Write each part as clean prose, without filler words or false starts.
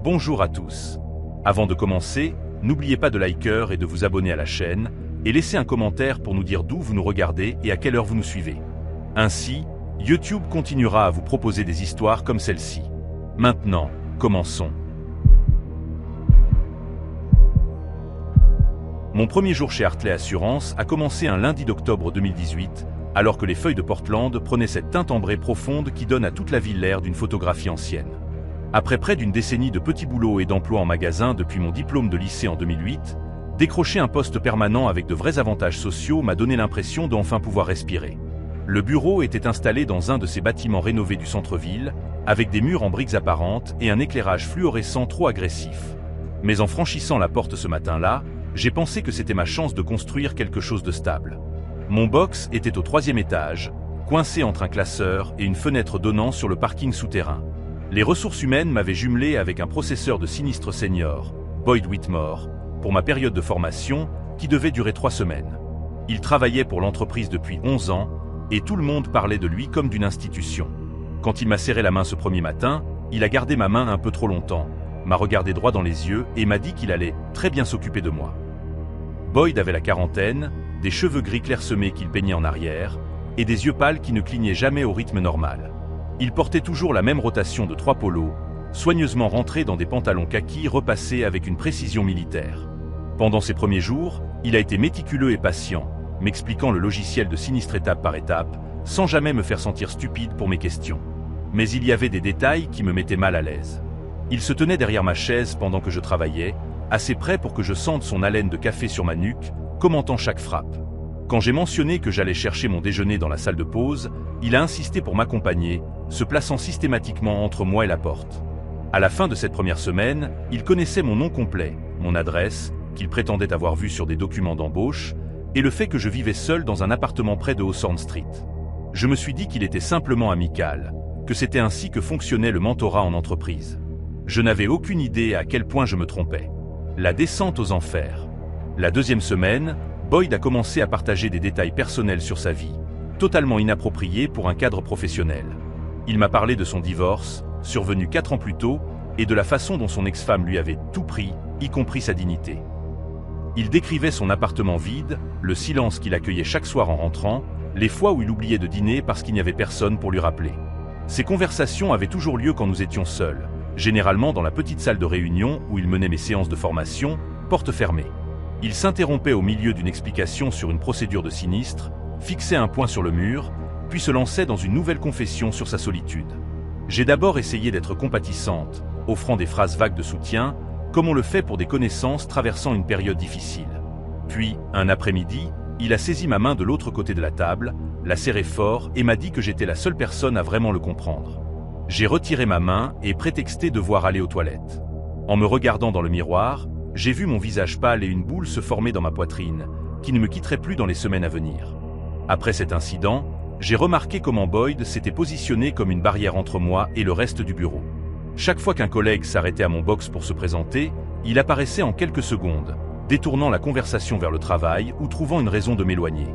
Bonjour à tous. Avant de commencer, n'oubliez pas de liker et de vous abonner à la chaîne, et laissez un commentaire pour nous dire d'où vous nous regardez et à quelle heure vous nous suivez. Ainsi, YouTube continuera à vous proposer des histoires comme celle-ci. Maintenant, commençons. Mon premier jour chez Hartley Assurance a commencé un lundi d'octobre 2018, alors que les feuilles de Portland prenaient cette teinte ambrée profonde qui donne à toute la ville l'air d'une photographie ancienne. Après près d'une décennie de petits boulots et d'emplois en magasin depuis mon diplôme de lycée en 2008, décrocher un poste permanent avec de vrais avantages sociaux m'a donné l'impression d'enfin pouvoir respirer. Le bureau était installé dans un de ces bâtiments rénovés du centre-ville, avec des murs en briques apparentes et un éclairage fluorescent trop agressif. Mais en franchissant la porte ce matin-là, j'ai pensé que c'était ma chance de construire quelque chose de stable. Mon box était au 3e étage, coincé entre un classeur et une fenêtre donnant sur le parking souterrain. Les ressources humaines m'avaient jumelé avec un processeur de sinistre senior, Boyd Whitmore, pour ma période de formation, qui devait durer 3 semaines. Il travaillait pour l'entreprise depuis 11 ans, et tout le monde parlait de lui comme d'une institution. Quand il m'a serré la main ce premier matin, il a gardé ma main un peu trop longtemps, m'a regardé droit dans les yeux et m'a dit qu'il allait très bien s'occuper de moi. Boyd avait la quarantaine, des cheveux gris clairsemés qu'il peignait en arrière, et des yeux pâles qui ne clignaient jamais au rythme normal. Il portait toujours la même rotation de 3 polos, soigneusement rentrés dans des pantalons kaki repassés avec une précision militaire. Pendant ces premiers jours, il a été méticuleux et patient, m'expliquant le logiciel de sinistre étape par étape, sans jamais me faire sentir stupide pour mes questions. Mais il y avait des détails qui me mettaient mal à l'aise. Il se tenait derrière ma chaise pendant que je travaillais, assez près pour que je sente son haleine de café sur ma nuque, commentant chaque frappe. Quand j'ai mentionné que j'allais chercher mon déjeuner dans la salle de pause, il a insisté pour m'accompagner, se plaçant systématiquement entre moi et la porte. À la fin de cette première semaine, il connaissait mon nom complet, mon adresse, qu'il prétendait avoir vue sur des documents d'embauche, et le fait que je vivais seul dans un appartement près de Hawthorne Street. Je me suis dit qu'il était simplement amical, que c'était ainsi que fonctionnait le mentorat en entreprise. Je n'avais aucune idée à quel point je me trompais. La descente aux enfers. La 2e semaine, Boyd a commencé à partager des détails personnels sur sa vie, totalement inappropriés pour un cadre professionnel. Il m'a parlé de son divorce, survenu 4 ans plus tôt, et de la façon dont son ex-femme lui avait tout pris, y compris sa dignité. Il décrivait son appartement vide, le silence qu'il accueillait chaque soir en rentrant, les fois où il oubliait de dîner parce qu'il n'y avait personne pour lui rappeler. Ces conversations avaient toujours lieu quand nous étions seuls, généralement dans la petite salle de réunion où il menait mes séances de formation, porte fermée. Il s'interrompait au milieu d'une explication sur une procédure de sinistre, fixait un point sur le mur, puis se lançait dans une nouvelle confession sur sa solitude. J'ai d'abord essayé d'être compatissante, offrant des phrases vagues de soutien, comme on le fait pour des connaissances traversant une période difficile. Puis, un après-midi, il a saisi ma main de l'autre côté de la table, l'a serrée fort et m'a dit que j'étais la seule personne à vraiment le comprendre. J'ai retiré ma main et prétexté devoir aller aux toilettes. En me regardant dans le miroir, j'ai vu mon visage pâle et une boule se former dans ma poitrine, qui ne me quitterait plus dans les semaines à venir. Après cet incident, j'ai remarqué comment Boyd s'était positionné comme une barrière entre moi et le reste du bureau. Chaque fois qu'un collègue s'arrêtait à mon box pour se présenter, il apparaissait en quelques secondes, détournant la conversation vers le travail ou trouvant une raison de m'éloigner.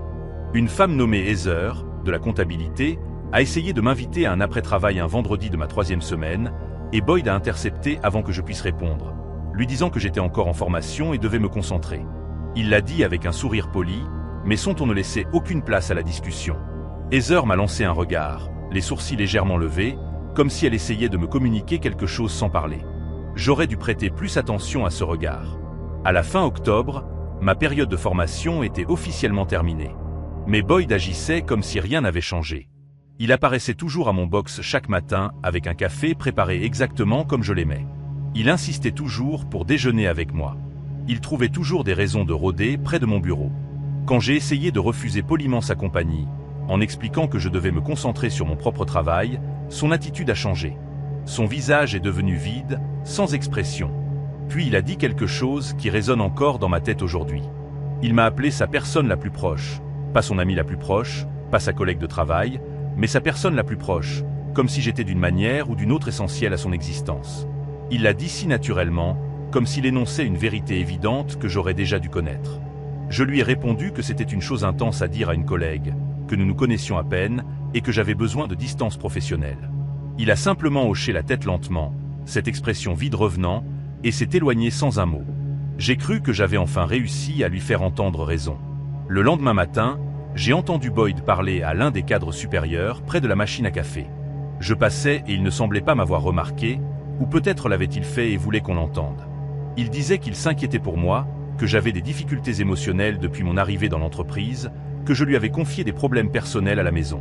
Une femme nommée Heather, de la comptabilité, a essayé de m'inviter à un après-travail un vendredi de ma 3e semaine, et Boyd a intercepté avant que je puisse répondre, lui disant que j'étais encore en formation et devais me concentrer. Il l'a dit avec un sourire poli, mais son ton ne laissait aucune place à la discussion. Heather m'a lancé un regard, les sourcils légèrement levés, comme si elle essayait de me communiquer quelque chose sans parler. J'aurais dû prêter plus attention à ce regard. À la fin octobre, ma période de formation était officiellement terminée. Mais Boyd agissait comme si rien n'avait changé. Il apparaissait toujours à mon box chaque matin avec un café préparé exactement comme je l'aimais. Il insistait toujours pour déjeuner avec moi. Il trouvait toujours des raisons de rôder près de mon bureau. Quand j'ai essayé de refuser poliment sa compagnie, en expliquant que je devais me concentrer sur mon propre travail, son attitude a changé. Son visage est devenu vide, sans expression. Puis il a dit quelque chose qui résonne encore dans ma tête aujourd'hui. Il m'a appelé sa personne la plus proche, pas son amie la plus proche, pas sa collègue de travail, mais sa personne la plus proche, comme si j'étais d'une manière ou d'une autre essentielle à son existence. Il l'a dit si naturellement, comme s'il énonçait une vérité évidente que j'aurais déjà dû connaître. Je lui ai répondu que c'était une chose intense à dire à une collègue, que nous nous connaissions à peine et que j'avais besoin de distance professionnelle. Il a simplement hoché la tête lentement, cette expression vide revenant, et s'est éloigné sans un mot. J'ai cru que j'avais enfin réussi à lui faire entendre raison. Le lendemain matin, j'ai entendu Boyd parler à l'un des cadres supérieurs près de la machine à café. Je passais et il ne semblait pas m'avoir remarqué, ou peut-être l'avait-il fait et voulait qu'on l'entende. Il disait qu'il s'inquiétait pour moi, que j'avais des difficultés émotionnelles depuis mon arrivée dans l'entreprise, que je lui avais confié des problèmes personnels à la maison.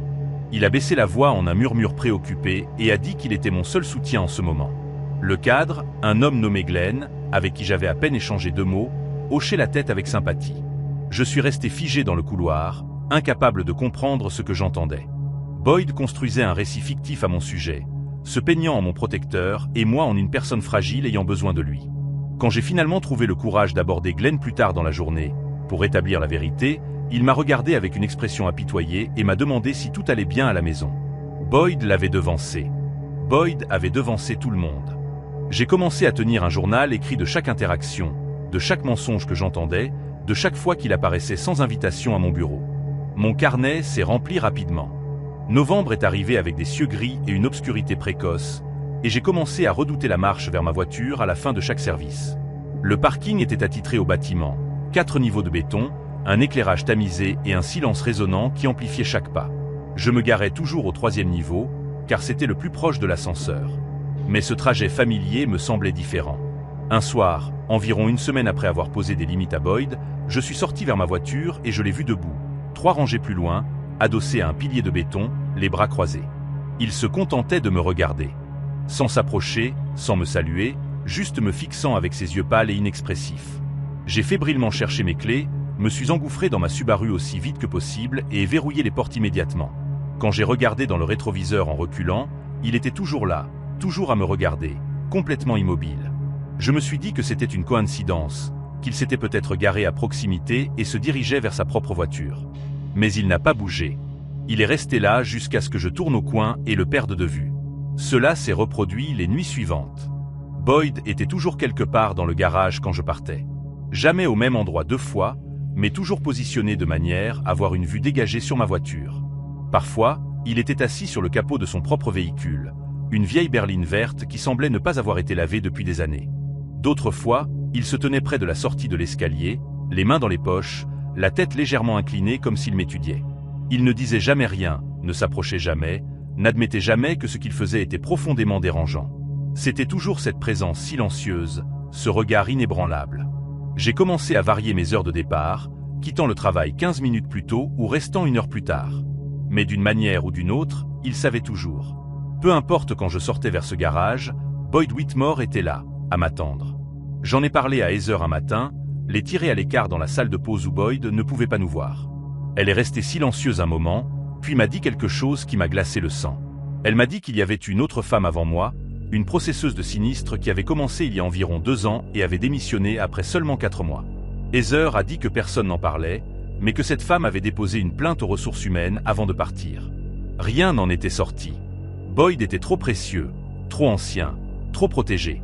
Il a baissé la voix en un murmure préoccupé et a dit qu'il était mon seul soutien en ce moment. Le cadre, un homme nommé Glenn, avec qui j'avais à peine échangé 2 mots, hochait la tête avec sympathie. Je suis resté figé dans le couloir, incapable de comprendre ce que j'entendais. Boyd construisait un récit fictif à mon sujet, se peignant en mon protecteur et moi en une personne fragile ayant besoin de lui. Quand j'ai finalement trouvé le courage d'aborder Glenn plus tard dans la journée, pour établir la vérité, il m'a regardé avec une expression apitoyée et m'a demandé si tout allait bien à la maison. Boyd l'avait devancé. Boyd avait devancé tout le monde. J'ai commencé à tenir un journal écrit de chaque interaction, de chaque mensonge que j'entendais, de chaque fois qu'il apparaissait sans invitation à mon bureau. Mon carnet s'est rempli rapidement. Novembre est arrivé avec des cieux gris et une obscurité précoce, et j'ai commencé à redouter la marche vers ma voiture à la fin de chaque service. Le parking était attitré au bâtiment, 4 niveaux de béton, un éclairage tamisé et un silence résonnant qui amplifiait chaque pas. Je me garais toujours au 3e niveau, car c'était le plus proche de l'ascenseur. Mais ce trajet familier me semblait différent. Un soir, environ 1 semaine après avoir posé des limites à Boyd, je suis sorti vers ma voiture et je l'ai vu debout, 3 rangées plus loin, adossé à un pilier de béton, les bras croisés. Il se contentait de me regarder. Sans s'approcher, sans me saluer, juste me fixant avec ses yeux pâles et inexpressifs. J'ai fébrilement cherché mes clés, me suis engouffré dans ma Subaru aussi vite que possible et ai verrouillé les portes immédiatement. Quand j'ai regardé dans le rétroviseur en reculant, il était toujours là, toujours à me regarder, complètement immobile. Je me suis dit que c'était une coïncidence, qu'il s'était peut-être garé à proximité et se dirigeait vers sa propre voiture. Mais il n'a pas bougé. Il est resté là jusqu'à ce que je tourne au coin et le perde de vue. Cela s'est reproduit les nuits suivantes. Boyd était toujours quelque part dans le garage quand je partais. Jamais au même endroit 2 fois, mais toujours positionné de manière à avoir une vue dégagée sur ma voiture. Parfois, il était assis sur le capot de son propre véhicule, une vieille berline verte qui semblait ne pas avoir été lavée depuis des années. D'autres fois, il se tenait près de la sortie de l'escalier, les mains dans les poches, la tête légèrement inclinée comme s'il m'étudiait. Il ne disait jamais rien, ne s'approchait jamais, n'admettait jamais que ce qu'il faisait était profondément dérangeant. C'était toujours cette présence silencieuse, ce regard inébranlable. J'ai commencé à varier mes heures de départ, quittant le travail 15 minutes plus tôt ou restant 1 heure plus tard. Mais d'une manière ou d'une autre, il savait toujours. Peu importe quand je sortais vers ce garage, Boyd Whitmore était là, à m'attendre. J'en ai parlé à Heather un matin, les tirer à l'écart dans la salle de pause où Boyd ne pouvait pas nous voir. Elle est restée silencieuse un moment, puis m'a dit quelque chose qui m'a glacé le sang. Elle m'a dit qu'il y avait une autre femme avant moi, une processeuse de sinistre qui avait commencé il y a environ 2 ans et avait démissionné après seulement 4 mois. Heather a dit que personne n'en parlait, mais que cette femme avait déposé une plainte aux ressources humaines avant de partir. Rien n'en était sorti. Boyd était trop précieux, trop ancien, trop protégé.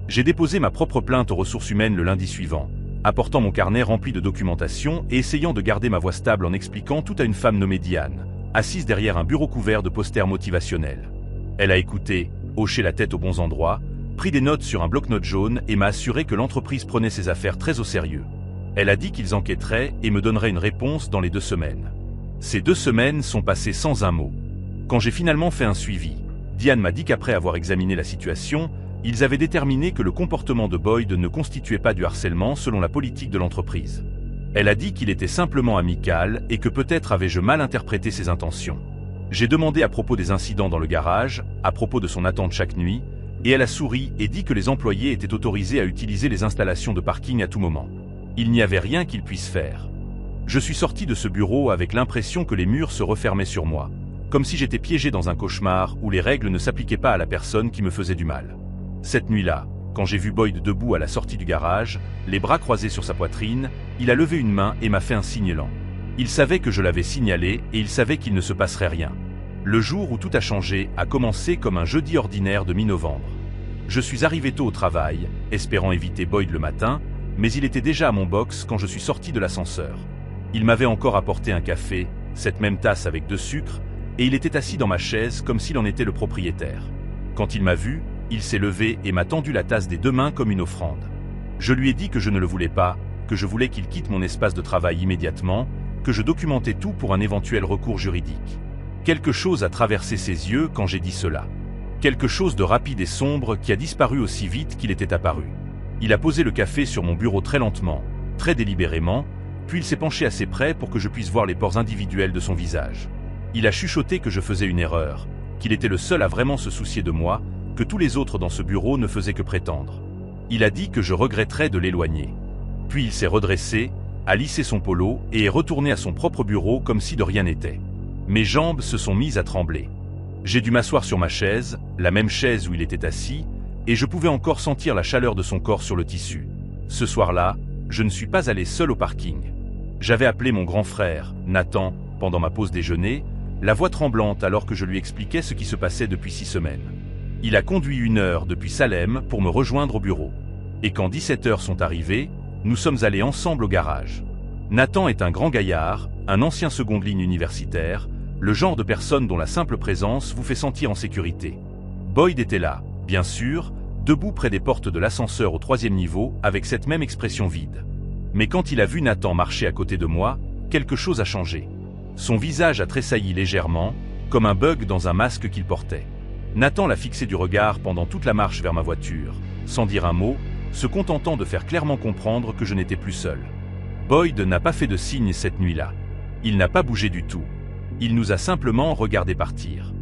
J'ai déposé ma propre plainte aux ressources humaines le lundi suivant, apportant mon carnet rempli de documentation et essayant de garder ma voix stable en expliquant tout à une femme nommée Diane, assise derrière un bureau couvert de posters motivationnels. Elle a écouté, hoché la tête aux bons endroits, pris des notes sur un bloc-notes jaune et m'a assuré que l'entreprise prenait ses affaires très au sérieux. Elle a dit qu'ils enquêteraient et me donneraient une réponse dans les 2 semaines. Ces 2 semaines sont passées sans un mot. Quand j'ai finalement fait un suivi, Diane m'a dit qu'après avoir examiné la situation, ils avaient déterminé que le comportement de Boyd ne constituait pas du harcèlement selon la politique de l'entreprise. Elle a dit qu'il était simplement amical et que peut-être avais-je mal interprété ses intentions. J'ai demandé à propos des incidents dans le garage, à propos de son attente chaque nuit, et elle a souri et dit que les employés étaient autorisés à utiliser les installations de parking à tout moment. Il n'y avait rien qu'ils puissent faire. Je suis sorti de ce bureau avec l'impression que les murs se refermaient sur moi, comme si j'étais piégé dans un cauchemar où les règles ne s'appliquaient pas à la personne qui me faisait du mal. Cette nuit-là, quand j'ai vu Boyd debout à la sortie du garage, les bras croisés sur sa poitrine, il a levé une main et m'a fait un signe lent. Il savait que je l'avais signalé et il savait qu'il ne se passerait rien. Le jour où tout a changé a commencé comme un jeudi ordinaire de mi-novembre. Je suis arrivé tôt au travail, espérant éviter Boyd le matin, mais il était déjà à mon box quand je suis sorti de l'ascenseur. Il m'avait encore apporté un café, cette même tasse avec 2 sucres, et il était assis dans ma chaise comme s'il en était le propriétaire. Quand il m'a vu, Il s'est levé et m'a tendu la tasse des deux mains comme une offrande. Je lui ai dit que je ne le voulais pas, que je voulais qu'il quitte mon espace de travail immédiatement, que je documentais tout pour un éventuel recours juridique. Quelque chose a traversé ses yeux quand j'ai dit cela. Quelque chose de rapide et sombre qui a disparu aussi vite qu'il était apparu. Il a posé le café sur mon bureau très lentement, très délibérément, puis il s'est penché assez près pour que je puisse voir les pores individuels de son visage. Il a chuchoté que je faisais une erreur, qu'il était le seul à vraiment se soucier de moi, que tous les autres dans ce bureau ne faisaient que prétendre. Il a dit que je regretterais de l'éloigner. Puis il s'est redressé, a lissé son polo et est retourné à son propre bureau comme si de rien n'était. Mes jambes se sont mises à trembler. J'ai dû m'asseoir sur ma chaise, la même chaise où il était assis, et je pouvais encore sentir la chaleur de son corps sur le tissu. Ce soir-là, je ne suis pas allé seul au parking. J'avais appelé mon grand frère, Nathan, pendant ma pause déjeuner, la voix tremblante alors que je lui expliquais ce qui se passait depuis 6 semaines. Il a conduit 1 heure depuis Salem pour me rejoindre au bureau. Et quand 17 heures sont arrivées, nous sommes allés ensemble au garage. Nathan est un grand gaillard, un ancien seconde ligne universitaire, le genre de personne dont la simple présence vous fait sentir en sécurité. Boyd était là, bien sûr, debout près des portes de l'ascenseur au 3e niveau avec cette même expression vide. Mais quand il a vu Nathan marcher à côté de moi, quelque chose a changé. Son visage a tressailli légèrement, comme un bug dans un masque qu'il portait. Nathan l'a fixé du regard pendant toute la marche vers ma voiture, sans dire un mot, se contentant de faire clairement comprendre que je n'étais plus seul. Boyd n'a pas fait de signe cette nuit-là. Il n'a pas bougé du tout. Il nous a simplement regardé partir.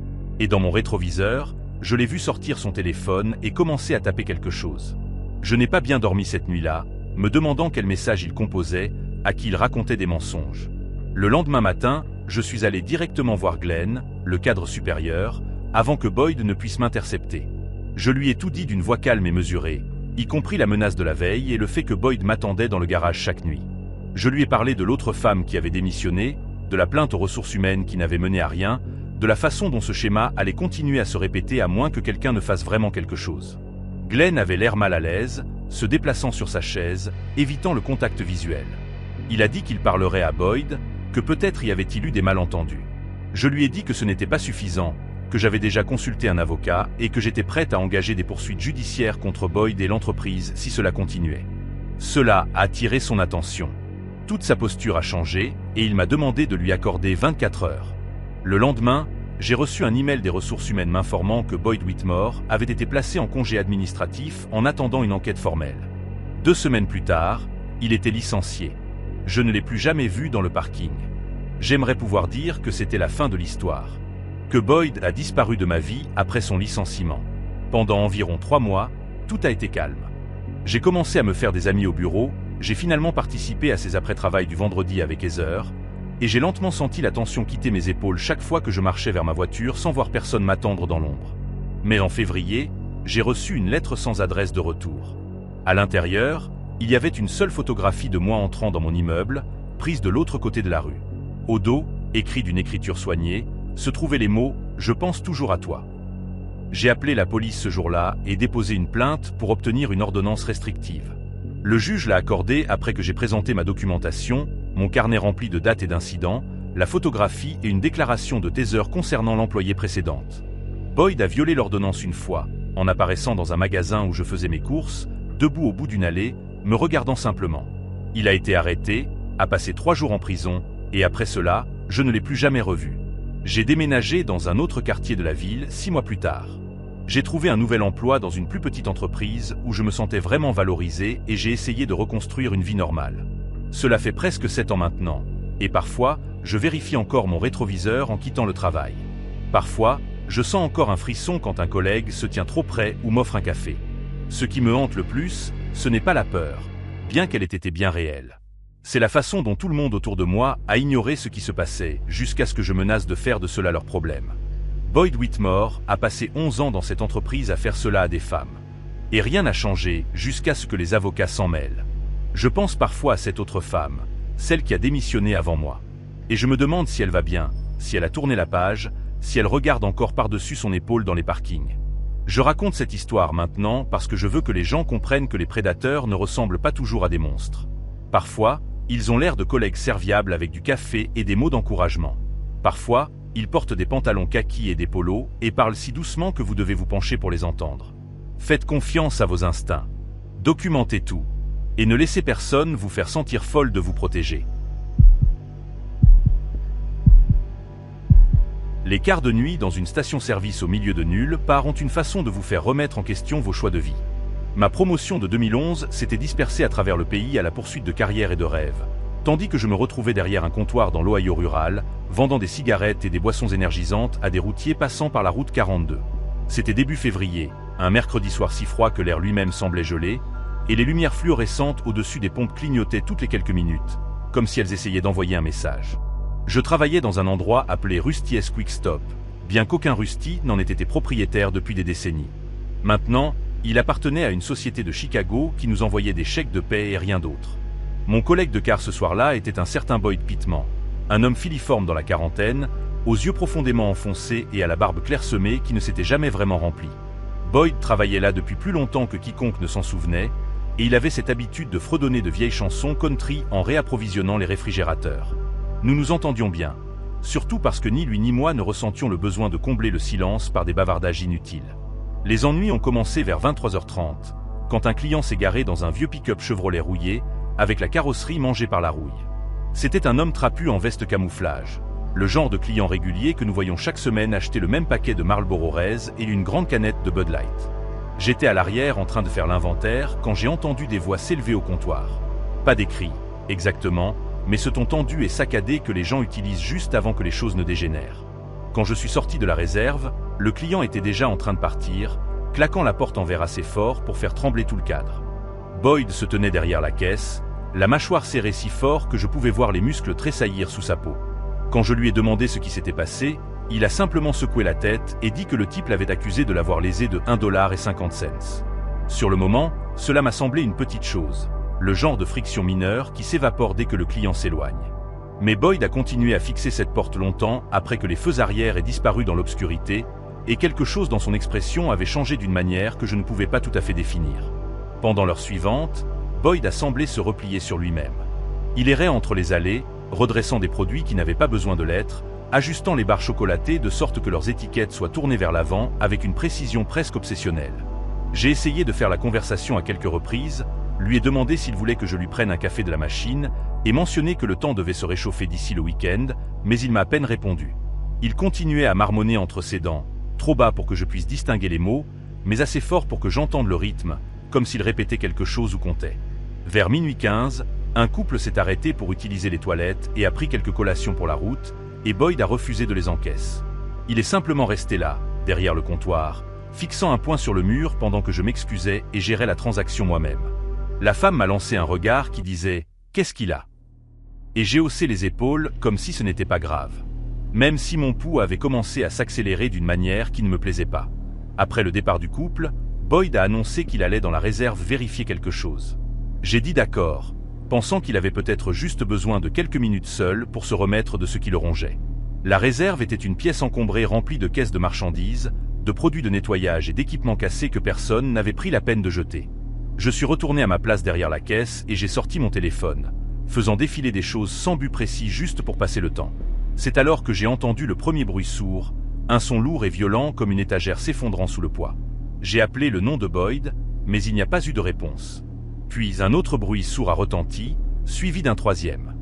Et dans mon rétroviseur, je l'ai vu sortir son téléphone et commencer à taper quelque chose. Je n'ai pas bien dormi cette nuit-là, me demandant quel message il composait, à qui il racontait des mensonges. Le lendemain matin, je suis allé directement voir Glenn, le cadre supérieur, avant que Boyd ne puisse m'intercepter. Je lui ai tout dit d'une voix calme et mesurée, y compris la menace de la veille et le fait que Boyd m'attendait dans le garage chaque nuit. Je lui ai parlé de l'autre femme qui avait démissionné, de la plainte aux ressources humaines qui n'avait mené à rien, de la façon dont ce schéma allait continuer à se répéter à moins que quelqu'un ne fasse vraiment quelque chose. Glenn avait l'air mal à l'aise, se déplaçant sur sa chaise, évitant le contact visuel. Il a dit qu'il parlerait à Boyd, que peut-être y avait-il eu des malentendus. Je lui ai dit que ce n'était pas suffisant, que j'avais déjà consulté un avocat et que j'étais prête à engager des poursuites judiciaires contre Boyd et l'entreprise si cela continuait. Cela a attiré son attention. Toute sa posture a changé et il m'a demandé de lui accorder 24 heures. Le lendemain, j'ai reçu un email des ressources humaines m'informant que Boyd Whitmore avait été placé en congé administratif en attendant une enquête formelle. 2 semaines plus tard, il était licencié. Je ne l'ai plus jamais vu dans le parking. J'aimerais pouvoir dire que c'était la fin de l'histoire. Que Boyd a disparu de ma vie après son licenciement. Pendant environ 3 mois, tout a été calme. J'ai commencé à me faire des amis au bureau, j'ai finalement participé à ses après-travail du vendredi avec Heather, et j'ai lentement senti la tension quitter mes épaules chaque fois que je marchais vers ma voiture sans voir personne m'attendre dans l'ombre. Mais en février, j'ai reçu une lettre sans adresse de retour. À l'intérieur, il y avait une seule photographie de moi entrant dans mon immeuble, prise de l'autre côté de la rue. Au dos, écrit d'une écriture soignée, se trouvaient les mots « Je pense toujours à toi ». J'ai appelé la police ce jour-là et déposé une plainte pour obtenir une ordonnance restrictive. Le juge l'a accordée après que j'ai présenté ma documentation, mon carnet rempli de dates et d'incidents, la photographie et une déclaration de Heather concernant l'employée précédente. Boyd a violé l'ordonnance une fois, en apparaissant dans un magasin où je faisais mes courses, debout au bout d'une allée, me regardant simplement. Il a été arrêté, a passé 3 jours en prison, et après cela, je ne l'ai plus jamais revu. J'ai déménagé dans un autre quartier de la ville 6 mois plus tard. J'ai trouvé un nouvel emploi dans une plus petite entreprise où je me sentais vraiment valorisé et j'ai essayé de reconstruire une vie normale. Cela fait presque 7 ans maintenant, et parfois, je vérifie encore mon rétroviseur en quittant le travail. Parfois, je sens encore un frisson quand un collègue se tient trop près ou m'offre un café. Ce qui me hante le plus, ce n'est pas la peur, bien qu'elle ait été bien réelle. C'est la façon dont tout le monde autour de moi a ignoré ce qui se passait, jusqu'à ce que je menace de faire de cela leur problème. Boyd Whitmore a passé 11 ans dans cette entreprise à faire cela à des femmes. Et rien n'a changé jusqu'à ce que les avocats s'en mêlent. Je pense parfois à cette autre femme, celle qui a démissionné avant moi. Et je me demande si elle va bien, si elle a tourné la page, si elle regarde encore par-dessus son épaule dans les parkings. Je raconte cette histoire maintenant parce que je veux que les gens comprennent que les prédateurs ne ressemblent pas toujours à des monstres. Parfois, ils ont l'air de collègues serviables avec du café et des mots d'encouragement. Parfois, ils portent des pantalons kaki et des polos et parlent si doucement que vous devez vous pencher pour les entendre. Faites confiance à vos instincts. Documentez tout. Et ne laissez personne vous faire sentir folle de vous protéger. Les quarts de nuit dans une station-service au milieu de nulle part ont une façon de vous faire remettre en question vos choix de vie. Ma promotion de 2011 s'était dispersée à travers le pays à la poursuite de carrière et de rêves, tandis que je me retrouvais derrière un comptoir dans l'Ohio rural, vendant des cigarettes et des boissons énergisantes à des routiers passant par la route 42. C'était début février, un mercredi soir si froid que l'air lui-même semblait gelé, et les lumières fluorescentes au-dessus des pompes clignotaient toutes les quelques minutes, comme si elles essayaient d'envoyer un message. Je travaillais dans un endroit appelé Rusty's Quick Stop, bien qu'aucun Rusty n'en ait été propriétaire depuis des décennies. Maintenant, il appartenait à une société de Chicago qui nous envoyait des chèques de paie et rien d'autre. Mon collègue de car ce soir-là était un certain Boyd Pittman, un homme filiforme dans la quarantaine, aux yeux profondément enfoncés et à la barbe clairsemée qui ne s'était jamais vraiment remplie. Boyd travaillait là depuis plus longtemps que quiconque ne s'en souvenait, et il avait cette habitude de fredonner de vieilles chansons country en réapprovisionnant les réfrigérateurs. Nous nous entendions bien, surtout parce que ni lui ni moi ne ressentions le besoin de combler le silence par des bavardages inutiles. Les ennuis ont commencé vers 23h30, quand un client s'est garé dans un vieux pick-up Chevrolet rouillé, avec la carrosserie mangée par la rouille. C'était un homme trapu en veste camouflage, le genre de client régulier que nous voyons chaque semaine acheter le même paquet de Marlboro Rez et une grande canette de Bud Light. J'étais à l'arrière en train de faire l'inventaire quand j'ai entendu des voix s'élever au comptoir. Pas des cris, exactement, mais ce ton tendu et saccadé que les gens utilisent juste avant que les choses ne dégénèrent. Quand je suis sorti de la réserve, le client était déjà en train de partir, claquant la porte en verre assez fort pour faire trembler tout le cadre. Boyd se tenait derrière la caisse, la mâchoire serrée si fort que je pouvais voir les muscles tressaillir sous sa peau. Quand je lui ai demandé ce qui s'était passé, il a simplement secoué la tête et dit que le type l'avait accusé de l'avoir lésé de $1,50. Sur le moment, cela m'a semblé une petite chose, le genre de friction mineure qui s'évapore dès que le client s'éloigne. Mais Boyd a continué à fixer cette porte longtemps après que les feux arrière aient disparu dans l'obscurité, et quelque chose dans son expression avait changé d'une manière que je ne pouvais pas tout à fait définir. Pendant l'heure suivante, Boyd a semblé se replier sur lui-même. Il errait entre les allées, redressant des produits qui n'avaient pas besoin de l'être, ajustant les barres chocolatées de sorte que leurs étiquettes soient tournées vers l'avant avec une précision presque obsessionnelle. J'ai essayé de faire la conversation à quelques reprises, lui ai demandé s'il voulait que je lui prenne un café de la machine, et mentionné que le temps devait se réchauffer d'ici le week-end, mais il m'a à peine répondu. Il continuait à marmonner entre ses dents, trop bas pour que je puisse distinguer les mots, mais assez fort pour que j'entende le rythme, comme s'il répétait quelque chose ou comptait. Vers minuit 15, un couple s'est arrêté pour utiliser les toilettes et a pris quelques collations pour la route, et Boyd a refusé de les encaisser. Il est simplement resté là, derrière le comptoir, fixant un poing sur le mur pendant que je m'excusais et gérais la transaction moi-même. La femme m'a lancé un regard qui disait « Qu'est-ce qu'il a ?» Et j'ai haussé les épaules comme si ce n'était pas grave. Même si mon pouls avait commencé à s'accélérer d'une manière qui ne me plaisait pas. Après le départ du couple, Boyd a annoncé qu'il allait dans la réserve vérifier quelque chose. J'ai dit d'accord, pensant qu'il avait peut-être juste besoin de quelques minutes seul pour se remettre de ce qui le rongeait. La réserve était une pièce encombrée remplie de caisses de marchandises, de produits de nettoyage et d'équipements cassés que personne n'avait pris la peine de jeter. Je suis retourné à ma place derrière la caisse et j'ai sorti mon téléphone, faisant défiler des choses sans but précis juste pour passer le temps. C'est alors que j'ai entendu le premier bruit sourd, un son lourd et violent comme une étagère s'effondrant sous le poids. J'ai appelé le nom de Boyd, mais il n'y a pas eu de réponse. Puis un autre bruit sourd a retenti, suivi d'un troisième.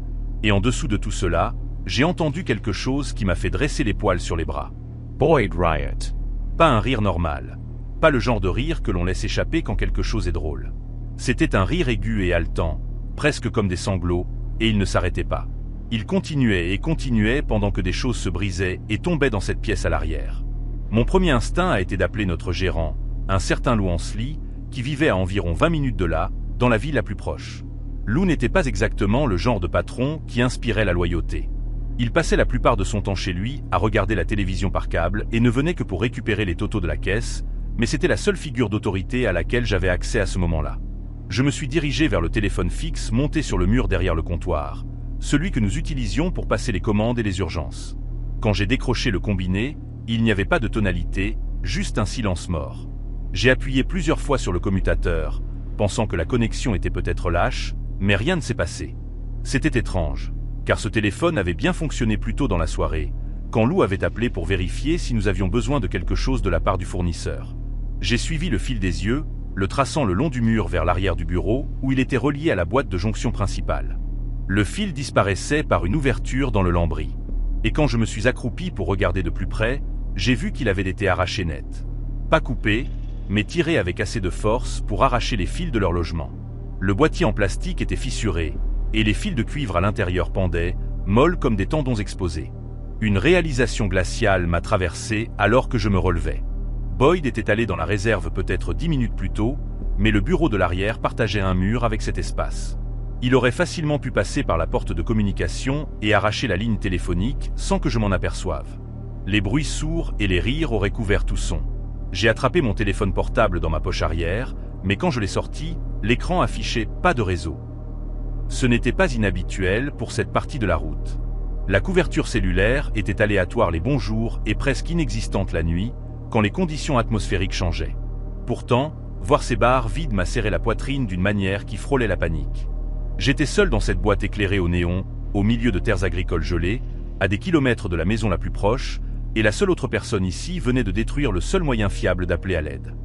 Et en dessous de tout cela, j'ai entendu quelque chose qui m'a fait dresser les poils sur les bras. Boyd Riot. Pas un rire normal. Pas le genre de rire que l'on laisse échapper quand quelque chose est drôle. C'était un rire aigu et haletant, presque comme des sanglots, et il ne s'arrêtait pas. Il continuait et continuait pendant que des choses se brisaient et tombaient dans cette pièce à l'arrière. Mon premier instinct a été d'appeler notre gérant, un certain Lou Ansley, qui vivait à environ 20 minutes de là, dans la ville la plus proche. Lou n'était pas exactement le genre de patron qui inspirait la loyauté. Il passait la plupart de son temps chez lui à regarder la télévision par câble et ne venait que pour récupérer les totaux de la caisse, mais c'était la seule figure d'autorité à laquelle j'avais accès à ce moment-là. Je me suis dirigé vers le téléphone fixe monté sur le mur derrière le comptoir, celui que nous utilisions pour passer les commandes et les urgences. Quand j'ai décroché le combiné, il n'y avait pas de tonalité, juste un silence mort. J'ai appuyé plusieurs fois sur le commutateur, pensant que la connexion était peut-être lâche, mais rien ne s'est passé. C'était étrange, car ce téléphone avait bien fonctionné plus tôt dans la soirée, quand Lou avait appelé pour vérifier si nous avions besoin de quelque chose de la part du fournisseur. J'ai suivi le fil des yeux, le traçant le long du mur vers l'arrière du bureau, où il était relié à la boîte de jonction principale. Le fil disparaissait par une ouverture dans le lambris. Et quand je me suis accroupi pour regarder de plus près, j'ai vu qu'il avait été arraché net. Pas coupé, mais tiré avec assez de force pour arracher les fils de l'horlogement. Le boîtier en plastique était fissuré, et les fils de cuivre à l'intérieur pendaient, molles comme des tendons exposés. Une réalisation glaciale m'a traversé alors que je me relevais. Boyd était allé dans la réserve peut-être 10 minutes plus tôt, mais le bureau de l'arrière partageait un mur avec cet espace. Il aurait facilement pu passer par la porte de communication et arracher la ligne téléphonique sans que je m'en aperçoive. Les bruits sourds et les rires auraient couvert tout son. J'ai attrapé mon téléphone portable dans ma poche arrière, mais quand je l'ai sorti, l'écran affichait « pas de réseau ». Ce n'était pas inhabituel pour cette partie de la route. La couverture cellulaire était aléatoire les bons jours et presque inexistante la nuit, quand les conditions atmosphériques changeaient. Pourtant, voir ces barres vides m'a serré la poitrine d'une manière qui frôlait la panique. J'étais seul dans cette boîte éclairée au néon, au milieu de terres agricoles gelées, à des kilomètres de la maison la plus proche, et la seule autre personne ici venait de détruire le seul moyen fiable d'appeler à l'aide.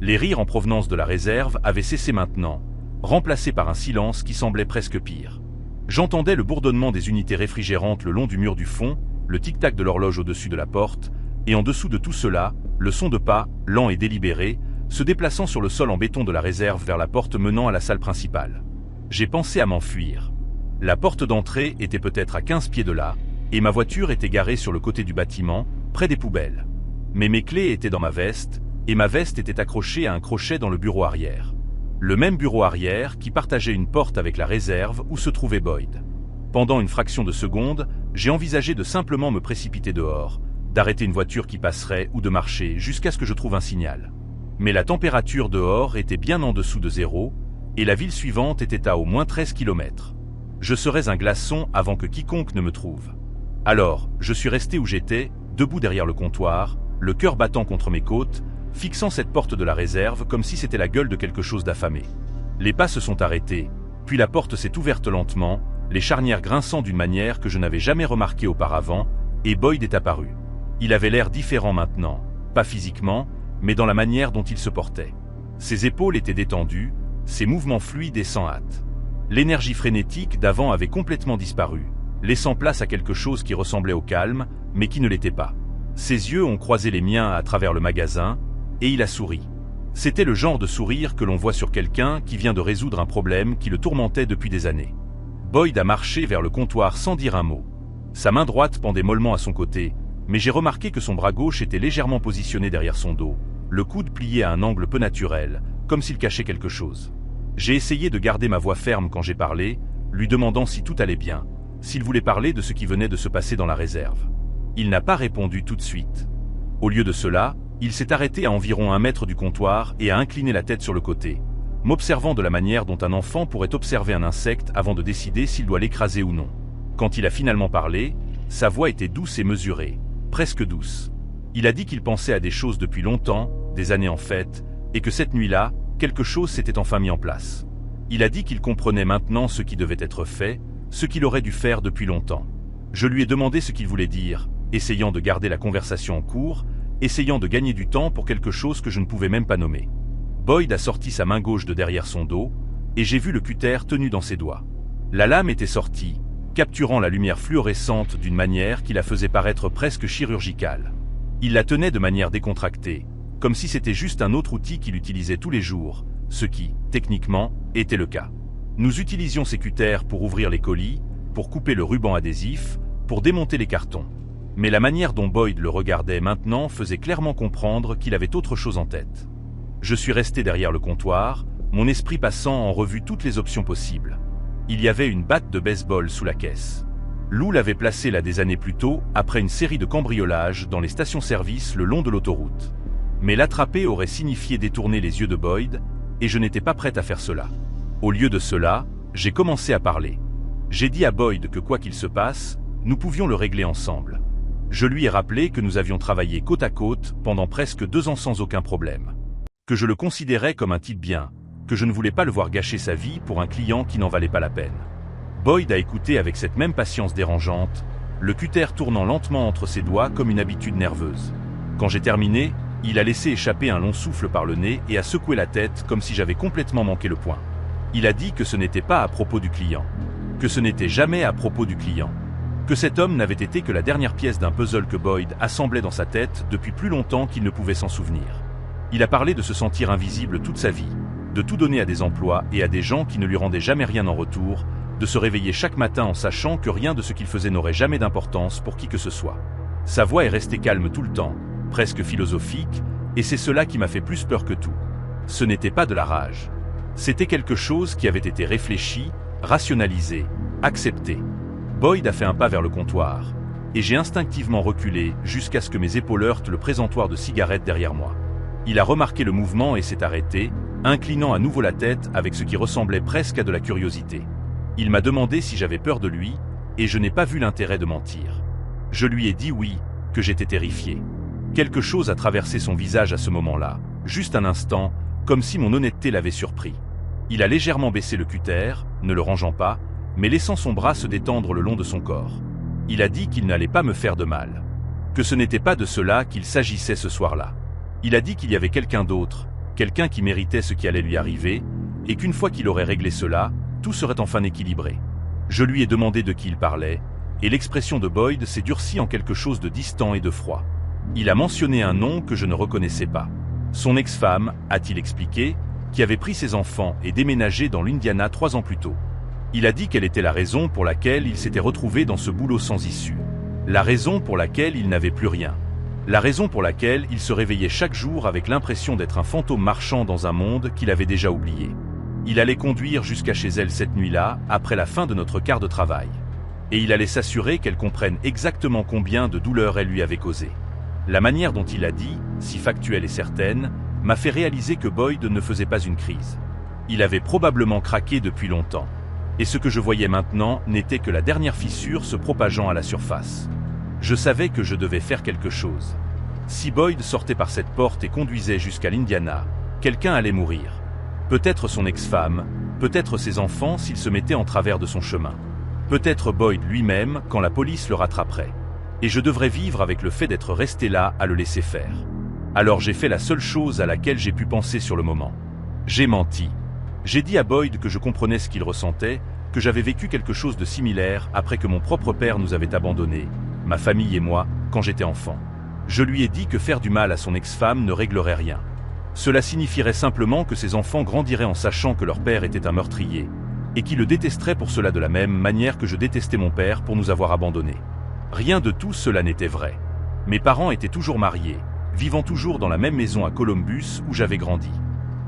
Les rires en provenance de la réserve avaient cessé maintenant, remplacés par un silence qui semblait presque pire. J'entendais le bourdonnement des unités réfrigérantes le long du mur du fond, le tic-tac de l'horloge au-dessus de la porte, et en dessous de tout cela, le son de pas, lent et délibéré, se déplaçant sur le sol en béton de la réserve vers la porte menant à la salle principale. J'ai pensé à m'enfuir. La porte d'entrée était peut-être à 15 pieds de là, et ma voiture était garée sur le côté du bâtiment, près des poubelles. Mais mes clés étaient dans ma veste, et ma veste était accrochée à un crochet dans le bureau arrière. Le même bureau arrière qui partageait une porte avec la réserve où se trouvait Boyd. Pendant une fraction de seconde, j'ai envisagé de simplement me précipiter dehors, d'arrêter une voiture qui passerait ou de marcher jusqu'à ce que je trouve un signal. Mais la température dehors était bien en dessous de zéro, et la ville suivante était à au moins 13 km. Je serais un glaçon avant que quiconque ne me trouve. Alors, je suis resté où j'étais, debout derrière le comptoir, le cœur battant contre mes côtes, fixant cette porte de la réserve comme si c'était la gueule de quelque chose d'affamé. Les pas se sont arrêtés, puis la porte s'est ouverte lentement, les charnières grinçant d'une manière que je n'avais jamais remarquée auparavant, et Boyd est apparu. Il avait l'air différent maintenant, pas physiquement, mais dans la manière dont il se portait. Ses épaules étaient détendues, ses mouvements fluides et sans hâte. L'énergie frénétique d'avant avait complètement disparu, laissant place à quelque chose qui ressemblait au calme, mais qui ne l'était pas. Ses yeux ont croisé les miens à travers le magasin, et il a souri. C'était le genre de sourire que l'on voit sur quelqu'un qui vient de résoudre un problème qui le tourmentait depuis des années. Boyd a marché vers le comptoir sans dire un mot. Sa main droite pendait mollement à son côté, mais j'ai remarqué que son bras gauche était légèrement positionné derrière son dos, le coude plié à un angle peu naturel, comme s'il cachait quelque chose. J'ai essayé de garder ma voix ferme quand j'ai parlé, lui demandant si tout allait bien, s'il voulait parler de ce qui venait de se passer dans la réserve. Il n'a pas répondu tout de suite. Au lieu de cela, il s'est arrêté à environ 1 mètre du comptoir et a incliné la tête sur le côté, m'observant de la manière dont un enfant pourrait observer un insecte avant de décider s'il doit l'écraser ou non. Quand il a finalement parlé, sa voix était douce et mesurée, presque douce. Il a dit qu'il pensait à des choses depuis longtemps, des années en fait, et que cette nuit-là, quelque chose s'était enfin mis en place. Il a dit qu'il comprenait maintenant ce qui devait être fait, ce qu'il aurait dû faire depuis longtemps. Je lui ai demandé ce qu'il voulait dire, essayant de garder la conversation en cours, essayant de gagner du temps pour quelque chose que je ne pouvais même pas nommer. Boyd a sorti sa main gauche de derrière son dos, et j'ai vu le cutter tenu dans ses doigts. La lame était sortie, capturant la lumière fluorescente d'une manière qui la faisait paraître presque chirurgicale. Il la tenait de manière décontractée, comme si c'était juste un autre outil qu'il utilisait tous les jours, ce qui, techniquement, était le cas. Nous utilisions ces cutters pour ouvrir les colis, pour couper le ruban adhésif, pour démonter les cartons. Mais la manière dont Boyd le regardait maintenant faisait clairement comprendre qu'il avait autre chose en tête. Je suis resté derrière le comptoir, mon esprit passant en revue toutes les options possibles. Il y avait une batte de baseball sous la caisse. Lou l'avait placée là des années plus tôt, après une série de cambriolages dans les stations-service le long de l'autoroute. Mais l'attraper aurait signifié détourner les yeux de Boyd, et je n'étais pas prêt à faire cela. Au lieu de cela, j'ai commencé à parler. J'ai dit à Boyd que quoi qu'il se passe, nous pouvions le régler ensemble. Je lui ai rappelé que nous avions travaillé côte à côte pendant presque 2 ans sans aucun problème. Que je le considérais comme un type bien, que je ne voulais pas le voir gâcher sa vie pour un client qui n'en valait pas la peine. Boyd a écouté avec cette même patience dérangeante, le cutter tournant lentement entre ses doigts comme une habitude nerveuse. Quand j'ai terminé, Il a laissé échapper un long souffle par le nez et a secoué la tête comme si j'avais complètement manqué le point. Il a dit que ce n'était pas à propos du client. Que ce n'était jamais à propos du client. Que cet homme n'avait été que la dernière pièce d'un puzzle que Boyd assemblait dans sa tête depuis plus longtemps qu'il ne pouvait s'en souvenir. Il a parlé de se sentir invisible toute sa vie, de tout donner à des emplois et à des gens qui ne lui rendaient jamais rien en retour, de se réveiller chaque matin en sachant que rien de ce qu'il faisait n'aurait jamais d'importance pour qui que ce soit. Sa voix est restée calme tout le temps, presque philosophique, et c'est cela qui m'a fait plus peur que tout. Ce n'était pas de la rage. C'était quelque chose qui avait été réfléchi, rationalisé, accepté. Boyd a fait un pas vers le comptoir, et j'ai instinctivement reculé jusqu'à ce que mes épaules heurtent le présentoir de cigarettes derrière moi. Il a remarqué le mouvement et s'est arrêté, inclinant à nouveau la tête avec ce qui ressemblait presque à de la curiosité. Il m'a demandé si j'avais peur de lui, et je n'ai pas vu l'intérêt de mentir. Je lui ai dit oui, que j'étais terrifié. Quelque chose a traversé son visage à ce moment-là, juste un instant, comme si mon honnêteté l'avait surpris. Il a légèrement baissé le cutter, ne le rangeant pas, mais laissant son bras se détendre le long de son corps. Il a dit qu'il n'allait pas me faire de mal. Que ce n'était pas de cela qu'il s'agissait ce soir-là. Il a dit qu'il y avait quelqu'un d'autre, quelqu'un qui méritait ce qui allait lui arriver, et qu'une fois qu'il aurait réglé cela, tout serait enfin équilibré. Je lui ai demandé de qui il parlait, et l'expression de Boyd s'est durcie en quelque chose de distant et de froid. Il a mentionné un nom que je ne reconnaissais pas. Son ex-femme, a-t-il expliqué, qui avait pris ses enfants et déménagé dans l'Indiana 3 ans plus tôt. Il a dit quelle était la raison pour laquelle il s'était retrouvé dans ce boulot sans issue. La raison pour laquelle il n'avait plus rien. La raison pour laquelle il se réveillait chaque jour avec l'impression d'être un fantôme marchant dans un monde qu'il avait déjà oublié. Il allait conduire jusqu'à chez elle cette nuit-là, après la fin de notre quart de travail. Et il allait s'assurer qu'elle comprenne exactement combien de douleurs elle lui avait causé. La manière dont il a dit, si factuelle et certaine, m'a fait réaliser que Boyd ne faisait pas une crise. Il avait probablement craqué depuis longtemps. Et ce que je voyais maintenant n'était que la dernière fissure se propageant à la surface. Je savais que je devais faire quelque chose. Si Boyd sortait par cette porte et conduisait jusqu'à l'Indiana, quelqu'un allait mourir. Peut-être son ex-femme, peut-être ses enfants s'il se mettait en travers de son chemin. Peut-être Boyd lui-même quand la police le rattraperait. Et je devrais vivre avec le fait d'être resté là à le laisser faire. Alors j'ai fait la seule chose à laquelle j'ai pu penser sur le moment. J'ai menti. J'ai dit à Boyd que je comprenais ce qu'il ressentait, que j'avais vécu quelque chose de similaire après que mon propre père nous avait abandonnés, ma famille et moi, quand j'étais enfant. Je lui ai dit que faire du mal à son ex-femme ne réglerait rien. Cela signifierait simplement que ses enfants grandiraient en sachant que leur père était un meurtrier, et qu'ils le détesteraient pour cela de la même manière que je détestais mon père pour nous avoir abandonnés. Rien de tout cela n'était vrai. Mes parents étaient toujours mariés, vivant toujours dans la même maison à Columbus où j'avais grandi.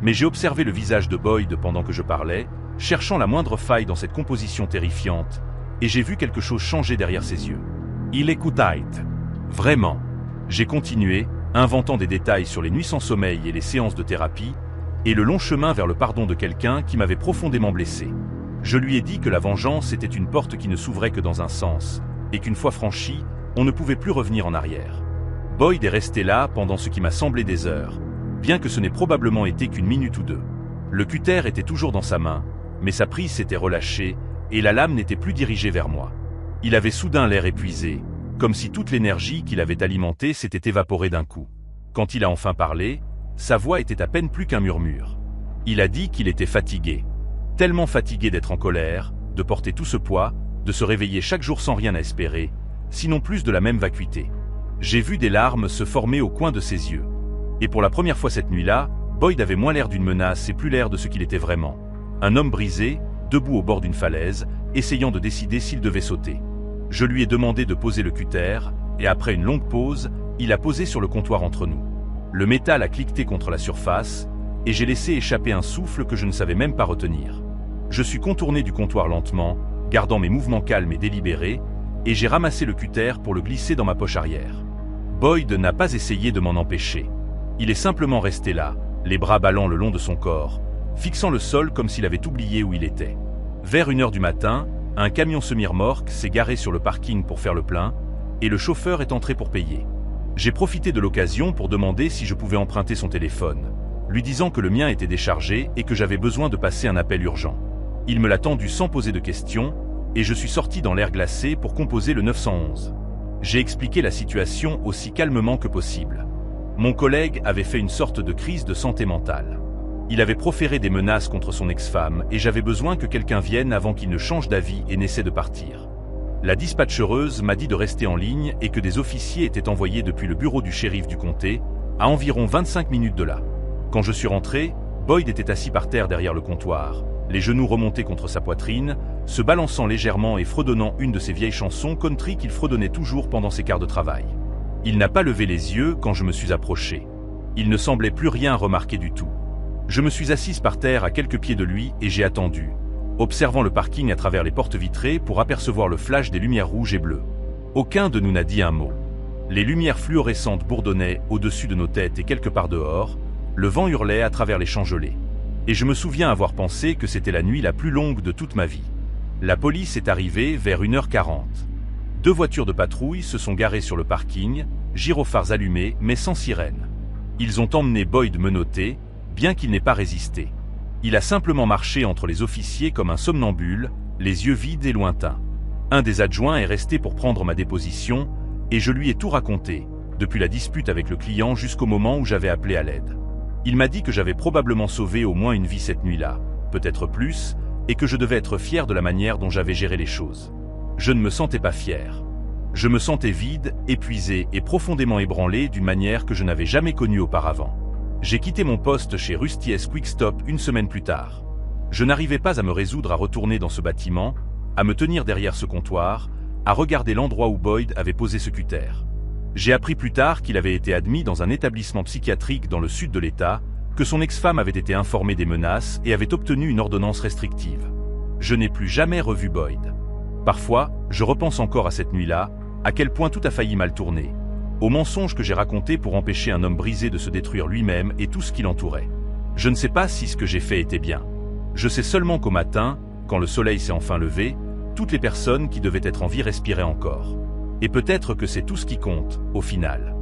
Mais j'ai observé le visage de Boyd pendant que je parlais, cherchant la moindre faille dans cette composition terrifiante, et j'ai vu quelque chose changer derrière ses yeux. Il écoutait. Vraiment. J'ai continué, inventant des détails sur les nuits sans sommeil et les séances de thérapie, et le long chemin vers le pardon de quelqu'un qui m'avait profondément blessé. Je lui ai dit que la vengeance était une porte qui ne s'ouvrait que dans un sens, et qu'une fois franchie, on ne pouvait plus revenir en arrière. Boyd est resté là pendant ce qui m'a semblé des heures, bien que ce n'ait probablement été qu'une minute ou deux. Le cutter était toujours dans sa main, mais sa prise s'était relâchée, et la lame n'était plus dirigée vers moi. Il avait soudain l'air épuisé, comme si toute l'énergie qu'il avait alimentée s'était évaporée d'un coup. Quand il a enfin parlé, sa voix était à peine plus qu'un murmure. Il a dit qu'il était fatigué. Tellement fatigué d'être en colère, de porter tout ce poids, de se réveiller chaque jour sans rien à espérer, sinon plus de la même vacuité. J'ai vu des larmes se former au coin de ses yeux. Et pour la première fois cette nuit-là, Boyd avait moins l'air d'une menace et plus l'air de ce qu'il était vraiment. Un homme brisé, debout au bord d'une falaise, essayant de décider s'il devait sauter. Je lui ai demandé de poser le cutter, et après une longue pause, il a posé sur le comptoir entre nous. Le métal a cliqueté contre la surface, et j'ai laissé échapper un souffle que je ne savais même pas retenir. Je suis contourné du comptoir lentement, gardant mes mouvements calmes et délibérés, et j'ai ramassé le cutter pour le glisser dans ma poche arrière. Boyd n'a pas essayé de m'en empêcher. Il est simplement resté là, les bras ballant le long de son corps, fixant le sol comme s'il avait oublié où il était. Vers 1h du matin, un camion semi-remorque s'est garé sur le parking pour faire le plein, et le chauffeur est entré pour payer. J'ai profité de l'occasion pour demander si je pouvais emprunter son téléphone, lui disant que le mien était déchargé et que j'avais besoin de passer un appel urgent. Il me l'a tendu sans poser de questions, et je suis sorti dans l'air glacé pour composer le 911. J'ai expliqué la situation aussi calmement que possible. Mon collègue avait fait une sorte de crise de santé mentale. Il avait proféré des menaces contre son ex-femme et j'avais besoin que quelqu'un vienne avant qu'il ne change d'avis et n'essaie de partir. La dispatchereuse m'a dit de rester en ligne et que des officiers étaient envoyés depuis le bureau du shérif du comté, à environ 25 minutes de là. Quand je suis rentré, Boyd était assis par terre derrière le comptoir, les genoux remontés contre sa poitrine, se balançant légèrement et fredonnant une de ses vieilles chansons country qu'il fredonnait toujours pendant ses quarts de travail. Il n'a pas levé les yeux quand je me suis approché. Il ne semblait plus rien remarquer du tout. Je me suis assise par terre à quelques pieds de lui et j'ai attendu, observant le parking à travers les portes vitrées pour apercevoir le flash des lumières rouges et bleues. Aucun de nous n'a dit un mot. Les lumières fluorescentes bourdonnaient au-dessus de nos têtes et quelque part dehors, le vent hurlait à travers les champs gelés. Et je me souviens avoir pensé que c'était la nuit la plus longue de toute ma vie. La police est arrivée vers 1h40. 2 voitures de patrouille se sont garées sur le parking, gyrophares allumés mais sans sirène. Ils ont emmené Boyd menotté, bien qu'il n'ait pas résisté. Il a simplement marché entre les officiers comme un somnambule, les yeux vides et lointains. Un des adjoints est resté pour prendre ma déposition, et je lui ai tout raconté, depuis la dispute avec le client jusqu'au moment où j'avais appelé à l'aide. Il m'a dit que j'avais probablement sauvé au moins une vie cette nuit-là, peut-être plus, et que je devais être fier de la manière dont j'avais géré les choses. Je ne me sentais pas fier. Je me sentais vide, épuisé et profondément ébranlé d'une manière que je n'avais jamais connue auparavant. J'ai quitté mon poste chez Rusty's Quick Stop une semaine plus tard. Je n'arrivais pas à me résoudre à retourner dans ce bâtiment, à me tenir derrière ce comptoir, à regarder l'endroit où Boyd avait posé ce cutter. J'ai appris plus tard qu'il avait été admis dans un établissement psychiatrique dans le sud de l'État, que son ex-femme avait été informée des menaces et avait obtenu une ordonnance restrictive. Je n'ai plus jamais revu Boyd. Parfois, je repense encore à cette nuit-là, à quel point tout a failli mal tourner, au mensonge que j'ai raconté pour empêcher un homme brisé de se détruire lui-même et tout ce qui l'entourait. Je ne sais pas si ce que j'ai fait était bien. Je sais seulement qu'au matin, quand le soleil s'est enfin levé, toutes les personnes qui devaient être en vie respiraient encore. Et peut-être que c'est tout ce qui compte, au final.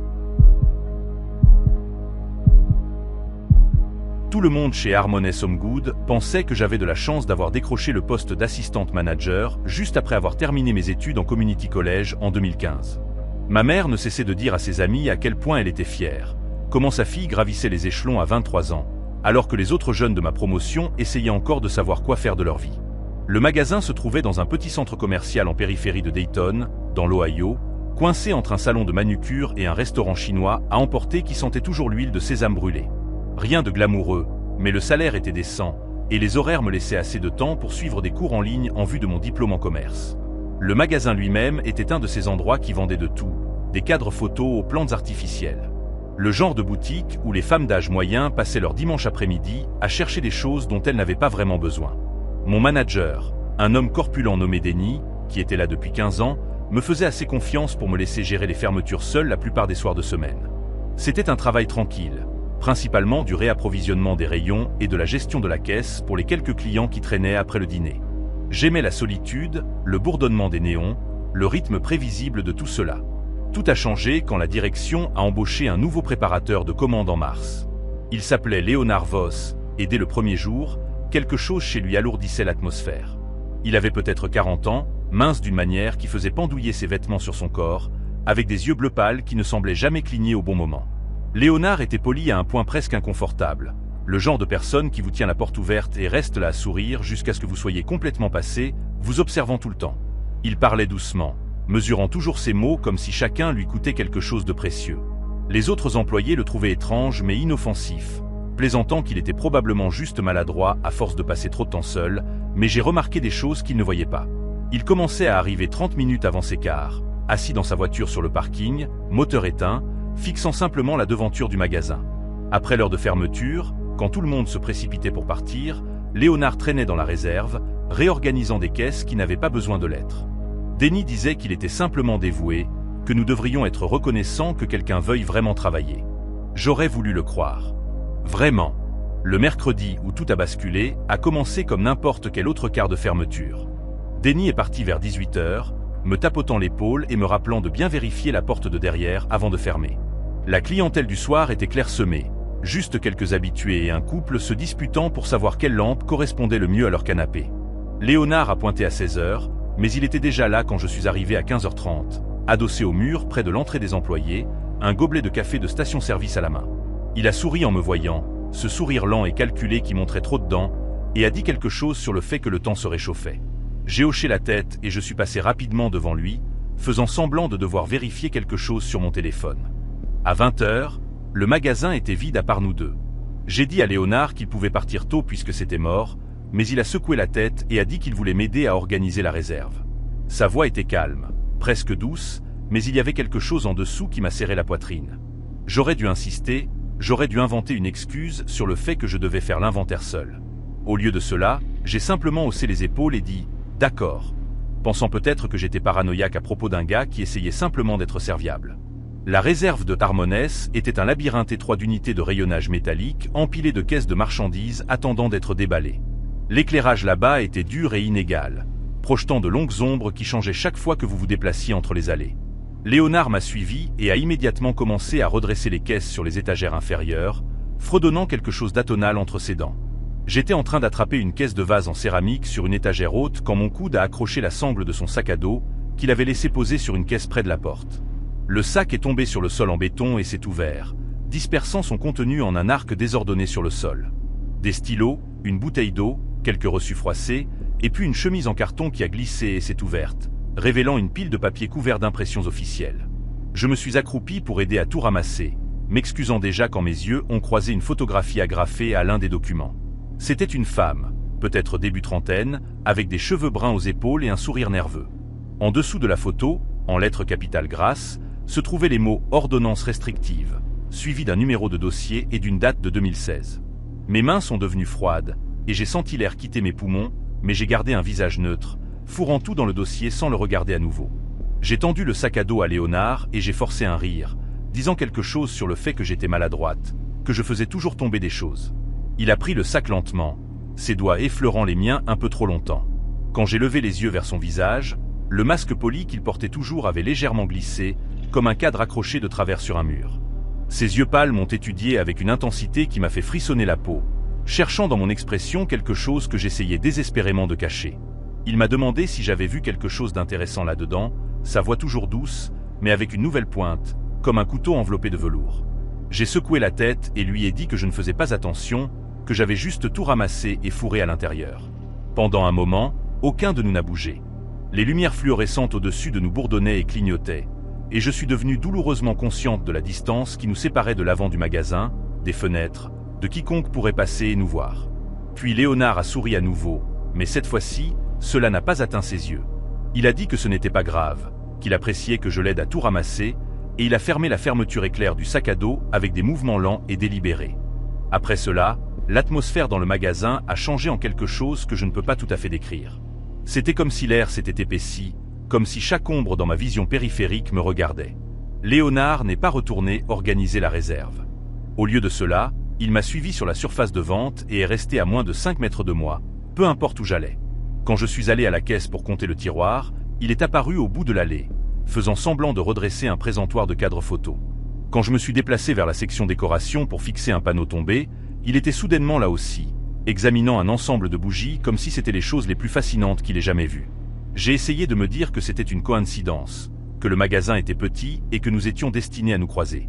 Tout le monde chez Harmony Homegood pensait que j'avais de la chance d'avoir décroché le poste d'assistante manager juste après avoir terminé mes études en community college en 2015. Ma mère ne cessait de dire à ses amis à quel point elle était fière, comment sa fille gravissait les échelons à 23 ans, alors que les autres jeunes de ma promotion essayaient encore de savoir quoi faire de leur vie. Le magasin se trouvait dans un petit centre commercial en périphérie de Dayton, dans l'Ohio, coincé entre un salon de manucure et un restaurant chinois à emporter qui sentait toujours l'huile de sésame brûlée. Rien de glamoureux, mais le salaire était décent, et les horaires me laissaient assez de temps pour suivre des cours en ligne en vue de mon diplôme en commerce. Le magasin lui-même était un de ces endroits qui vendaient de tout, des cadres photos aux plantes artificielles. Le genre de boutique où les femmes d'âge moyen passaient leur dimanche après-midi à chercher des choses dont elles n'avaient pas vraiment besoin. Mon manager, un homme corpulent nommé Denny, qui était là depuis 15 ans, me faisait assez confiance pour me laisser gérer les fermetures seul la plupart des soirs de semaine. C'était un travail tranquille, principalement du réapprovisionnement des rayons et de la gestion de la caisse pour les quelques clients qui traînaient après le dîner. J'aimais la solitude, le bourdonnement des néons, le rythme prévisible de tout cela. Tout a changé quand la direction a embauché un nouveau préparateur de commandes en mars. Il s'appelait Leonard Voss, et dès le premier jour, quelque chose chez lui alourdissait l'atmosphère. Il avait peut-être 40 ans, mince d'une manière qui faisait pendouiller ses vêtements sur son corps, avec des yeux bleu pâle qui ne semblaient jamais cligner au bon moment. Léonard était poli à un point presque inconfortable, le genre de personne qui vous tient la porte ouverte et reste là à sourire jusqu'à ce que vous soyez complètement passé, vous observant tout le temps. Il parlait doucement, mesurant toujours ses mots comme si chacun lui coûtait quelque chose de précieux. Les autres employés le trouvaient étrange mais inoffensif, plaisantant qu'il était probablement juste maladroit à force de passer trop de temps seul, mais j'ai remarqué des choses qu'il ne voyait pas. Il commençait à arriver 30 minutes avant ses quarts, assis dans sa voiture sur le parking, moteur éteint, fixant simplement la devanture du magasin. Après l'heure de fermeture, quand tout le monde se précipitait pour partir, Léonard traînait dans la réserve, réorganisant des caisses qui n'avaient pas besoin de l'être. Denny disait qu'il était simplement dévoué, que nous devrions être reconnaissants que quelqu'un veuille vraiment travailler. J'aurais voulu le croire. Vraiment. Le mercredi où tout a basculé a commencé comme n'importe quel autre quart de fermeture. Denny est parti vers 18h, me tapotant l'épaule et me rappelant de bien vérifier la porte de derrière avant de fermer. La clientèle du soir était clairsemée, juste quelques habitués et un couple se disputant pour savoir quelle lampe correspondait le mieux à leur canapé. Léonard a pointé à 16h, mais il était déjà là quand je suis arrivé à 15h30, adossé au mur près de l'entrée des employés, un gobelet de café de station-service à la main. Il a souri en me voyant, ce sourire lent et calculé qui montrait trop de dents, et a dit quelque chose sur le fait que le temps se réchauffait. J'ai hoché la tête et je suis passé rapidement devant lui, faisant semblant de devoir vérifier quelque chose sur mon téléphone. À 20h, le magasin était vide à part nous deux. J'ai dit à Léonard qu'il pouvait partir tôt puisque c'était mort, mais il a secoué la tête et a dit qu'il voulait m'aider à organiser la réserve. Sa voix était calme, presque douce, mais il y avait quelque chose en dessous qui m'a serré la poitrine. J'aurais dû insister, j'aurais dû inventer une excuse sur le fait que je devais faire l'inventaire seul. Au lieu de cela, j'ai simplement haussé les épaules et dit « D'accord », pensant peut-être que j'étais paranoïaque à propos d'un gars qui essayait simplement d'être serviable. La réserve de Harmoness était un labyrinthe étroit d'unités de rayonnage métallique empilées de caisses de marchandises attendant d'être déballées. L'éclairage là-bas était dur et inégal, projetant de longues ombres qui changeaient chaque fois que vous vous déplaciez entre les allées. Léonard m'a suivi et a immédiatement commencé à redresser les caisses sur les étagères inférieures, fredonnant quelque chose d'atonal entre ses dents. J'étais en train d'attraper une caisse de vase en céramique sur une étagère haute quand mon coude a accroché la sangle de son sac à dos, qu'il avait laissé poser sur une caisse près de la porte. Le sac est tombé sur le sol en béton et s'est ouvert, dispersant son contenu en un arc désordonné sur le sol. Des stylos, une bouteille d'eau, quelques reçus froissés, et puis une chemise en carton qui a glissé et s'est ouverte, révélant une pile de papier couvert d'impressions officielles. Je me suis accroupi pour aider à tout ramasser, m'excusant déjà quand mes yeux ont croisé une photographie agrafée à l'un des documents. C'était une femme, peut-être début trentaine, avec des cheveux bruns aux épaules et un sourire nerveux. En dessous de la photo, en lettres capitales grasses, se trouvaient les mots « ordonnance restrictive », suivi d'un numéro de dossier et d'une date de 2016. Mes mains sont devenues froides, et j'ai senti l'air quitter mes poumons, mais j'ai gardé un visage neutre, fourrant tout dans le dossier sans le regarder à nouveau. J'ai tendu le sac à dos à Léonard et j'ai forcé un rire, disant quelque chose sur le fait que j'étais maladroite, que je faisais toujours tomber des choses. Il a pris le sac lentement, ses doigts effleurant les miens un peu trop longtemps. Quand j'ai levé les yeux vers son visage, le masque poli qu'il portait toujours avait légèrement glissé, comme un cadre accroché de travers sur un mur. Ses yeux pâles m'ont étudié avec une intensité qui m'a fait frissonner la peau, cherchant dans mon expression quelque chose que j'essayais désespérément de cacher. Il m'a demandé si j'avais vu quelque chose d'intéressant là-dedans, sa voix toujours douce, mais avec une nouvelle pointe, comme un couteau enveloppé de velours. J'ai secoué la tête et lui ai dit que je ne faisais pas attention, que j'avais juste tout ramassé et fourré à l'intérieur. Pendant un moment, aucun de nous n'a bougé. Les lumières fluorescentes au-dessus de nous bourdonnaient et clignotaient, et je suis devenue douloureusement consciente de la distance qui nous séparait de l'avant du magasin, des fenêtres, de quiconque pourrait passer et nous voir. Puis Léonard a souri à nouveau, mais cette fois-ci, cela n'a pas atteint ses yeux. Il a dit que ce n'était pas grave, qu'il appréciait que je l'aide à tout ramasser, et il a fermé la fermeture éclair du sac à dos avec des mouvements lents et délibérés. Après cela, l'atmosphère dans le magasin a changé en quelque chose que je ne peux pas tout à fait décrire. C'était comme si l'air s'était épaissi, comme si chaque ombre dans ma vision périphérique me regardait. Léonard n'est pas retourné organiser la réserve. Au lieu de cela, il m'a suivi sur la surface de vente et est resté à moins de 5 mètres de moi, peu importe où j'allais. Quand je suis allé à la caisse pour compter le tiroir, il est apparu au bout de l'allée, faisant semblant de redresser un présentoir de cadres photo. Quand je me suis déplacé vers la section décoration pour fixer un panneau tombé, il était soudainement là aussi, examinant un ensemble de bougies comme si c'était les choses les plus fascinantes qu'il ait jamais vues. J'ai essayé de me dire que c'était une coïncidence, que le magasin était petit et que nous étions destinés à nous croiser.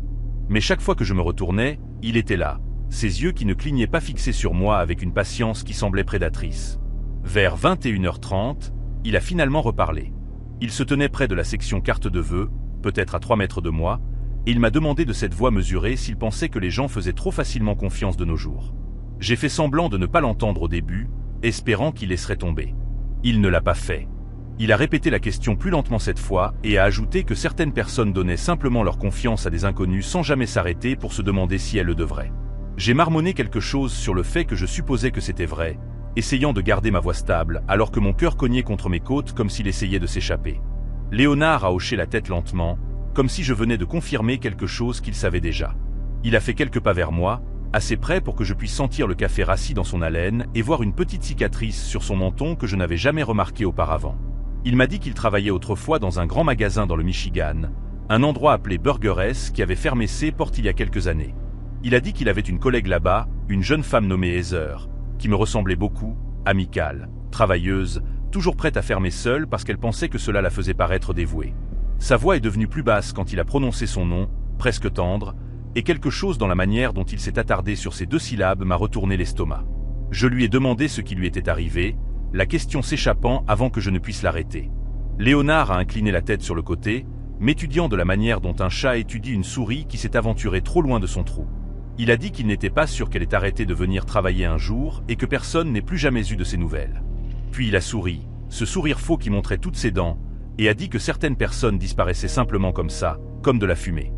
Mais chaque fois que je me retournais, il était là, ses yeux qui ne clignaient pas fixés sur moi avec une patience qui semblait prédatrice. Vers 21h30, il a finalement reparlé. Il se tenait près de la section carte de vœux, peut-être à 3 mètres de moi, et il m'a demandé de cette voix mesurée s'il pensait que les gens faisaient trop facilement confiance de nos jours. J'ai fait semblant de ne pas l'entendre au début, espérant qu'il laisserait tomber. Il ne l'a pas fait. Il a répété la question plus lentement cette fois et a ajouté que certaines personnes donnaient simplement leur confiance à des inconnus sans jamais s'arrêter pour se demander si elles le devraient. J'ai marmonné quelque chose sur le fait que je supposais que c'était vrai, essayant de garder ma voix stable alors que mon cœur cognait contre mes côtes comme s'il essayait de s'échapper. Léonard a hoché la tête lentement, comme si je venais de confirmer quelque chose qu'il savait déjà. Il a fait quelques pas vers moi, assez près pour que je puisse sentir le café rassis dans son haleine et voir une petite cicatrice sur son menton que je n'avais jamais remarquée auparavant. Il m'a dit qu'il travaillait autrefois dans un grand magasin dans le Michigan, un endroit appelé Burger S qui avait fermé ses portes il y a quelques années. Il a dit qu'il avait une collègue là-bas, une jeune femme nommée Heather, qui me ressemblait beaucoup, amicale, travailleuse, toujours prête à fermer seule parce qu'elle pensait que cela la faisait paraître dévouée. Sa voix est devenue plus basse quand il a prononcé son nom, presque tendre, et quelque chose dans la manière dont il s'est attardé sur ces 2 syllabes m'a retourné l'estomac. Je lui ai demandé ce qui lui était arrivé, la question s'échappant avant que je ne puisse l'arrêter. Léonard a incliné la tête sur le côté, m'étudiant de la manière dont un chat étudie une souris qui s'est aventurée trop loin de son trou. Il a dit qu'il n'était pas sûr qu'elle ait arrêté de venir travailler un jour et que personne n'ait plus jamais eu de ses nouvelles. Puis il a souri, ce sourire faux qui montrait toutes ses dents, et a dit que certaines personnes disparaissaient simplement comme ça, comme de la fumée.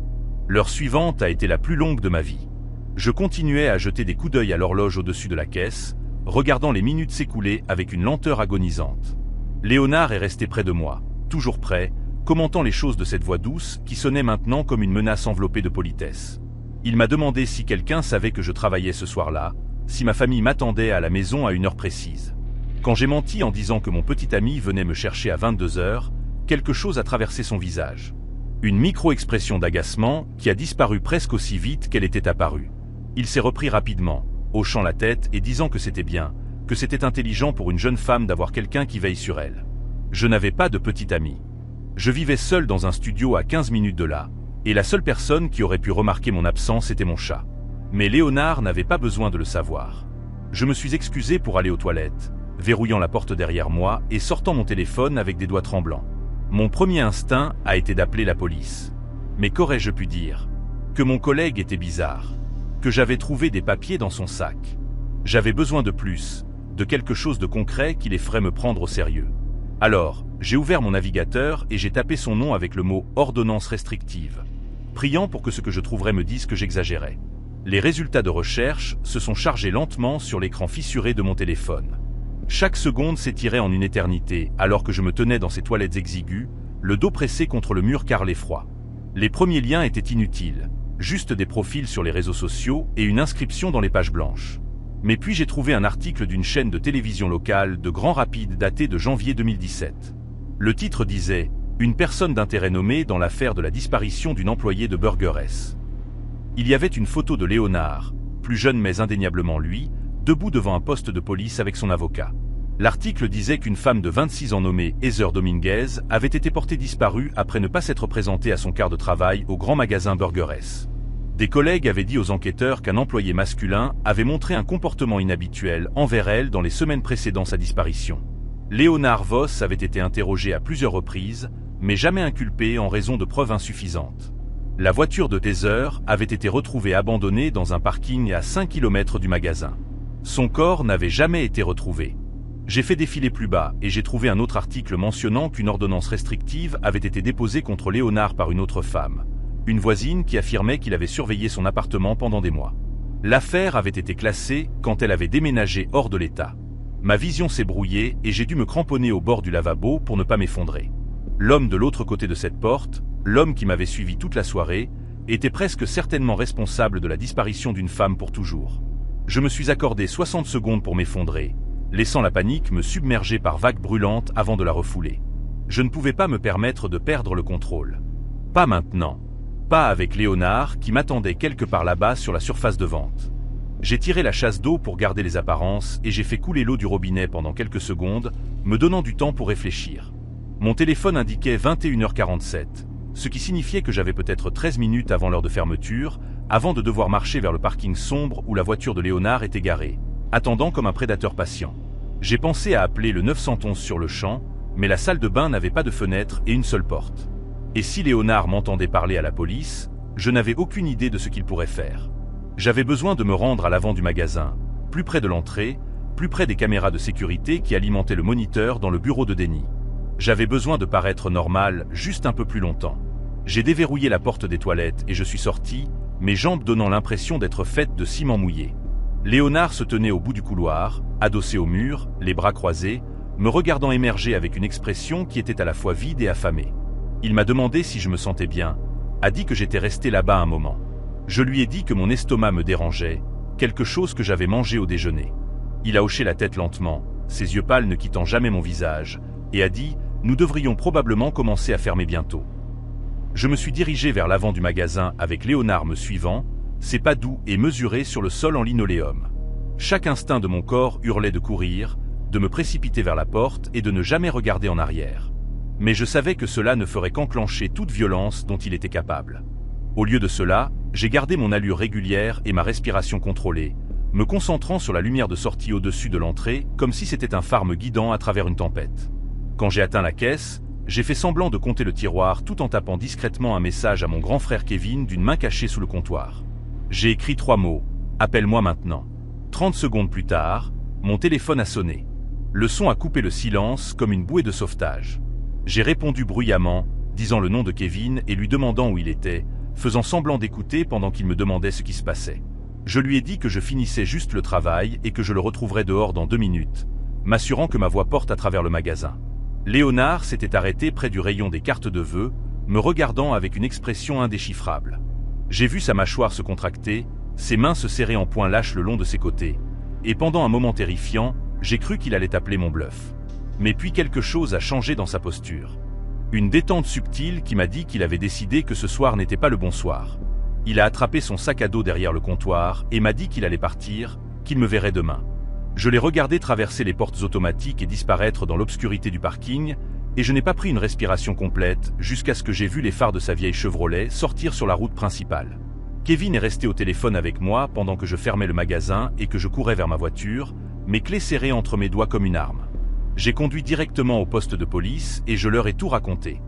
L'heure suivante a été la plus longue de ma vie. Je continuais à jeter des coups d'œil à l'horloge au-dessus de la caisse, regardant les minutes s'écouler avec une lenteur agonisante. Léonard est resté près de moi, toujours prêt, commentant les choses de cette voix douce qui sonnait maintenant comme une menace enveloppée de politesse. Il m'a demandé si quelqu'un savait que je travaillais ce soir-là, si ma famille m'attendait à la maison à une heure précise. Quand j'ai menti en disant que mon petit ami venait me chercher à 22 heures, quelque chose a traversé son visage. Une micro-expression d'agacement qui a disparu presque aussi vite qu'elle était apparue. Il s'est repris rapidement, hochant la tête et disant que c'était bien, que c'était intelligent pour une jeune femme d'avoir quelqu'un qui veille sur elle. Je n'avais pas de petit ami. Je vivais seul dans un studio à 15 minutes de là, et la seule personne qui aurait pu remarquer mon absence était mon chat. Mais Léonard n'avait pas besoin de le savoir. Je me suis excusé pour aller aux toilettes, verrouillant la porte derrière moi et sortant mon téléphone avec des doigts tremblants. Mon premier instinct a été d'appeler la police. Mais qu'aurais-je pu dire? Que mon collègue était bizarre. Que j'avais trouvé des papiers dans son sac. J'avais besoin de plus, de quelque chose de concret qui les ferait me prendre au sérieux. Alors, j'ai ouvert mon navigateur et j'ai tapé son nom avec le mot « ordonnance restrictive », priant pour que ce que je trouverais me dise que j'exagérais. Les résultats de recherche se sont chargés lentement sur l'écran fissuré de mon téléphone. Chaque seconde s'étirait en une éternité, alors que je me tenais dans ces toilettes exiguës, le dos pressé contre le mur carrelé froid. Les premiers liens étaient inutiles, juste des profils sur les réseaux sociaux et une inscription dans les pages blanches. Mais puis j'ai trouvé un article d'une chaîne de télévision locale de Grand Rapide daté de janvier 2017. Le titre disait « Une personne d'intérêt nommée dans l'affaire de la disparition d'une employée de Burger S ». Il y avait une photo de Léonard, plus jeune mais indéniablement lui, debout devant un poste de police avec son avocat. L'article disait qu'une femme de 26 ans nommée Heather Dominguez avait été portée disparue après ne pas s'être présentée à son quart de travail au grand magasin Burger S. Des collègues avaient dit aux enquêteurs qu'un employé masculin avait montré un comportement inhabituel envers elle dans les semaines précédant sa disparition. Léonard Voss avait été interrogé à plusieurs reprises, mais jamais inculpé en raison de preuves insuffisantes. La voiture de Heather avait été retrouvée abandonnée dans un parking à 5 km du magasin. Son corps n'avait jamais été retrouvé. J'ai fait défiler plus bas et j'ai trouvé un autre article mentionnant qu'une ordonnance restrictive avait été déposée contre Léonard par une autre femme. Une voisine qui affirmait qu'il avait surveillé son appartement pendant des mois. L'affaire avait été classée quand elle avait déménagé hors de l'État. Ma vision s'est brouillée et j'ai dû me cramponner au bord du lavabo pour ne pas m'effondrer. L'homme de l'autre côté de cette porte, l'homme qui m'avait suivi toute la soirée, était presque certainement responsable de la disparition d'une femme pour toujours. Je me suis accordé 60 secondes pour m'effondrer, laissant la panique me submerger par vagues brûlantes avant de la refouler. Je ne pouvais pas me permettre de perdre le contrôle. Pas maintenant. Pas avec Léonard qui m'attendait quelque part là-bas sur la surface de vente. J'ai tiré la chasse d'eau pour garder les apparences et j'ai fait couler l'eau du robinet pendant quelques secondes, me donnant du temps pour réfléchir. Mon téléphone indiquait 21h47, ce qui signifiait que j'avais peut-être 13 minutes avant l'heure de fermeture, avant de devoir marcher vers le parking sombre où la voiture de Léonard était garée, attendant comme un prédateur patient. J'ai pensé à appeler le 911 sur le champ, mais la salle de bain n'avait pas de fenêtre et une seule porte. Et si Léonard m'entendait parler à la police, je n'avais aucune idée de ce qu'il pourrait faire. J'avais besoin de me rendre à l'avant du magasin, plus près de l'entrée, plus près des caméras de sécurité qui alimentaient le moniteur dans le bureau de Denis. J'avais besoin de paraître normal juste un peu plus longtemps. J'ai déverrouillé la porte des toilettes et je suis sorti, mes jambes donnant l'impression d'être faites de ciment mouillé. Léonard se tenait au bout du couloir, adossé au mur, les bras croisés, me regardant émerger avec une expression qui était à la fois vide et affamée. Il m'a demandé si je me sentais bien, a dit que j'étais resté là-bas un moment. Je lui ai dit que mon estomac me dérangeait, quelque chose que j'avais mangé au déjeuner. Il a hoché la tête lentement, ses yeux pâles ne quittant jamais mon visage, et a dit « Nous devrions probablement commencer à fermer bientôt ». Je me suis dirigé vers l'avant du magasin avec Léonard me suivant, ses pas doux et mesurés sur le sol en linoléum. Chaque instinct de mon corps hurlait de courir, de me précipiter vers la porte et de ne jamais regarder en arrière. Mais je savais que cela ne ferait qu'enclencher toute violence dont il était capable. Au lieu de cela, j'ai gardé mon allure régulière et ma respiration contrôlée, me concentrant sur la lumière de sortie au-dessus de l'entrée, comme si c'était un phare me guidant à travers une tempête. Quand j'ai atteint la caisse, j'ai fait semblant de compter le tiroir tout en tapant discrètement un message à mon grand frère Kevin d'une main cachée sous le comptoir. J'ai écrit 3 mots, « Appelle-moi maintenant ». 30 secondes plus tard, mon téléphone a sonné. Le son a coupé le silence comme une bouée de sauvetage. J'ai répondu bruyamment, disant le nom de Kevin et lui demandant où il était, faisant semblant d'écouter pendant qu'il me demandait ce qui se passait. Je lui ai dit que je finissais juste le travail et que je le retrouverais dehors dans 2 minutes, m'assurant que ma voix porte à travers le magasin. Léonard s'était arrêté près du rayon des cartes de vœux, me regardant avec une expression indéchiffrable. J'ai vu sa mâchoire se contracter, ses mains se serrer en poings lâches le long de ses côtés, et pendant un moment terrifiant, j'ai cru qu'il allait appeler mon bluff. Mais puis quelque chose a changé dans sa posture. Une détente subtile qui m'a dit qu'il avait décidé que ce soir n'était pas le bon soir. Il a attrapé son sac à dos derrière le comptoir et m'a dit qu'il allait partir, qu'il me verrait demain. Je l'ai regardé traverser les portes automatiques et disparaître dans l'obscurité du parking, et je n'ai pas pris une respiration complète jusqu'à ce que j'ai vu les phares de sa vieille Chevrolet sortir sur la route principale. Kevin est resté au téléphone avec moi pendant que je fermais le magasin et que je courais vers ma voiture, mes clés serrées entre mes doigts comme une arme. J'ai conduit directement au poste de police et je leur ai tout raconté.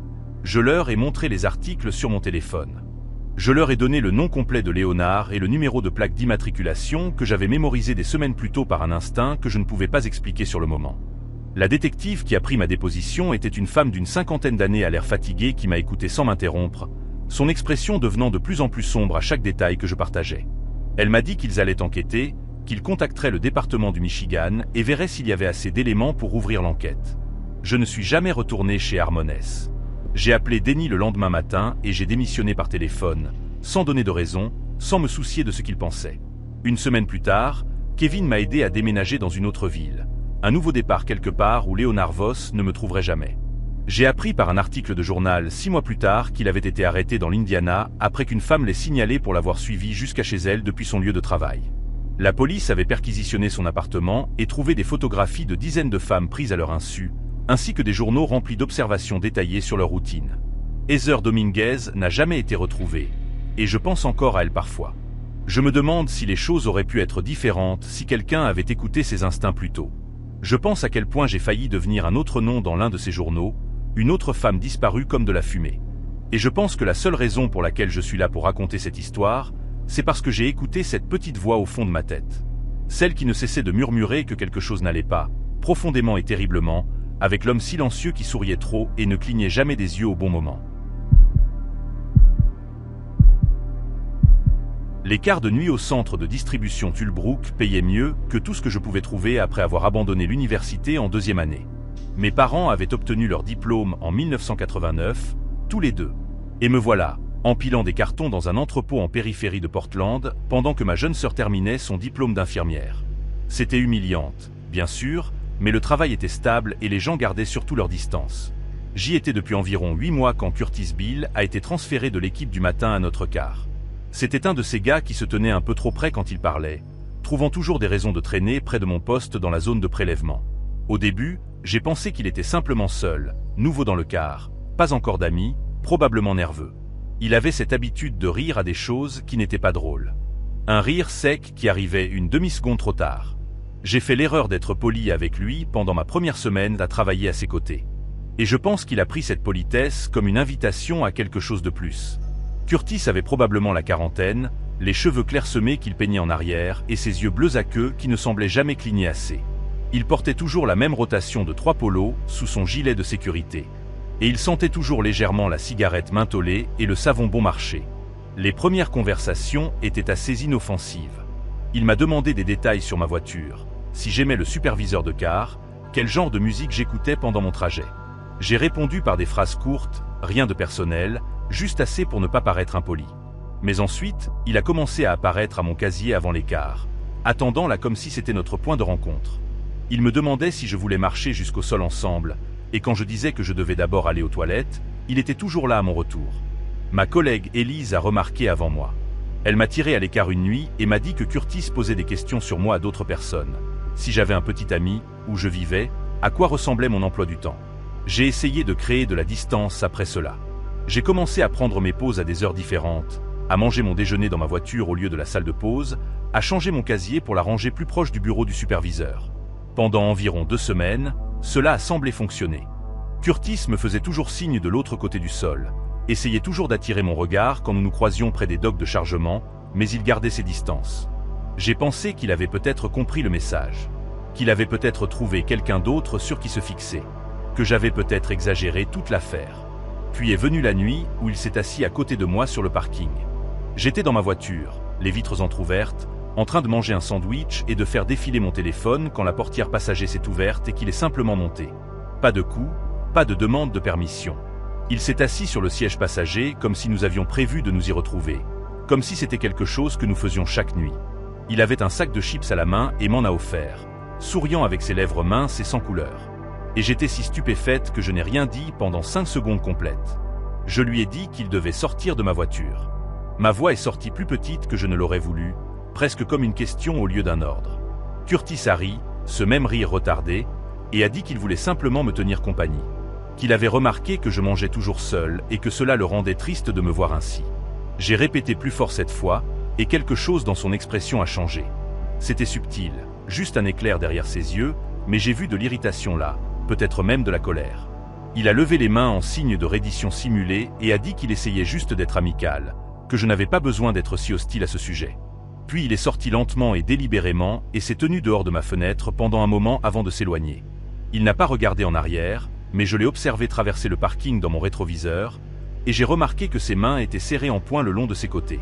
Je leur ai montré les articles sur mon téléphone. Je leur ai donné le nom complet de Léonard et le numéro de plaque d'immatriculation que j'avais mémorisé des semaines plus tôt par un instinct que je ne pouvais pas expliquer sur le moment. La détective qui a pris ma déposition était une femme d'une 50aine d'années à l'air fatigué qui m'a écouté sans m'interrompre, son expression devenant de plus en plus sombre à chaque détail que je partageais. Elle m'a dit qu'ils allaient enquêter, qu'ils contacteraient le département du Michigan et verraient s'il y avait assez d'éléments pour ouvrir l'enquête. Je ne suis jamais retourné chez Harmoness. J'ai appelé Denny le lendemain matin et j'ai démissionné par téléphone, sans donner de raison, sans me soucier de ce qu'il pensait. Une semaine plus tard, Kevin m'a aidé à déménager dans une autre ville. Un nouveau départ quelque part où Léonard Voss ne me trouverait jamais. J'ai appris par un article de journal 6 mois plus tard qu'il avait été arrêté dans l'Indiana après qu'une femme l'ait signalé pour l'avoir suivi jusqu'à chez elle depuis son lieu de travail. La police avait perquisitionné son appartement et trouvé des photographies de dizaines de femmes prises à leur insu, ainsi que des journaux remplis d'observations détaillées sur leur routine. Heather Dominguez n'a jamais été retrouvée, et je pense encore à elle parfois. Je me demande si les choses auraient pu être différentes si quelqu'un avait écouté ses instincts plus tôt. Je pense à quel point j'ai failli devenir un autre nom dans l'un de ces journaux, une autre femme disparue comme de la fumée. Et je pense que la seule raison pour laquelle je suis là pour raconter cette histoire, c'est parce que j'ai écouté cette petite voix au fond de ma tête. Celle qui ne cessait de murmurer que quelque chose n'allait pas, profondément et terriblement, avec l'homme silencieux qui souriait trop et ne clignait jamais des yeux au bon moment. Les quarts de nuit au centre de distribution Tullbrook payaient mieux que tout ce que je pouvais trouver après avoir abandonné l'université en 2e année. Mes parents avaient obtenu leur diplôme en 1989, tous les deux. Et me voilà, empilant des cartons dans un entrepôt en périphérie de Portland, pendant que ma jeune sœur terminait son diplôme d'infirmière. C'était humiliante, bien sûr, mais le travail était stable et les gens gardaient surtout leur distance. J'y étais depuis environ 8 mois quand Curtis Bill a été transféré de l'équipe du matin à notre quart. C'était un de ces gars qui se tenait un peu trop près quand il parlait, trouvant toujours des raisons de traîner près de mon poste dans la zone de prélèvement. Au début, j'ai pensé qu'il était simplement seul, nouveau dans le quart, pas encore d'amis, probablement nerveux. Il avait cette habitude de rire à des choses qui n'étaient pas drôles. Un rire sec qui arrivait une demi-seconde trop tard. J'ai fait l'erreur d'être poli avec lui pendant ma première semaine à travailler à ses côtés. Et je pense qu'il a pris cette politesse comme une invitation à quelque chose de plus. Curtis avait probablement la quarantaine, les cheveux clairsemés qu'il peignait en arrière et ses yeux bleus à queue qui ne semblaient jamais cligner assez. Il portait toujours la même rotation de 3 polos sous son gilet de sécurité. Et il sentait toujours légèrement la cigarette mentholée et le savon bon marché. Les premières conversations étaient assez inoffensives. Il m'a demandé des détails sur ma voiture, si j'aimais le superviseur de car, quel genre de musique j'écoutais pendant mon trajet. J'ai répondu par des phrases courtes, rien de personnel, juste assez pour ne pas paraître impoli. Mais ensuite, il a commencé à apparaître à mon casier avant l'écart, attendant là comme si c'était notre point de rencontre. Il me demandait si je voulais marcher jusqu'au sol ensemble, et quand je disais que je devais d'abord aller aux toilettes, il était toujours là à mon retour. Ma collègue Élise a remarqué avant moi. Elle m'a tiré à l'écart une nuit et m'a dit que Curtis posait des questions sur moi à d'autres personnes. Si j'avais un petit ami, où je vivais, à quoi ressemblait mon emploi du temps. J'ai essayé de créer de la distance après cela. J'ai commencé à prendre mes pauses à des heures différentes, à manger mon déjeuner dans ma voiture au lieu de la salle de pause, à changer mon casier pour la ranger plus proche du bureau du superviseur. Pendant environ 2 semaines, cela a semblé fonctionner. Curtis me faisait toujours signe de l'autre côté du sol, essayait toujours d'attirer mon regard quand nous nous croisions près des docks de chargement, mais il gardait ses distances. J'ai pensé qu'il avait peut-être compris le message, qu'il avait peut-être trouvé quelqu'un d'autre sur qui se fixer, que j'avais peut-être exagéré toute l'affaire. Puis est venue la nuit où il s'est assis à côté de moi sur le parking. J'étais dans ma voiture, les vitres entrouvertes, en train de manger un sandwich et de faire défiler mon téléphone quand la portière passager s'est ouverte et qu'il est simplement monté. Pas de coup, pas de demande de permission. Il s'est assis sur le siège passager comme si nous avions prévu de nous y retrouver, comme si c'était quelque chose que nous faisions chaque nuit. Il avait un sac de chips à la main et m'en a offert, souriant avec ses lèvres minces et sans couleur. Et j'étais si stupéfaite que je n'ai rien dit pendant 5 secondes complètes. Je lui ai dit qu'il devait sortir de ma voiture. Ma voix est sortie plus petite que je ne l'aurais voulu, presque comme une question au lieu d'un ordre. Curtis a ri, ce même rire retardé, et a dit qu'il voulait simplement me tenir compagnie. Qu'il avait remarqué que je mangeais toujours seul et que cela le rendait triste de me voir ainsi. J'ai répété plus fort cette fois, et quelque chose dans son expression a changé. C'était subtil, juste un éclair derrière ses yeux, mais j'ai vu de l'irritation là, peut-être même de la colère. Il a levé les mains en signe de reddition simulée et a dit qu'il essayait juste d'être amical, que je n'avais pas besoin d'être si hostile à ce sujet. Puis il est sorti lentement et délibérément et s'est tenu dehors de ma fenêtre pendant un moment avant de s'éloigner. Il n'a pas regardé en arrière, mais je l'ai observé traverser le parking dans mon rétroviseur, et j'ai remarqué que ses mains étaient serrées en poing le long de ses côtés.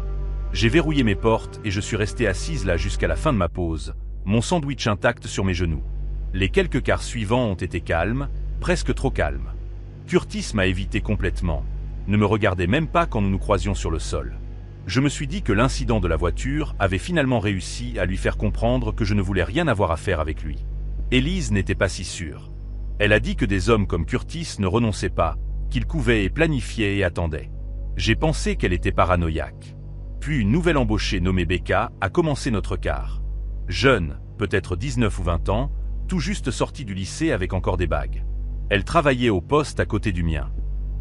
J'ai verrouillé mes portes et je suis resté assise là jusqu'à la fin de ma pause, mon sandwich intact sur mes genoux. Les quelques quarts suivants ont été calmes, presque trop calmes. Curtis m'a évité complètement, ne me regardait même pas quand nous nous croisions sur le sol. Je me suis dit que l'incident de la voiture avait finalement réussi à lui faire comprendre que je ne voulais rien avoir à faire avec lui. Élise n'était pas si sûre. Elle a dit que des hommes comme Curtis ne renonçaient pas, qu'ils couvaient et planifiaient et attendaient. J'ai pensé qu'elle était paranoïaque. Puis une nouvelle embauchée nommée Becca a commencé notre quart. Jeune, peut-être 19 ou 20 ans, tout juste sortie du lycée avec encore des bagues. Elle travaillait au poste à côté du mien.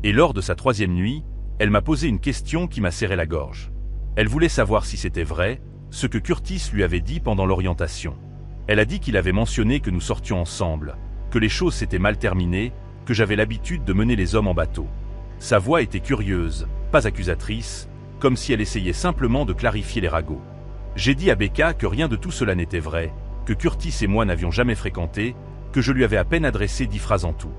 Et lors de sa 3e nuit, elle m'a posé une question qui m'a serré la gorge. Elle voulait savoir si c'était vrai, ce que Curtis lui avait dit pendant l'orientation. Elle a dit qu'il avait mentionné que nous sortions ensemble, que les choses s'étaient mal terminées, que j'avais l'habitude de mener les hommes en bateau. Sa voix était curieuse, pas accusatrice, comme si elle essayait simplement de clarifier les ragots. J'ai dit à Becca que rien de tout cela n'était vrai, que Curtis et moi n'avions jamais fréquenté, que je lui avais à peine adressé 10 phrases en tout.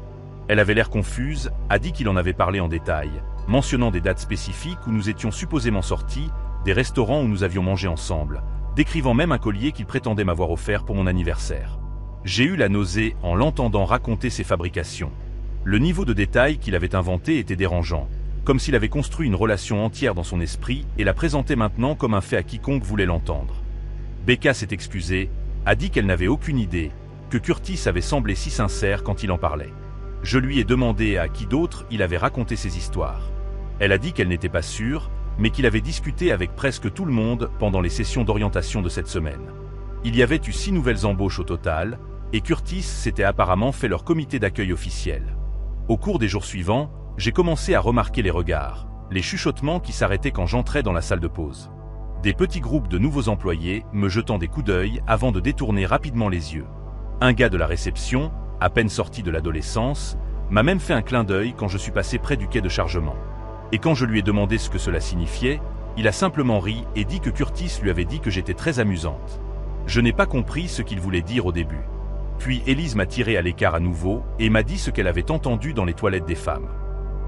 Elle avait l'air confuse, a dit qu'il en avait parlé en détail, mentionnant des dates spécifiques où nous étions supposément sortis, des restaurants où nous avions mangé ensemble, décrivant même un collier qu'il prétendait m'avoir offert pour mon anniversaire. J'ai eu la nausée en l'entendant raconter ses fabrications. Le niveau de détail qu'il avait inventé était dérangeant, comme s'il avait construit une relation entière dans son esprit et la présentait maintenant comme un fait à quiconque voulait l'entendre. Becca s'est excusée, a dit qu'elle n'avait aucune idée, que Curtis avait semblé si sincère quand il en parlait. Je lui ai demandé à qui d'autre il avait raconté ses histoires. Elle a dit qu'elle n'était pas sûre, mais qu'il avait discuté avec presque tout le monde pendant les sessions d'orientation de cette semaine. Il y avait eu 6 nouvelles embauches au total, et Curtis s'était apparemment fait leur comité d'accueil officiel. Au cours des jours suivants, j'ai commencé à remarquer les regards, les chuchotements qui s'arrêtaient quand j'entrais dans la salle de pause. Des petits groupes de nouveaux employés me jetant des coups d'œil avant de détourner rapidement les yeux. Un gars de la réception, à peine sorti de l'adolescence, m'a même fait un clin d'œil quand je suis passé près du quai de chargement. Et quand je lui ai demandé ce que cela signifiait, il a simplement ri et dit que Curtis lui avait dit que j'étais très amusante. Je n'ai pas compris ce qu'il voulait dire au début. Puis Élise m'a tiré à l'écart à nouveau et m'a dit ce qu'elle avait entendu dans les toilettes des femmes.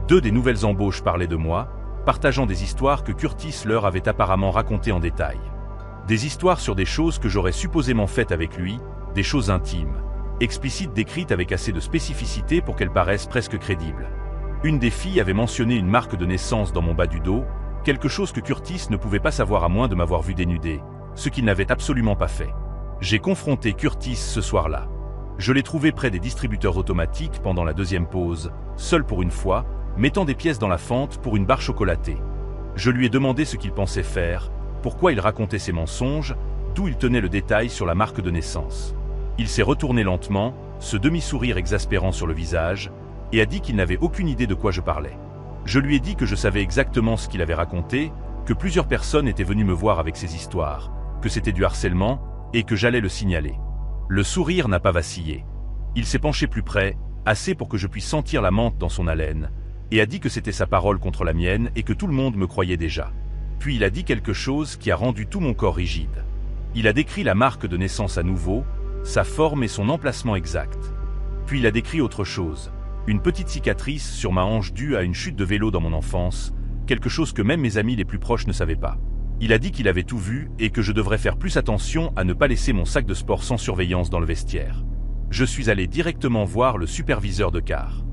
2 des nouvelles embauches parlaient de moi, partageant des histoires que Curtis leur avait apparemment racontées en détail. Des histoires sur des choses que j'aurais supposément faites avec lui, des choses intimes, explicites décrites avec assez de spécificité pour qu'elles paraissent presque crédibles. Une des filles avait mentionné une marque de naissance dans mon bas du dos, quelque chose que Curtis ne pouvait pas savoir à moins de m'avoir vu dénudé, ce qu'il n'avait absolument pas fait. J'ai confronté Curtis ce soir-là. Je l'ai trouvé près des distributeurs automatiques pendant la 2e pause, seul pour une fois, mettant des pièces dans la fente pour une barre chocolatée. Je lui ai demandé ce qu'il pensait faire, pourquoi il racontait ses mensonges, d'où il tenait le détail sur la marque de naissance. Il s'est retourné lentement, ce demi-sourire exaspérant sur le visage, et a dit qu'il n'avait aucune idée de quoi je parlais. Je lui ai dit que je savais exactement ce qu'il avait raconté, que plusieurs personnes étaient venues me voir avec ces histoires, que c'était du harcèlement et que j'allais le signaler. Le sourire n'a pas vacillé. Il s'est penché plus près, assez pour que je puisse sentir la menthe dans son haleine, et a dit que c'était sa parole contre la mienne et que tout le monde me croyait déjà. Puis il a dit quelque chose qui a rendu tout mon corps rigide. Il a décrit la marque de naissance à nouveau, sa forme et son emplacement exact. Puis il a décrit autre chose, une petite cicatrice sur ma hanche due à une chute de vélo dans mon enfance, quelque chose que même mes amis les plus proches ne savaient pas. Il a dit qu'il avait tout vu et que je devrais faire plus attention à ne pas laisser mon sac de sport sans surveillance dans le vestiaire. Je suis allé directement voir le superviseur de car.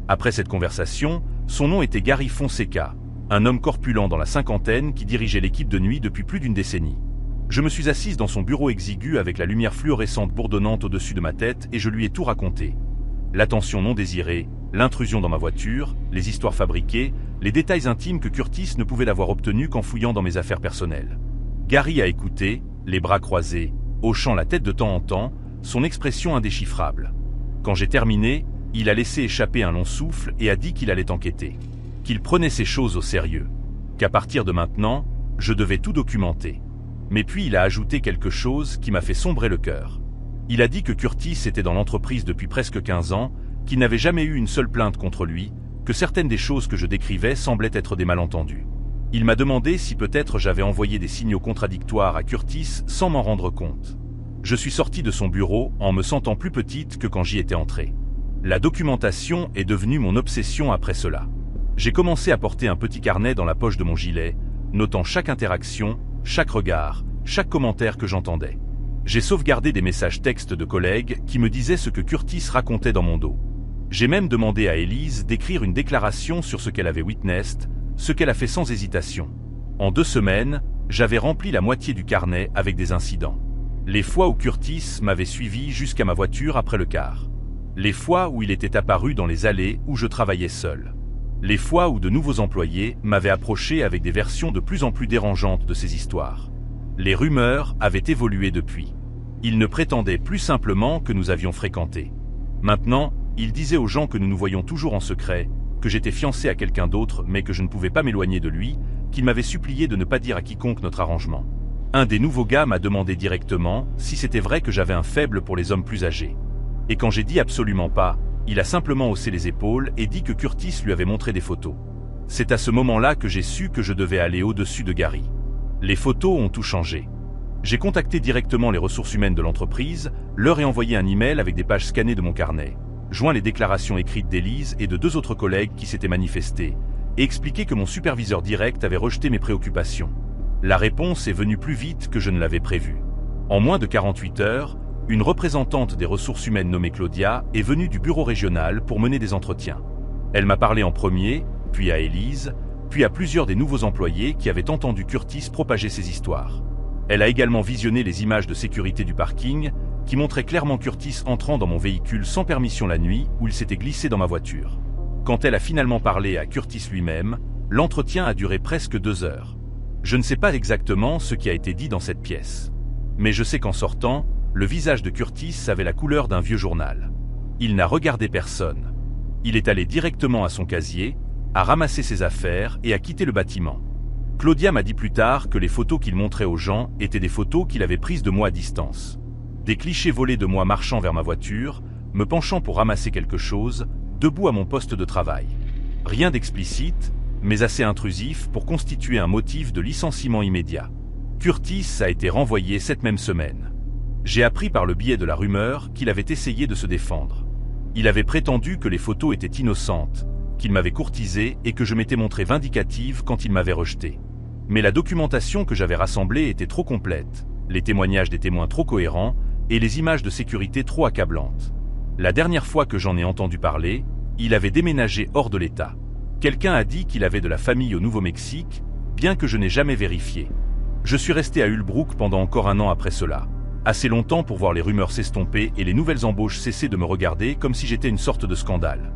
Après cette conversation, son nom était Gary Fonseca, un homme corpulent dans la cinquantaine qui dirigeait l'équipe de nuit depuis plus d'une décennie. Je me suis assise dans son bureau exigu avec la lumière fluorescente bourdonnante au-dessus de ma tête et je lui ai tout raconté. L'attention non désirée, l'intrusion dans ma voiture, les histoires fabriquées, les détails intimes que Curtis ne pouvait avoir obtenus qu'en fouillant dans mes affaires personnelles. Gary a écouté, les bras croisés, hochant la tête de temps en temps, son expression indéchiffrable. Quand j'ai terminé, il a laissé échapper un long souffle et a dit qu'il allait enquêter, qu'il prenait ces choses au sérieux, qu'à partir de maintenant, je devais tout documenter. Mais puis il a ajouté quelque chose qui m'a fait sombrer le cœur. Il a dit que Curtis était dans l'entreprise depuis presque 15 ans, qu'il n'avait jamais eu une seule plainte contre lui, que certaines des choses que je décrivais semblaient être des malentendus. Il m'a demandé si peut-être j'avais envoyé des signaux contradictoires à Curtis sans m'en rendre compte. Je suis sorti de son bureau en me sentant plus petite que quand j'y étais entré. La documentation est devenue mon obsession après cela. J'ai commencé à porter un petit carnet dans la poche de mon gilet, notant chaque interaction, chaque regard, chaque commentaire que j'entendais. J'ai sauvegardé des messages textes de collègues qui me disaient ce que Curtis racontait dans mon dos. J'ai même demandé à Elise d'écrire une déclaration sur ce qu'elle avait witnessed, ce qu'elle a fait sans hésitation. En 2 semaines, j'avais rempli la moitié du carnet avec des incidents. Les fois où Curtis m'avait suivi jusqu'à ma voiture après le car. Les fois où il était apparu dans les allées où je travaillais seul. Les fois où de nouveaux employés m'avaient approché avec des versions de plus en plus dérangeantes de ces histoires. Les rumeurs avaient évolué depuis. Il ne prétendait plus simplement que nous avions fréquenté. Maintenant, il disait aux gens que nous nous voyions toujours en secret, que j'étais fiancé à quelqu'un d'autre mais que je ne pouvais pas m'éloigner de lui, qu'il m'avait supplié de ne pas dire à quiconque notre arrangement. Un des nouveaux gars m'a demandé directement si c'était vrai que j'avais un faible pour les hommes plus âgés. Et quand j'ai dit absolument pas, il a simplement haussé les épaules et dit que Curtis lui avait montré des photos. C'est à ce moment-là que j'ai su que je devais aller au-dessus de Gary. Les photos ont tout changé. J'ai contacté directement les ressources humaines de l'entreprise, leur ai envoyé un email avec des pages scannées de mon carnet, joint les déclarations écrites d'Elise et de 2 autres collègues qui s'étaient manifestés, et expliqué que mon superviseur direct avait rejeté mes préoccupations. La réponse est venue plus vite que je ne l'avais prévu. En moins de 48 heures, une représentante des ressources humaines nommée Claudia est venue du bureau régional pour mener des entretiens. Elle m'a parlé en premier, puis à Elise, puis à plusieurs des nouveaux employés qui avaient entendu Curtis propager ces histoires. Elle a également visionné les images de sécurité du parking, qui montraient clairement Curtis entrant dans mon véhicule sans permission la nuit où il s'était glissé dans ma voiture. Quand elle a finalement parlé à Curtis lui-même, l'entretien a duré presque 2 heures. Je ne sais pas exactement ce qui a été dit dans cette pièce. Mais je sais qu'en sortant, le visage de Curtis avait la couleur d'un vieux journal. Il n'a regardé personne. Il est allé directement à son casier, a ramassé ses affaires et a quitté le bâtiment. Claudia m'a dit plus tard que les photos qu'il montrait aux gens étaient des photos qu'il avait prises de moi à distance. Des clichés volés de moi marchant vers ma voiture, me penchant pour ramasser quelque chose, debout à mon poste de travail. Rien d'explicite, mais assez intrusif pour constituer un motif de licenciement immédiat. Curtis a été renvoyé cette même semaine. J'ai appris par le biais de la rumeur qu'il avait essayé de se défendre. Il avait prétendu que les photos étaient innocentes, qu'il m'avait courtisé et que je m'étais montré vindicative quand il m'avait rejeté. Mais la documentation que j'avais rassemblée était trop complète, les témoignages des témoins trop cohérents et les images de sécurité trop accablantes. La dernière fois que j'en ai entendu parler, il avait déménagé hors de l'État. Quelqu'un a dit qu'il avait de la famille au Nouveau-Mexique, bien que je n'ai jamais vérifié. Je suis resté à Hullbrook pendant encore 1 an après cela. Assez longtemps pour voir les rumeurs s'estomper et les nouvelles embauches cesser de me regarder comme si j'étais une sorte de scandale.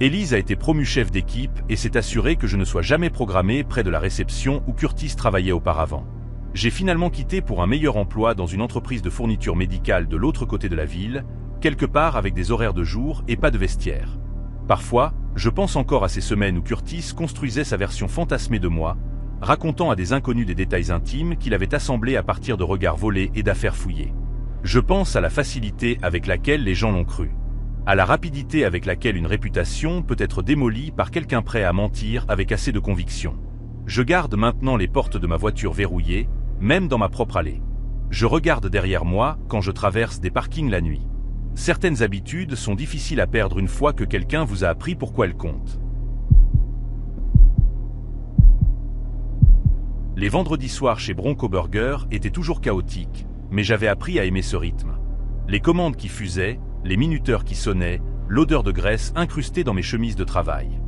Elise a été promue chef d'équipe et s'est assurée que je ne sois jamais programmé près de la réception où Curtis travaillait auparavant. J'ai finalement quitté pour un meilleur emploi dans une entreprise de fourniture médicale de l'autre côté de la ville, quelque part avec des horaires de jour et pas de vestiaire. Parfois, je pense encore à ces semaines où Curtis construisait sa version fantasmée de moi, racontant à des inconnus des détails intimes qu'il avait assemblés à partir de regards volés et d'affaires fouillées. Je pense à la facilité avec laquelle les gens l'ont cru, à la rapidité avec laquelle une réputation peut être démolie par quelqu'un prêt à mentir avec assez de conviction. Je garde maintenant les portes de ma voiture verrouillées, même dans ma propre allée. Je regarde derrière moi quand je traverse des parkings la nuit. Certaines habitudes sont difficiles à perdre une fois que quelqu'un vous a appris pourquoi elles comptent. Les vendredis soirs chez Bronco Burger étaient toujours chaotiques, mais j'avais appris à aimer ce rythme. Les commandes qui fusaient, les minuteurs qui sonnaient, l'odeur de graisse incrustée dans mes chemises de travail.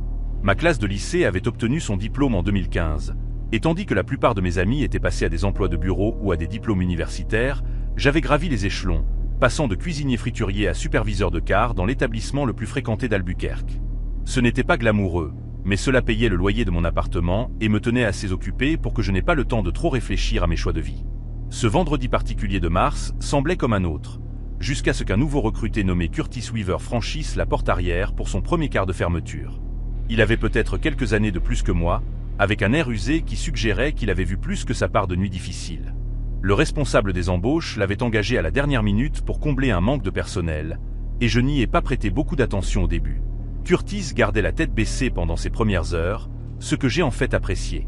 Ma classe de lycée avait obtenu son diplôme en 2015, et tandis que la plupart de mes amis étaient passés à des emplois de bureau ou à des diplômes universitaires, j'avais gravi les échelons, passant de cuisinier friturier à superviseur de car dans l'établissement le plus fréquenté d'Albuquerque. Ce n'était pas glamoureux, mais cela payait le loyer de mon appartement et me tenait assez occupé pour que je n'ai pas le temps de trop réfléchir à mes choix de vie. Ce vendredi particulier de mars semblait comme un autre, jusqu'à ce qu'un nouveau recruté nommé Curtis Weaver franchisse la porte arrière pour son premier quart de fermeture. Il avait peut-être quelques années de plus que moi, avec un air usé qui suggérait qu'il avait vu plus que sa part de nuits difficiles. Le responsable des embauches l'avait engagé à la dernière minute pour combler un manque de personnel, et je n'y ai pas prêté beaucoup d'attention au début. Curtis gardait la tête baissée pendant ses premières heures, ce que j'ai en fait apprécié.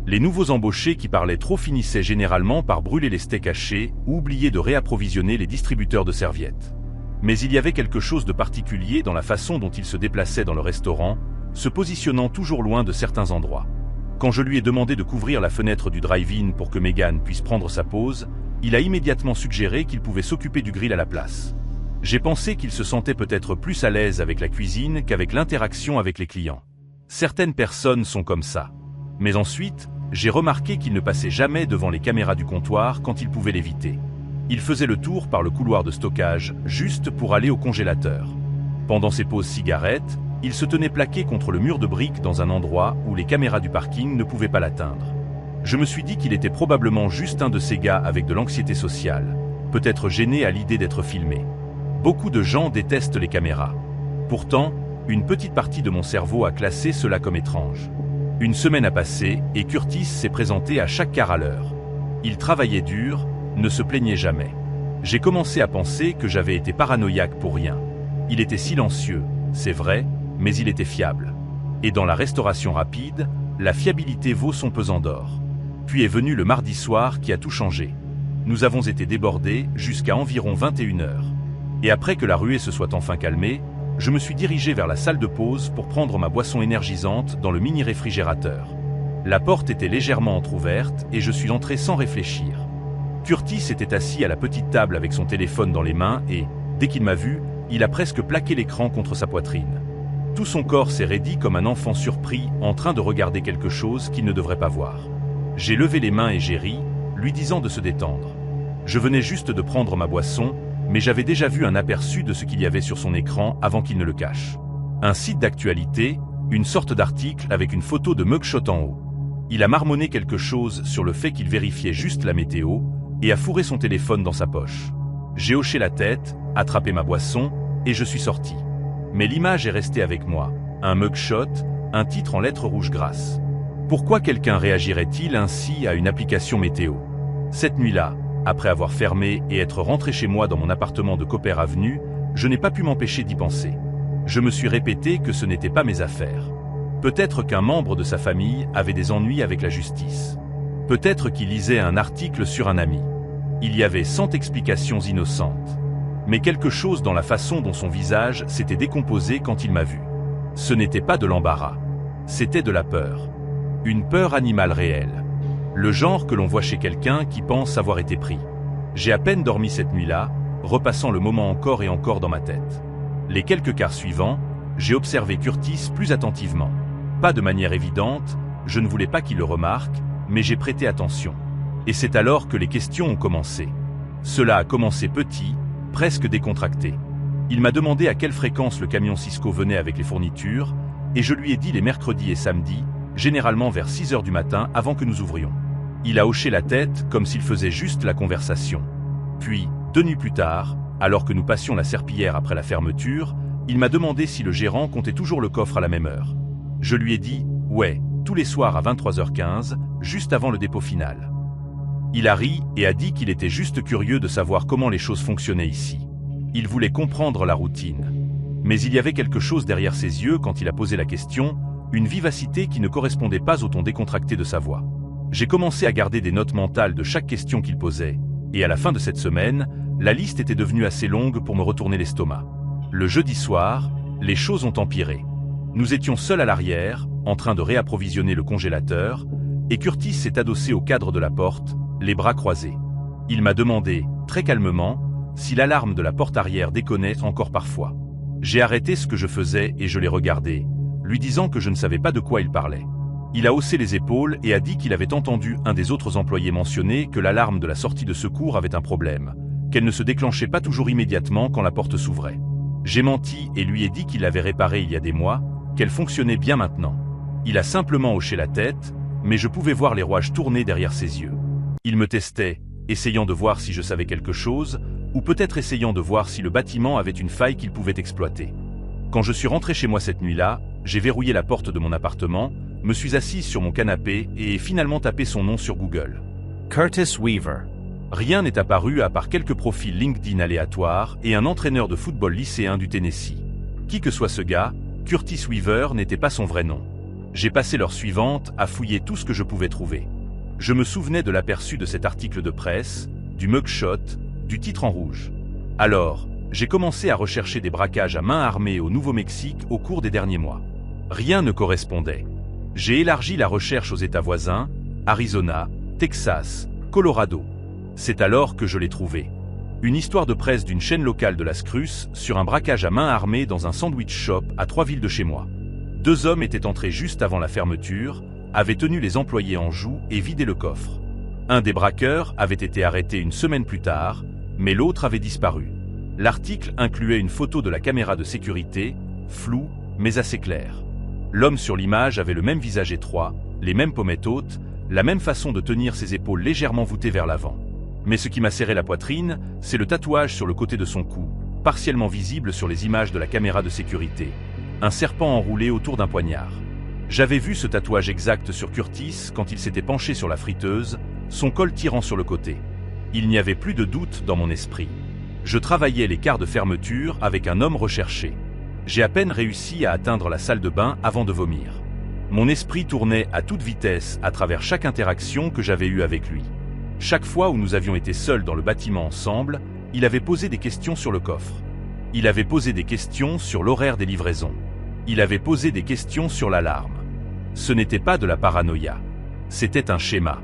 Les nouveaux embauchés qui parlaient trop finissaient généralement par brûler les steaks hachés ou oublier de réapprovisionner les distributeurs de serviettes. Mais il y avait quelque chose de particulier dans la façon dont il se déplaçait dans le restaurant, se positionnant toujours loin de certains endroits. Quand je lui ai demandé de couvrir la fenêtre du drive-in pour que Megan puisse prendre sa pause, il a immédiatement suggéré qu'il pouvait s'occuper du grill à la place. J'ai pensé qu'il se sentait peut-être plus à l'aise avec la cuisine qu'avec l'interaction avec les clients. Certaines personnes sont comme ça. Mais ensuite, j'ai remarqué qu'il ne passait jamais devant les caméras du comptoir quand il pouvait l'éviter. Il faisait le tour par le couloir de stockage, juste pour aller au congélateur. Pendant ses pauses cigarettes, il se tenait plaqué contre le mur de briques dans un endroit où les caméras du parking ne pouvaient pas l'atteindre. Je me suis dit qu'il était probablement juste un de ces gars avec de l'anxiété sociale, peut-être gêné à l'idée d'être filmé. Beaucoup de gens détestent les caméras. Pourtant, une petite partie de mon cerveau a classé cela comme étrange. Une semaine a passé et Curtis s'est présenté à chaque quart à l'heure. Il travaillait dur, ne se plaignait jamais. J'ai commencé à penser que j'avais été paranoïaque pour rien. Il était silencieux, c'est vrai, mais il était fiable. Et dans la restauration rapide, la fiabilité vaut son pesant d'or. Puis est venu le mardi soir qui a tout changé. Nous avons été débordés jusqu'à environ 21h. Et après que la ruée se soit enfin calmée, je me suis dirigé vers la salle de pause pour prendre ma boisson énergisante dans le mini-réfrigérateur. La porte était légèrement entr'ouverte et je suis entré sans réfléchir. Curtis était assis à la petite table avec son téléphone dans les mains et, dès qu'il m'a vu, il a presque plaqué l'écran contre sa poitrine. Tout son corps s'est raidi comme un enfant surpris en train de regarder quelque chose qu'il ne devrait pas voir. J'ai levé les mains et j'ai ri, lui disant de se détendre. Je venais juste de prendre ma boisson, mais j'avais déjà vu un aperçu de ce qu'il y avait sur son écran avant qu'il ne le cache. Un site d'actualité, une sorte d'article avec une photo de mugshot en haut. Il a marmonné quelque chose sur le fait qu'il vérifiait juste la météo et a fourré son téléphone dans sa poche. J'ai hoché la tête, attrapé ma boisson et je suis sorti. Mais l'image est restée avec moi. Un mugshot, un titre en lettres rouges grasses. Pourquoi quelqu'un réagirait-il ainsi à une application météo? Cette nuit-là, après avoir fermé et être rentré chez moi dans mon appartement de Copper Avenue, je n'ai pas pu m'empêcher d'y penser. Je me suis répété que ce n'était pas mes affaires. Peut-être qu'un membre de sa famille avait des ennuis avec la justice. Peut-être qu'il lisait un article sur un ami. Il y avait 100 explications innocentes. Mais quelque chose dans la façon dont son visage s'était décomposé quand il m'a vu. Ce n'était pas de l'embarras. C'était de la peur. Une peur animale réelle. Le genre que l'on voit chez quelqu'un qui pense avoir été pris. J'ai à peine dormi cette nuit-là, repassant le moment encore et encore dans ma tête. Les quelques quarts suivants, j'ai observé Curtis plus attentivement. Pas de manière évidente, je ne voulais pas qu'il le remarque, mais j'ai prêté attention. Et c'est alors que les questions ont commencé. Cela a commencé petit, presque décontracté. Il m'a demandé à quelle fréquence le camion Cisco venait avec les fournitures, et je lui ai dit les mercredis et samedis, généralement vers 6h du matin avant que nous ouvrions. Il a hoché la tête comme s'il faisait juste la conversation. Puis, 2 nuits plus tard, alors que nous passions la serpillière après la fermeture, il m'a demandé si le gérant comptait toujours le coffre à la même heure. Je lui ai dit « Ouais, tous les soirs à 23h15, juste avant le dépôt final. Il a ri et a dit qu'il était juste curieux de savoir comment les choses fonctionnaient ici. Il voulait comprendre la routine. Mais il y avait quelque chose derrière ses yeux quand il a posé la question, une vivacité qui ne correspondait pas au ton décontracté de sa voix. J'ai commencé à garder des notes mentales de chaque question qu'il posait, et à la fin de cette semaine, la liste était devenue assez longue pour me retourner l'estomac. Le jeudi soir, les choses ont empiré. Nous étions seuls à l'arrière, en train de réapprovisionner le congélateur, et Curtis s'est adossé au cadre de la porte, les bras croisés. Il m'a demandé, très calmement, si l'alarme de la porte arrière déconnait encore parfois. J'ai arrêté ce que je faisais et je l'ai regardé, lui disant que je ne savais pas de quoi il parlait. Il a haussé les épaules et a dit qu'il avait entendu un des autres employés mentionner que l'alarme de la sortie de secours avait un problème, qu'elle ne se déclenchait pas toujours immédiatement quand la porte s'ouvrait. J'ai menti et lui ai dit qu'il l'avait réparée il y a des mois, qu'elle fonctionnait bien maintenant. Il a simplement hoché la tête, mais je pouvais voir les rouages tourner derrière ses yeux. Il me testait, essayant de voir si je savais quelque chose, ou peut-être essayant de voir si le bâtiment avait une faille qu'il pouvait exploiter. Quand je suis rentré chez moi cette nuit-là, j'ai verrouillé la porte de mon appartement, me suis assise sur mon canapé et ai finalement tapé son nom sur Google. Curtis Weaver. Rien n'est apparu à part quelques profils LinkedIn aléatoires et un entraîneur de football lycéen du Tennessee. Qui que soit ce gars, Curtis Weaver n'était pas son vrai nom. J'ai passé l'heure suivante à fouiller tout ce que je pouvais trouver. Je me souvenais de l'aperçu de cet article de presse, du mugshot, du titre en rouge. Alors, j'ai commencé à rechercher des braquages à main armée au Nouveau-Mexique au cours des derniers mois. Rien ne correspondait. J'ai élargi la recherche aux États voisins, Arizona, Texas, Colorado. C'est alors que je l'ai trouvé. Une histoire de presse d'une chaîne locale de Las Cruces sur un braquage à main armée dans un sandwich shop à 3 villes de chez moi. 2 hommes étaient entrés juste avant la fermeture, avaient tenu les employés en joue et vidé le coffre. Un des braqueurs avait été arrêté une semaine plus tard, mais l'autre avait disparu. L'article incluait une photo de la caméra de sécurité, floue, mais assez claire. L'homme sur l'image avait le même visage étroit, les mêmes pommettes hautes, la même façon de tenir ses épaules légèrement voûtées vers l'avant. Mais ce qui m'a serré la poitrine, c'est le tatouage sur le côté de son cou, partiellement visible sur les images de la caméra de sécurité. Un serpent enroulé autour d'un poignard. J'avais vu ce tatouage exact sur Curtis quand il s'était penché sur la friteuse, son col tirant sur le côté. Il n'y avait plus de doute dans mon esprit. Je travaillais les quarts de fermeture avec un homme recherché. J'ai à peine réussi à atteindre la salle de bain avant de vomir. Mon esprit tournait à toute vitesse à travers chaque interaction que j'avais eue avec lui. Chaque fois où nous avions été seuls dans le bâtiment ensemble, il avait posé des questions sur le coffre. Il avait posé des questions sur l'horaire des livraisons. Il avait posé des questions sur l'alarme. Ce n'était pas de la paranoïa. C'était un schéma.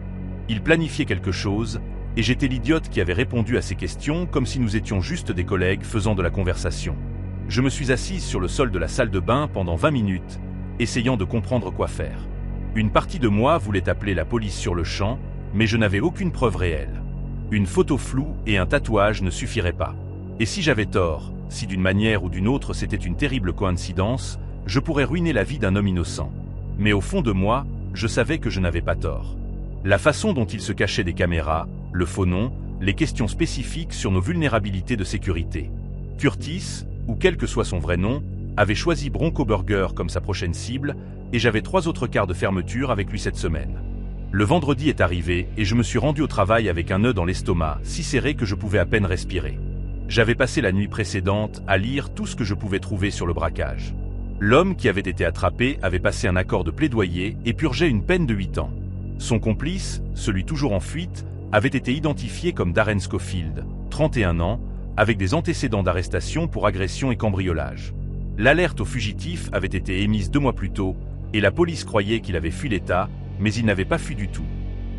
Il planifiait quelque chose, et j'étais l'idiote qui avait répondu à ces questions comme si nous étions juste des collègues faisant de la conversation. Je me suis assise sur le sol de la salle de bain pendant 20 minutes, essayant de comprendre quoi faire. Une partie de moi voulait appeler la police sur le champ, mais je n'avais aucune preuve réelle. Une photo floue et un tatouage ne suffiraient pas. Et si j'avais tort, si d'une manière ou d'une autre c'était une terrible coïncidence, je pourrais ruiner la vie d'un homme innocent. Mais au fond de moi, je savais que je n'avais pas tort. La façon dont il se cachait des caméras, le faux nom, les questions spécifiques sur nos vulnérabilités de sécurité. Curtis, ou quel que soit son vrai nom, avait choisi Bronco Burger comme sa prochaine cible, et j'avais 3 autres quarts de fermeture avec lui cette semaine. Le vendredi est arrivé et je me suis rendu au travail avec un nœud dans l'estomac, si serré que je pouvais à peine respirer. J'avais passé la nuit précédente à lire tout ce que je pouvais trouver sur le braquage. L'homme qui avait été attrapé avait passé un accord de plaidoyer et purgeait une peine de 8 ans. Son complice, celui toujours en fuite, avait été identifié comme Darren Scofield, 31 ans, avec des antécédents d'arrestation pour agression et cambriolage. L'alerte au fugitif avait été émise 2 mois plus tôt, et la police croyait qu'il avait fui l'État, mais il n'avait pas fui du tout.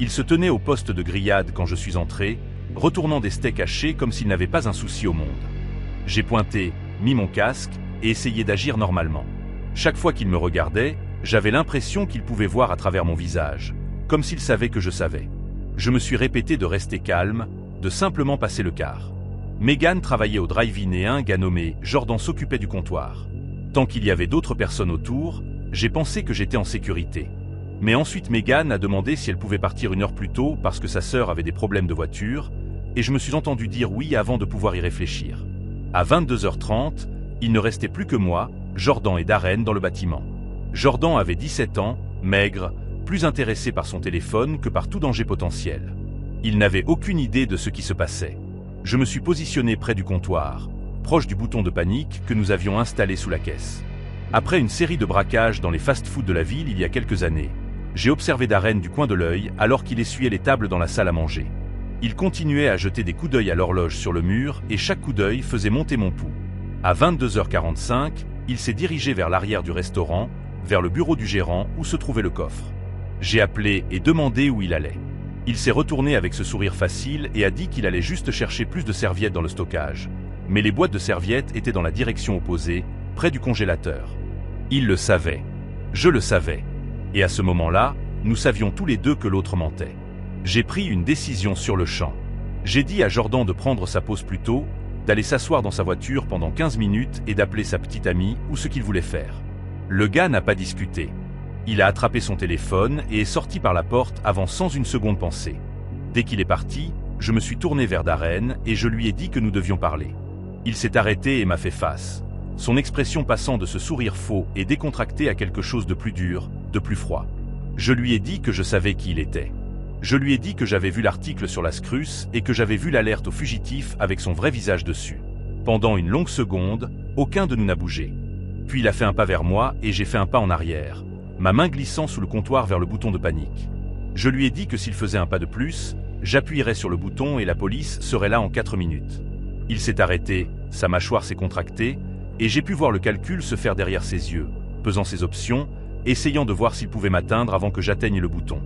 Il se tenait au poste de grillade quand je suis entré, retournant des steaks hachés comme s'il n'avait pas un souci au monde. J'ai pointé, mis mon casque, et essayé d'agir normalement. Chaque fois qu'il me regardait, j'avais l'impression qu'il pouvait voir à travers mon visage, comme s'il savait que je savais. Je me suis répété de rester calme, de simplement passer le quart. Megan travaillait au drive-in et un gars nommé Jordan s'occupait du comptoir. Tant qu'il y avait d'autres personnes autour, j'ai pensé que j'étais en sécurité. Mais ensuite Megan a demandé si elle pouvait partir 1 heure plus tôt parce que sa sœur avait des problèmes de voiture, et je me suis entendu dire oui avant de pouvoir y réfléchir. À 22h30, il ne restait plus que moi, Jordan et Darren dans le bâtiment. Jordan avait 17 ans, maigre, plus intéressé par son téléphone que par tout danger potentiel. Il n'avait aucune idée de ce qui se passait. Je me suis positionné près du comptoir, proche du bouton de panique que nous avions installé sous la caisse. Après une série de braquages dans les fast-foods de la ville il y a quelques années, j'ai observé Darren du coin de l'œil alors qu'il essuyait les tables dans la salle à manger. Il continuait à jeter des coups d'œil à l'horloge sur le mur et chaque coup d'œil faisait monter mon pouls. À 22h45, il s'est dirigé vers l'arrière du restaurant, vers le bureau du gérant où se trouvait le coffre. J'ai appelé et demandé où il allait. Il s'est retourné avec ce sourire facile et a dit qu'il allait juste chercher plus de serviettes dans le stockage. Mais les boîtes de serviettes étaient dans la direction opposée, près du congélateur. Il le savait. Je le savais. Et à ce moment-là, nous savions tous les deux que l'autre mentait. J'ai pris une décision sur le champ. J'ai dit à Jordan de prendre sa pause plus tôt, d'aller s'asseoir dans sa voiture pendant 15 minutes et d'appeler sa petite amie ou ce qu'il voulait faire. Le gars n'a pas discuté. Il a attrapé son téléphone et est sorti par la porte avant sans une seconde pensée. Dès qu'il est parti, je me suis tourné vers Darren et je lui ai dit que nous devions parler. Il s'est arrêté et m'a fait face. Son expression passant de ce sourire faux et décontracté à quelque chose de plus dur, de plus froid. Je lui ai dit que je savais qui il était. Je lui ai dit que j'avais vu l'article sur la Scruce et que j'avais vu l'alerte au fugitif avec son vrai visage dessus. Pendant une longue seconde, aucun de nous n'a bougé. Puis il a fait un pas vers moi et j'ai fait un pas en arrière, ma main glissant sous le comptoir vers le bouton de panique. Je lui ai dit que s'il faisait un pas de plus, j'appuierais sur le bouton et la police serait là en 4 minutes. Il s'est arrêté, sa mâchoire s'est contractée, et j'ai pu voir le calcul se faire derrière ses yeux, pesant ses options, essayant de voir s'il pouvait m'atteindre avant que j'atteigne le bouton.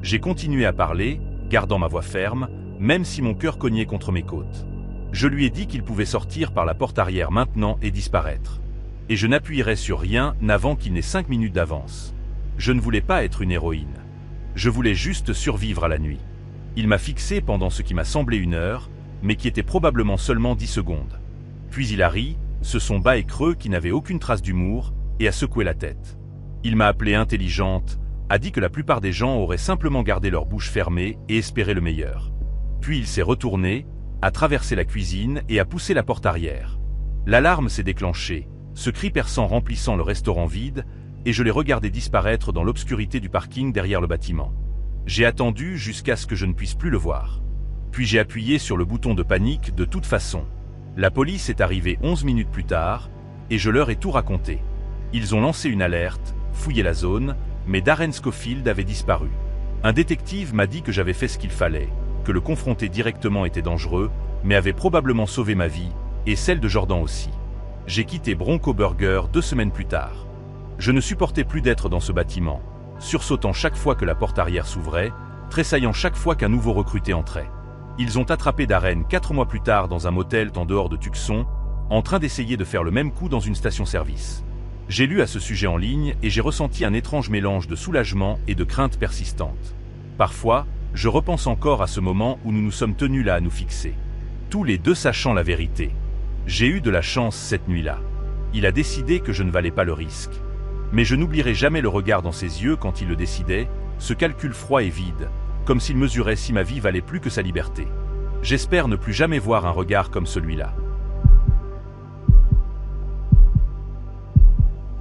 J'ai continué à parler, gardant ma voix ferme, même si mon cœur cognait contre mes côtes. Je lui ai dit qu'il pouvait sortir par la porte arrière maintenant et disparaître. Et je n'appuierai sur rien n'avant qu'il n'ait 5 minutes d'avance. Je ne voulais pas être une héroïne. Je voulais juste survivre à la nuit. Il m'a fixé pendant ce qui m'a semblé 1 heure, mais qui était probablement seulement 10 secondes. Puis il a ri, ce son bas et creux qui n'avait aucune trace d'humour, et a secoué la tête. Il m'a appelée intelligente, a dit que la plupart des gens auraient simplement gardé leur bouche fermée et espéré le meilleur. Puis il s'est retourné, a traversé la cuisine et a poussé la porte arrière. L'alarme s'est déclenchée, ce cri perçant remplissant le restaurant vide, et je l'ai regardé disparaître dans l'obscurité du parking derrière le bâtiment. J'ai attendu jusqu'à ce que je ne puisse plus le voir. Puis j'ai appuyé sur le bouton de panique de toute façon. La police est arrivée 11 minutes plus tard, et je leur ai tout raconté. Ils ont lancé une alerte, fouillé la zone, mais Darren Scofield avait disparu. Un détective m'a dit que j'avais fait ce qu'il fallait, que le confronter directement était dangereux, mais avait probablement sauvé ma vie, et celle de Jordan aussi. J'ai quitté Bronco Burger 2 semaines plus tard. Je ne supportais plus d'être dans ce bâtiment, sursautant chaque fois que la porte arrière s'ouvrait, tressaillant chaque fois qu'un nouveau recruté entrait. Ils ont attrapé Darren 4 mois plus tard dans un motel en dehors de Tucson, en train d'essayer de faire le même coup dans une station-service. J'ai lu à ce sujet en ligne et j'ai ressenti un étrange mélange de soulagement et de crainte persistante. Parfois, je repense encore à ce moment où nous nous sommes tenus là à nous fixer. Tous les deux sachant la vérité. J'ai eu de la chance cette nuit-là. Il a décidé que je ne valais pas le risque. Mais je n'oublierai jamais le regard dans ses yeux quand il le décidait, ce calcul froid et vide, comme s'il mesurait si ma vie valait plus que sa liberté. J'espère ne plus jamais voir un regard comme celui-là.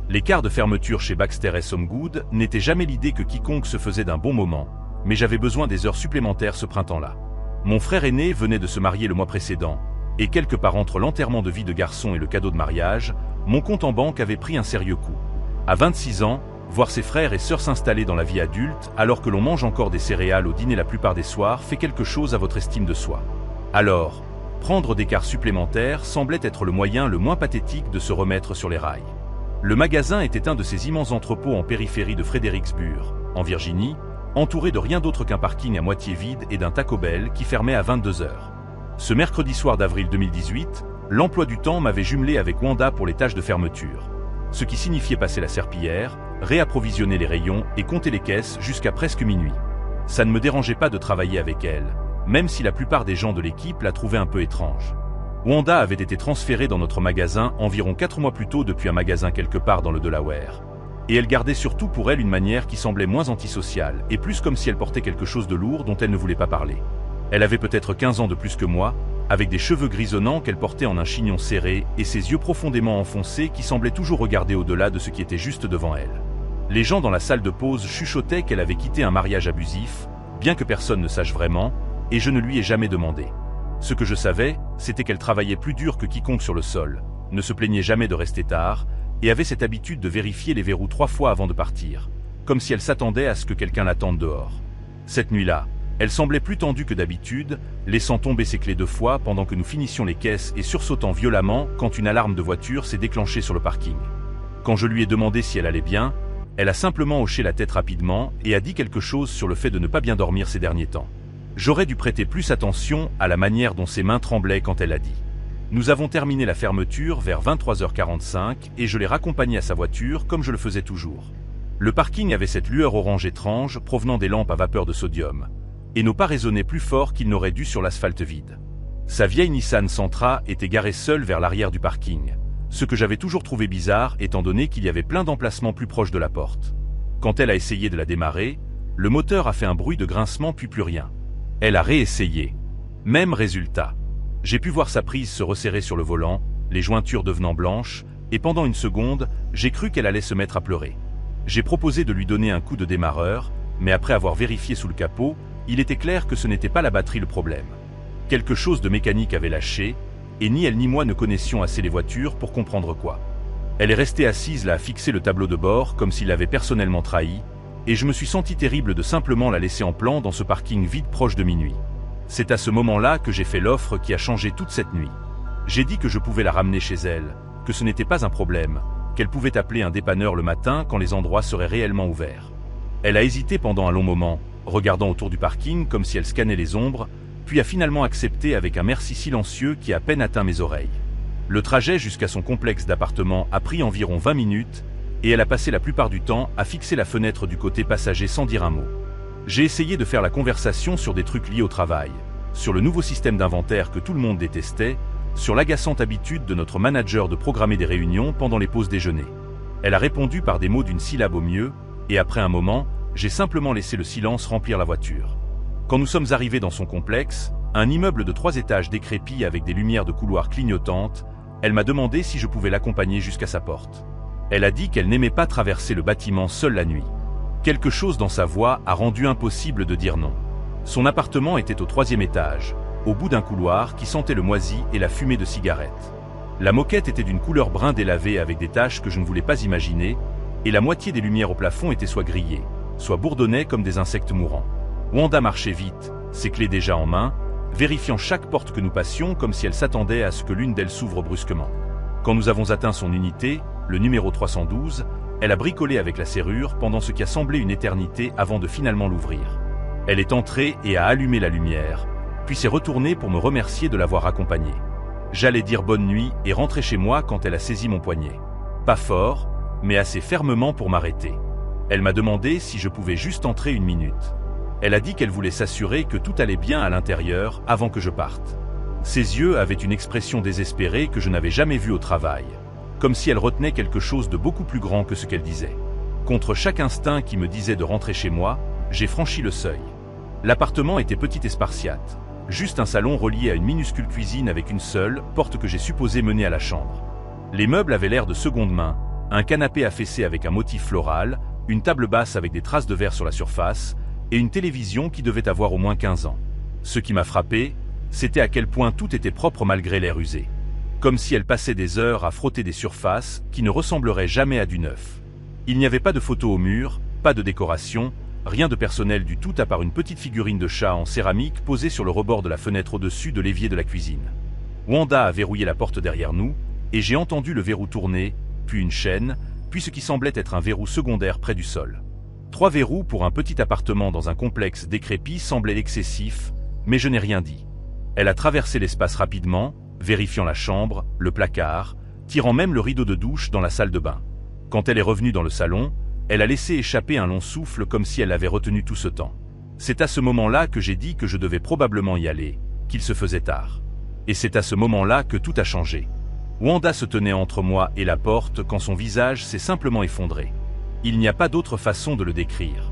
Les quarts de fermeture chez Baxter & Somegood n'étaient jamais l'idée que quiconque se faisait d'un bon moment, mais j'avais besoin des heures supplémentaires ce printemps-là. Mon frère aîné venait de se marier le mois précédent, et quelque part entre l'enterrement de vie de garçon et le cadeau de mariage, mon compte en banque avait pris un sérieux coup. À 26 ans, voir ses frères et sœurs s'installer dans la vie adulte alors que l'on mange encore des céréales au dîner la plupart des soirs fait quelque chose à votre estime de soi. Alors, prendre des quarts supplémentaires semblait être le moyen le moins pathétique de se remettre sur les rails. Le magasin était un de ces immenses entrepôts en périphérie de Fredericksburg, en Virginie, entouré de rien d'autre qu'un parking à moitié vide et d'un Taco Bell qui fermait à 22 h. Ce mercredi soir d'avril 2018, l'emploi du temps m'avait jumelé avec Wanda pour les tâches de fermeture. Ce qui signifiait passer la serpillière, réapprovisionner les rayons et compter les caisses jusqu'à presque minuit. Ça ne me dérangeait pas de travailler avec elle, même si la plupart des gens de l'équipe la trouvaient un peu étrange. Wanda avait été transférée dans notre magasin environ 4 mois plus tôt depuis un magasin quelque part dans le Delaware. Et elle gardait surtout pour elle une manière qui semblait moins antisociale et plus comme si elle portait quelque chose de lourd dont elle ne voulait pas parler. Elle avait peut-être 15 ans de plus que moi, avec des cheveux grisonnants qu'elle portait en un chignon serré et ses yeux profondément enfoncés qui semblaient toujours regarder au-delà de ce qui était juste devant elle. Les gens dans la salle de pause chuchotaient qu'elle avait quitté un mariage abusif, bien que personne ne sache vraiment, et je ne lui ai jamais demandé. Ce que je savais, c'était qu'elle travaillait plus dur que quiconque sur le sol, ne se plaignait jamais de rester tard, et avait cette habitude de vérifier les verrous 3 fois avant de partir, comme si elle s'attendait à ce que quelqu'un l'attende dehors. Cette nuit-là, elle semblait plus tendue que d'habitude, laissant tomber ses clés 2 fois pendant que nous finissions les caisses et sursautant violemment quand une alarme de voiture s'est déclenchée sur le parking. Quand je lui ai demandé si elle allait bien, elle a simplement hoché la tête rapidement et a dit quelque chose sur le fait de ne pas bien dormir ces derniers temps. J'aurais dû prêter plus attention à la manière dont ses mains tremblaient quand elle a dit. Nous avons terminé la fermeture vers 23h45 et je l'ai raccompagnée à sa voiture comme je le faisais toujours. Le parking avait cette lueur orange étrange provenant des lampes à vapeur de sodium, et nos pas résonnaient plus fort qu'ils n'auraient dû sur l'asphalte vide. Sa vieille Nissan Sentra était garée seule vers l'arrière du parking, ce que j'avais toujours trouvé bizarre étant donné qu'il y avait plein d'emplacements plus proches de la porte. Quand elle a essayé de la démarrer, le moteur a fait un bruit de grincement puis plus rien. Elle a réessayé. Même résultat. J'ai pu voir sa prise se resserrer sur le volant, les jointures devenant blanches, et pendant une seconde, j'ai cru qu'elle allait se mettre à pleurer. J'ai proposé de lui donner un coup de démarreur, mais après avoir vérifié sous le capot, il était clair que ce n'était pas la batterie le problème. Quelque chose de mécanique avait lâché, et ni elle ni moi ne connaissions assez les voitures pour comprendre quoi. Elle est restée assise là à fixer le tableau de bord comme s'il l'avait personnellement trahi, et je me suis senti terrible de simplement la laisser en plan dans ce parking vide proche de minuit. C'est à ce moment-là que j'ai fait l'offre qui a changé toute cette nuit. J'ai dit que je pouvais la ramener chez elle, que ce n'était pas un problème, qu'elle pouvait appeler un dépanneur le matin quand les endroits seraient réellement ouverts. Elle a hésité pendant un long moment, regardant autour du parking comme si elle scannait les ombres, puis a finalement accepté avec un merci silencieux qui a à peine atteint mes oreilles. Le trajet jusqu'à son complexe d'appartements a pris environ 20 minutes, et elle a passé la plupart du temps à fixer la fenêtre du côté passager sans dire un mot. J'ai essayé de faire la conversation sur des trucs liés au travail, sur le nouveau système d'inventaire que tout le monde détestait, sur l'agaçante habitude de notre manager de programmer des réunions pendant les pauses déjeuner. Elle a répondu par des mots d'une syllabe au mieux, et après un moment, j'ai simplement laissé le silence remplir la voiture. Quand nous sommes arrivés dans son complexe, un immeuble de 3 étages décrépit avec des lumières de couloir clignotantes, elle m'a demandé si je pouvais l'accompagner jusqu'à sa porte. Elle a dit qu'elle n'aimait pas traverser le bâtiment seule la nuit. Quelque chose dans sa voix a rendu impossible de dire non. Son appartement était au 3e étage, au bout d'un couloir qui sentait le moisi et la fumée de cigarettes. La moquette était d'une couleur brun délavé avec des taches que je ne voulais pas imaginer, et la moitié des lumières au plafond étaient soit grillées, soit bourdonnaient comme des insectes mourants. Wanda marchait vite, ses clés déjà en main, vérifiant chaque porte que nous passions comme si elle s'attendait à ce que l'une d'elles s'ouvre brusquement. Quand nous avons atteint son unité, le numéro 312, elle a bricolé avec la serrure pendant ce qui a semblé une éternité avant de finalement l'ouvrir. Elle est entrée et a allumé la lumière, puis s'est retournée pour me remercier de l'avoir accompagnée. J'allais dire bonne nuit et rentrer chez moi quand elle a saisi mon poignet. Pas fort, mais assez fermement pour m'arrêter. Elle m'a demandé si je pouvais juste entrer 1 minute. Elle a dit qu'elle voulait s'assurer que tout allait bien à l'intérieur avant que je parte. Ses yeux avaient une expression désespérée que je n'avais jamais vue au travail, comme si elle retenait quelque chose de beaucoup plus grand que ce qu'elle disait. Contre chaque instinct qui me disait de rentrer chez moi, j'ai franchi le seuil. L'appartement était petit et spartiate, juste un salon relié à une minuscule cuisine avec une seule porte que j'ai supposé mener à la chambre. Les meubles avaient l'air de seconde main, un canapé affaissé avec un motif floral, une table basse avec des traces de verre sur la surface, et une télévision qui devait avoir au moins 15 ans. Ce qui m'a frappé, c'était à quel point tout était propre malgré l'air usé. Comme si elle passait des heures à frotter des surfaces qui ne ressembleraient jamais à du neuf. Il n'y avait pas de photos au mur, pas de décoration, rien de personnel du tout à part une petite figurine de chat en céramique posée sur le rebord de la fenêtre au-dessus de l'évier de la cuisine. Wanda a verrouillé la porte derrière nous, et j'ai entendu le verrou tourner, puis une chaîne, puis ce qui semblait être un verrou secondaire près du sol. 3 verrous pour un petit appartement dans un complexe décrépit semblait excessif, mais je n'ai rien dit. Elle a traversé l'espace rapidement, vérifiant la chambre, le placard, tirant même le rideau de douche dans la salle de bain. Quand elle est revenue dans le salon, elle a laissé échapper un long souffle comme si elle avait retenu tout ce temps. C'est à ce moment-là que j'ai dit que je devais probablement y aller, qu'il se faisait tard. Et c'est à ce moment-là que tout a changé. Wanda se tenait entre moi et la porte quand son visage s'est simplement effondré. Il n'y a pas d'autre façon de le décrire.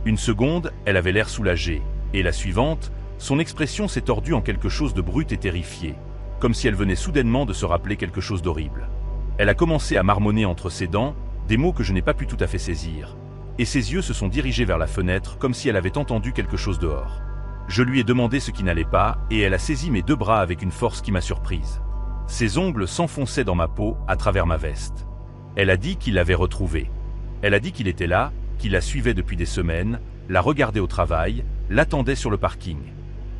Une seconde, elle avait l'air soulagée, et la suivante, son expression s'est tordue en quelque chose de brut et terrifié, comme si elle venait soudainement de se rappeler quelque chose d'horrible. Elle a commencé à marmonner entre ses dents, des mots que je n'ai pas pu tout à fait saisir, et ses yeux se sont dirigés vers la fenêtre comme si elle avait entendu quelque chose dehors. Je lui ai demandé ce qui n'allait pas, et elle a saisi mes 2 bras avec une force qui m'a surprise. Ses ongles s'enfonçaient dans ma peau à travers ma veste. Elle a dit qu'il l'avait retrouvé. Elle a dit qu'il était là, qu'il la suivait depuis des semaines, la regardait au travail, l'attendait sur le parking.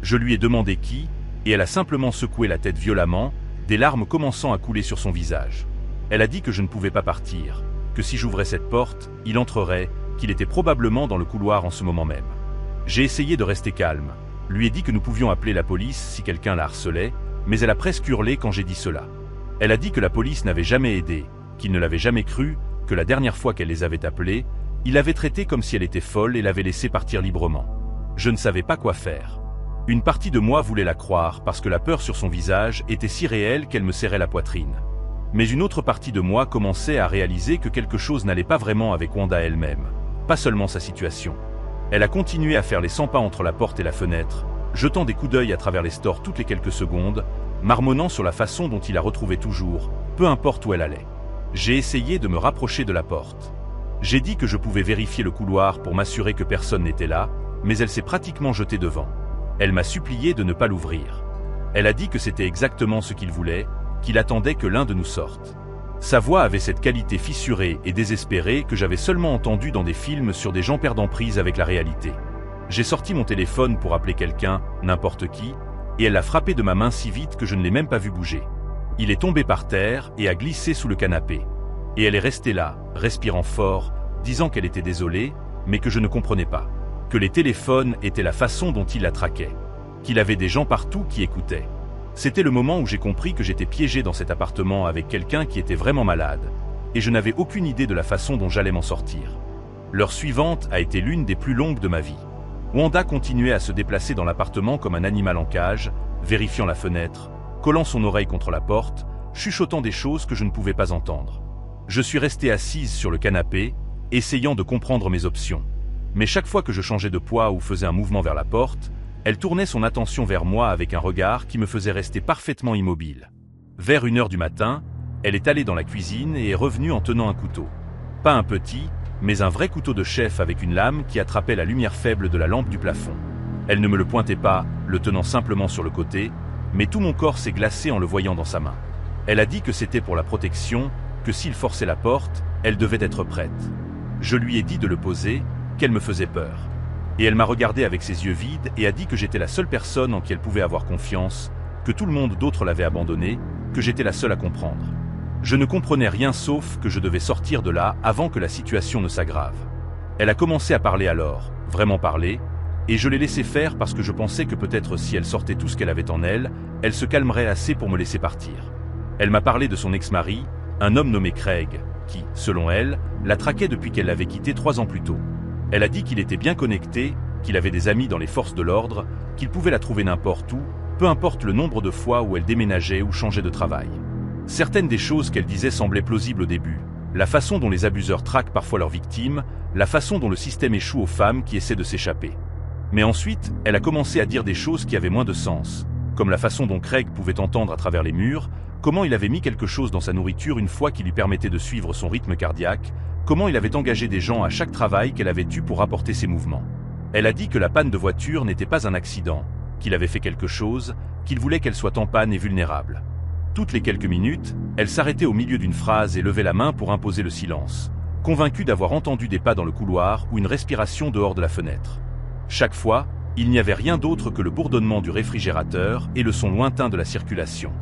Je lui ai demandé qui, et elle a simplement secoué la tête violemment, des larmes commençant à couler sur son visage. Elle a dit que je ne pouvais pas partir, que si j'ouvrais cette porte, il entrerait, qu'il était probablement dans le couloir en ce moment même. J'ai essayé de rester calme, lui ai dit que nous pouvions appeler la police si quelqu'un la harcelait, mais elle a presque hurlé quand j'ai dit cela. Elle a dit que la police n'avait jamais aidé, qu'il ne l'avait jamais cru, que la dernière fois qu'elle les avait appelés, il l'avait traitée comme si elle était folle et l'avait laissée partir librement. Je ne savais pas quoi faire. Une partie de moi voulait la croire parce que la peur sur son visage était si réelle qu'elle me serrait la poitrine. Mais une autre partie de moi commençait à réaliser que quelque chose n'allait pas vraiment avec Wanda elle-même, pas seulement sa situation. Elle a continué à faire les 100 pas entre la porte et la fenêtre, jetant des coups d'œil à travers les stores toutes les quelques secondes, marmonnant sur la façon dont il la retrouvait toujours, peu importe où elle allait. J'ai essayé de me rapprocher de la porte. J'ai dit que je pouvais vérifier le couloir pour m'assurer que personne n'était là, mais elle s'est pratiquement jetée devant. Elle m'a supplié de ne pas l'ouvrir. Elle a dit que c'était exactement ce qu'il voulait, qu'il attendait que l'un de nous sorte. Sa voix avait cette qualité fissurée et désespérée que j'avais seulement entendue dans des films sur des gens perdant prise avec la réalité. J'ai sorti mon téléphone pour appeler quelqu'un, n'importe qui, et elle l'a frappé de ma main si vite que je ne l'ai même pas vu bouger. Il est tombé par terre et a glissé sous le canapé. Et elle est restée là, respirant fort, disant qu'elle était désolée, mais que je ne comprenais pas. Que les téléphones étaient la façon dont il la traquait. Qu'il avait des gens partout qui écoutaient. C'était le moment où j'ai compris que j'étais piégé dans cet appartement avec quelqu'un qui était vraiment malade, et je n'avais aucune idée de la façon dont j'allais m'en sortir. L'heure suivante a été l'une des plus longues de ma vie. Wanda continuait à se déplacer dans l'appartement comme un animal en cage, vérifiant la fenêtre, collant son oreille contre la porte, chuchotant des choses que je ne pouvais pas entendre. Je suis resté assise sur le canapé, essayant de comprendre mes options. Mais chaque fois que je changeais de poids ou faisais un mouvement vers la porte, elle tournait son attention vers moi avec un regard qui me faisait rester parfaitement immobile. Vers 1h du matin, elle est allée dans la cuisine et est revenue en tenant un couteau. Pas un petit, mais un vrai couteau de chef avec une lame qui attrapait la lumière faible de la lampe du plafond. Elle ne me le pointait pas, le tenant simplement sur le côté, mais tout mon corps s'est glacé en le voyant dans sa main. Elle a dit que c'était pour la protection, que s'il forçait la porte, elle devait être prête. Je lui ai dit de le poser, qu'elle me faisait peur. Et elle m'a regardé avec ses yeux vides et a dit que j'étais la seule personne en qui elle pouvait avoir confiance, que tout le monde d'autre l'avait abandonnée, que j'étais la seule à comprendre. Je ne comprenais rien sauf que je devais sortir de là avant que la situation ne s'aggrave. Elle a commencé à parler alors, vraiment parler, et je l'ai laissé faire parce que je pensais que peut-être si elle sortait tout ce qu'elle avait en elle, elle se calmerait assez pour me laisser partir. Elle m'a parlé de son ex-mari, un homme nommé Craig, qui, selon elle, la traquait depuis qu'elle l'avait quitté 3 ans plus tôt. Elle a dit qu'il était bien connecté, qu'il avait des amis dans les forces de l'ordre, qu'il pouvait la trouver n'importe où, peu importe le nombre de fois où elle déménageait ou changeait de travail. Certaines des choses qu'elle disait semblaient plausibles au début. La façon dont les abuseurs traquent parfois leurs victimes, la façon dont le système échoue aux femmes qui essaient de s'échapper. Mais ensuite, elle a commencé à dire des choses qui avaient moins de sens, comme la façon dont Craig pouvait entendre à travers les murs, comment il avait mis quelque chose dans sa nourriture une fois qui lui permettait de suivre son rythme cardiaque, comment il avait engagé des gens à chaque travail qu'elle avait eu pour rapporter ses mouvements. Elle a dit que la panne de voiture n'était pas un accident, qu'il avait fait quelque chose, qu'il voulait qu'elle soit en panne et vulnérable. Toutes les quelques minutes, elle s'arrêtait au milieu d'une phrase et levait la main pour imposer le silence, convaincue d'avoir entendu des pas dans le couloir ou une respiration dehors de la fenêtre. Chaque fois, il n'y avait rien d'autre que le bourdonnement du réfrigérateur et le son lointain de la circulation.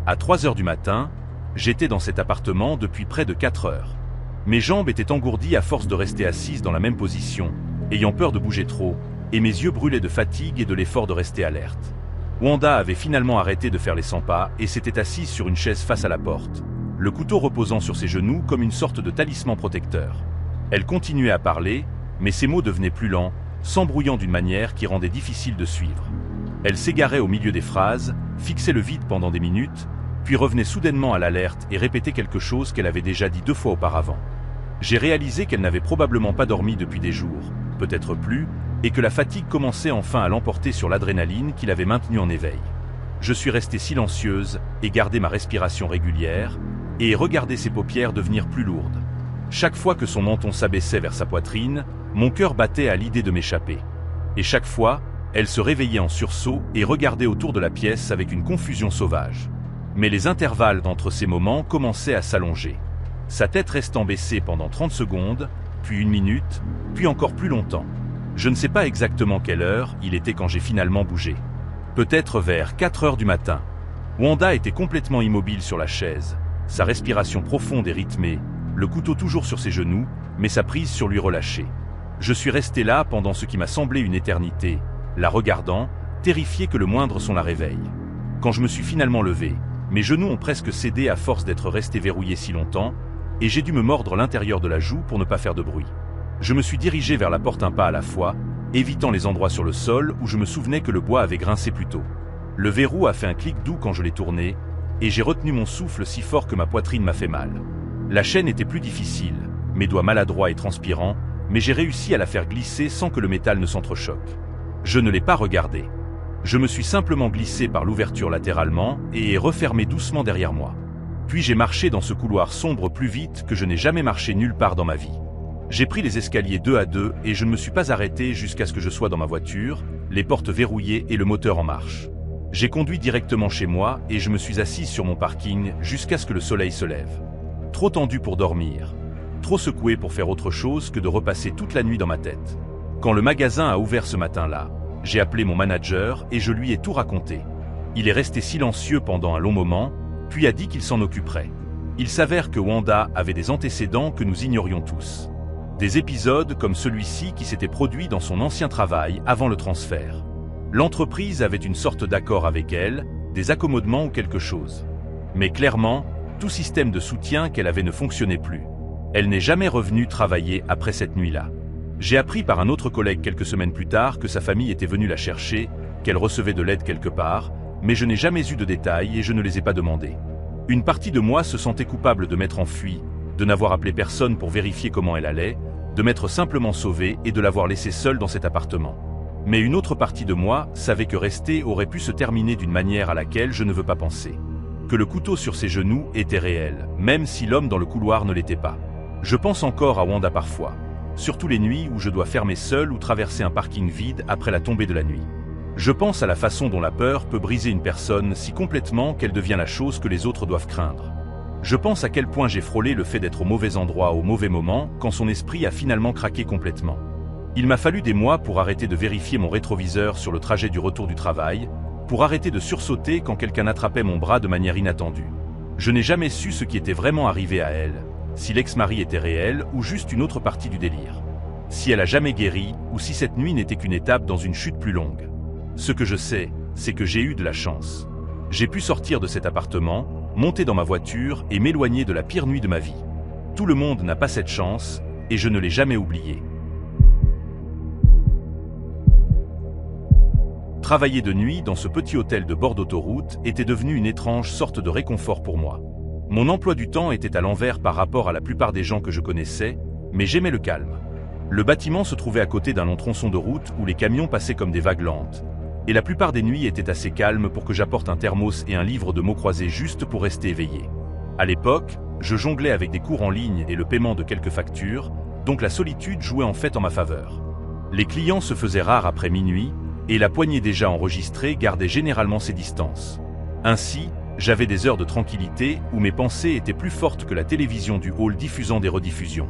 À 3h du matin, j'étais dans cet appartement depuis près de 4 heures. Mes jambes étaient engourdies à force de rester assises dans la même position, ayant peur de bouger trop, et mes yeux brûlaient de fatigue et de l'effort de rester alerte. Wanda avait finalement arrêté de faire les 100 pas et s'était assise sur une chaise face à la porte, le couteau reposant sur ses genoux comme une sorte de talisman protecteur. Elle continuait à parler, mais ses mots devenaient plus lents, s'embrouillant d'une manière qui rendait difficile de suivre. Elle s'égarait au milieu des phrases, fixait le vide pendant des minutes, puis revenait soudainement à l'alerte et répétait quelque chose qu'elle avait déjà dit 2 fois auparavant. J'ai réalisé qu'elle n'avait probablement pas dormi depuis des jours, peut-être plus, et que la fatigue commençait enfin à l'emporter sur l'adrénaline qui l'avait maintenue en éveil. Je suis restée silencieuse et gardé ma respiration régulière, et regardé ses paupières devenir plus lourdes. Chaque fois que son menton s'abaissait vers sa poitrine, mon cœur battait à l'idée de m'échapper. Et chaque fois, elle se réveillait en sursaut et regardait autour de la pièce avec une confusion sauvage. Mais les intervalles entre ces moments commençaient à s'allonger. Sa tête restant baissée pendant 30 secondes, puis 1 minute, puis encore plus longtemps. Je ne sais pas exactement quelle heure il était quand j'ai finalement bougé. Peut-être vers 4 heures du matin. Wanda était complètement immobile sur la chaise, sa respiration profonde et rythmée, le couteau toujours sur ses genoux, mais sa prise sur lui relâchée. Je suis resté là pendant ce qui m'a semblé une éternité, la regardant, terrifié que le moindre son la réveille. Quand je me suis finalement levé, mes genoux ont presque cédé à force d'être restés verrouillés si longtemps, et j'ai dû me mordre l'intérieur de la joue pour ne pas faire de bruit. Je me suis dirigé vers la porte un pas à la fois, évitant les endroits sur le sol où je me souvenais que le bois avait grincé plus tôt. Le verrou a fait un clic doux quand je l'ai tourné, et j'ai retenu mon souffle si fort que ma poitrine m'a fait mal. La chaîne était plus difficile, mes doigts maladroits et transpirants, mais j'ai réussi à la faire glisser sans que le métal ne s'entrechoque. Je ne l'ai pas regardé. Je me suis simplement glissé par l'ouverture latéralement et ai refermé doucement derrière moi. Puis j'ai marché dans ce couloir sombre plus vite que je n'ai jamais marché nulle part dans ma vie. J'ai pris les escaliers 2 à 2 et je ne me suis pas arrêté jusqu'à ce que je sois dans ma voiture, les portes verrouillées et le moteur en marche. J'ai conduit directement chez moi et je me suis assis sur mon parking jusqu'à ce que le soleil se lève. Trop tendu pour dormir. Trop secoué pour faire autre chose que de repasser toute la nuit dans ma tête. Quand le magasin a ouvert ce matin-là, j'ai appelé mon manager et je lui ai tout raconté. Il est resté silencieux pendant un long moment, puis a dit qu'il s'en occuperait. Il s'avère que Wanda avait des antécédents que nous ignorions tous. Des épisodes comme celui-ci qui s'était produit dans son ancien travail avant le transfert. L'entreprise avait une sorte d'accord avec elle, des accommodements ou quelque chose. Mais clairement, tout système de soutien qu'elle avait ne fonctionnait plus. Elle n'est jamais revenue travailler après cette nuit-là. J'ai appris par un autre collègue quelques semaines plus tard que sa famille était venue la chercher, qu'elle recevait de l'aide quelque part, mais je n'ai jamais eu de détails et je ne les ai pas demandés. Une partie de moi se sentait coupable de m'être enfui, de n'avoir appelé personne pour vérifier comment elle allait, de m'être simplement sauvé et de l'avoir laissée seule dans cet appartement. Mais une autre partie de moi savait que rester aurait pu se terminer d'une manière à laquelle je ne veux pas penser. Que le couteau sur ses genoux était réel, même si l'homme dans le couloir ne l'était pas. Je pense encore à Wanda parfois, surtout les nuits où je dois fermer seul ou traverser un parking vide après la tombée de la nuit. Je pense à la façon dont la peur peut briser une personne si complètement qu'elle devient la chose que les autres doivent craindre. Je pense à quel point j'ai frôlé le fait d'être au mauvais endroit au mauvais moment quand son esprit a finalement craqué complètement. Il m'a fallu des mois pour arrêter de vérifier mon rétroviseur sur le trajet du retour du travail, pour arrêter de sursauter quand quelqu'un attrapait mon bras de manière inattendue. Je n'ai jamais su ce qui était vraiment arrivé à elle, si l'ex-mari était réel ou juste une autre partie du délire. Si elle a jamais guéri ou si cette nuit n'était qu'une étape dans une chute plus longue. Ce que je sais, c'est que j'ai eu de la chance. J'ai pu sortir de cet appartement, monter dans ma voiture et m'éloigner de la pire nuit de ma vie. Tout le monde n'a pas cette chance, et je ne l'ai jamais oublié. Travailler de nuit dans ce petit hôtel de bord d'autoroute était devenu une étrange sorte de réconfort pour moi. Mon emploi du temps était à l'envers par rapport à la plupart des gens que je connaissais, mais j'aimais le calme. Le bâtiment se trouvait à côté d'un long tronçon de route où les camions passaient comme des vagues lentes. Et la plupart des nuits étaient assez calmes pour que j'apporte un thermos et un livre de mots croisés juste pour rester éveillé. À l'époque, je jonglais avec des cours en ligne et le paiement de quelques factures, donc la solitude jouait en fait en ma faveur. Les clients se faisaient rares après minuit, et la poignée déjà enregistrée gardait généralement ses distances. Ainsi, j'avais des heures de tranquillité où mes pensées étaient plus fortes que la télévision du hall diffusant des rediffusions.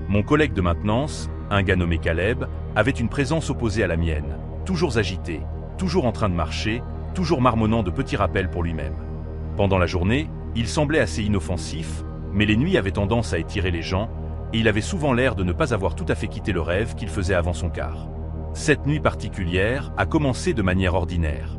Mon collègue de maintenance, un gars nommé Caleb, avait une présence opposée à la mienne, toujours agité, toujours en train de marcher, toujours marmonnant de petits rappels pour lui-même. Pendant la journée, il semblait assez inoffensif, mais les nuits avaient tendance à étirer les gens, et il avait souvent l'air de ne pas avoir tout à fait quitté le rêve qu'il faisait avant son quart. Cette nuit particulière a commencé de manière ordinaire.